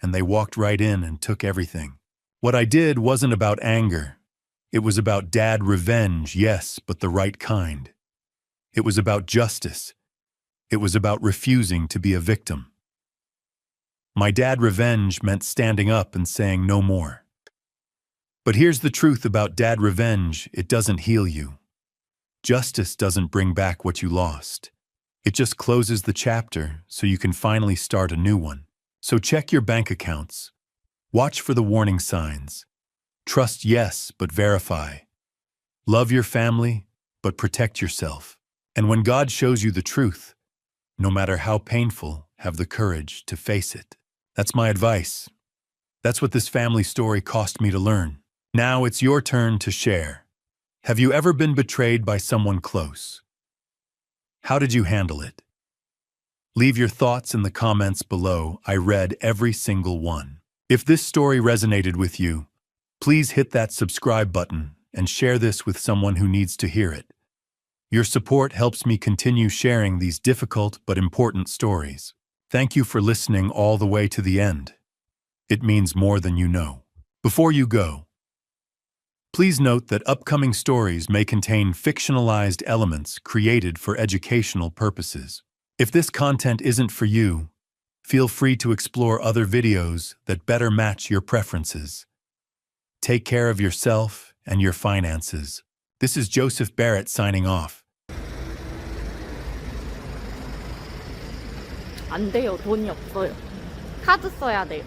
and they walked right in and took everything. What I did wasn't about anger. It was about dad revenge, yes, but the right kind. It was about justice. It was about refusing to be a victim. My dad revenge meant standing up and saying no more. But here's the truth about dad revenge: it doesn't heal you. Justice doesn't bring back what you lost. It just closes the chapter so you can finally start a new one. So check your bank accounts. Watch for the warning signs. Trust, yes, but verify. Love your family, but protect yourself. And when God shows you the truth, no matter how painful, have the courage to face it. That's my advice. That's what this family story cost me to learn. Now it's your turn to share. Have you ever been betrayed by someone close? How did you handle it? Leave your thoughts in the comments below. I read every single one. If this story resonated with you, please hit that subscribe button and share this with someone who needs to hear it. Your support helps me continue sharing these difficult but important stories. Thank you for listening all the way to the end. It means more than you know. Before you go, please note that upcoming stories may contain fictionalized elements created for educational purposes. If this content isn't for you, feel free to explore other videos that better match your preferences. Take care of yourself and your finances. This is Joseph Barrett signing off. 안 돼요. 돈이 없어요. 카드 써야 돼요.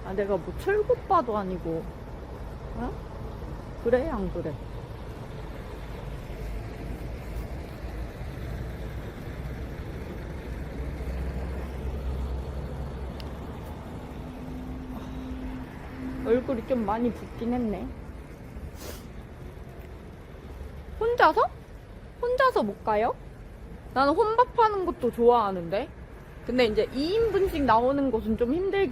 아, 내가 뭐 철국바도 아니고, 어? 그래, 안 그래? 얼굴이 좀 많이 붓긴 했네. 혼자서? 혼자서 못 가요? 나는 혼밥하는 것도 좋아하는데. 근데 이제 2인분씩 나오는 것은 좀 힘들긴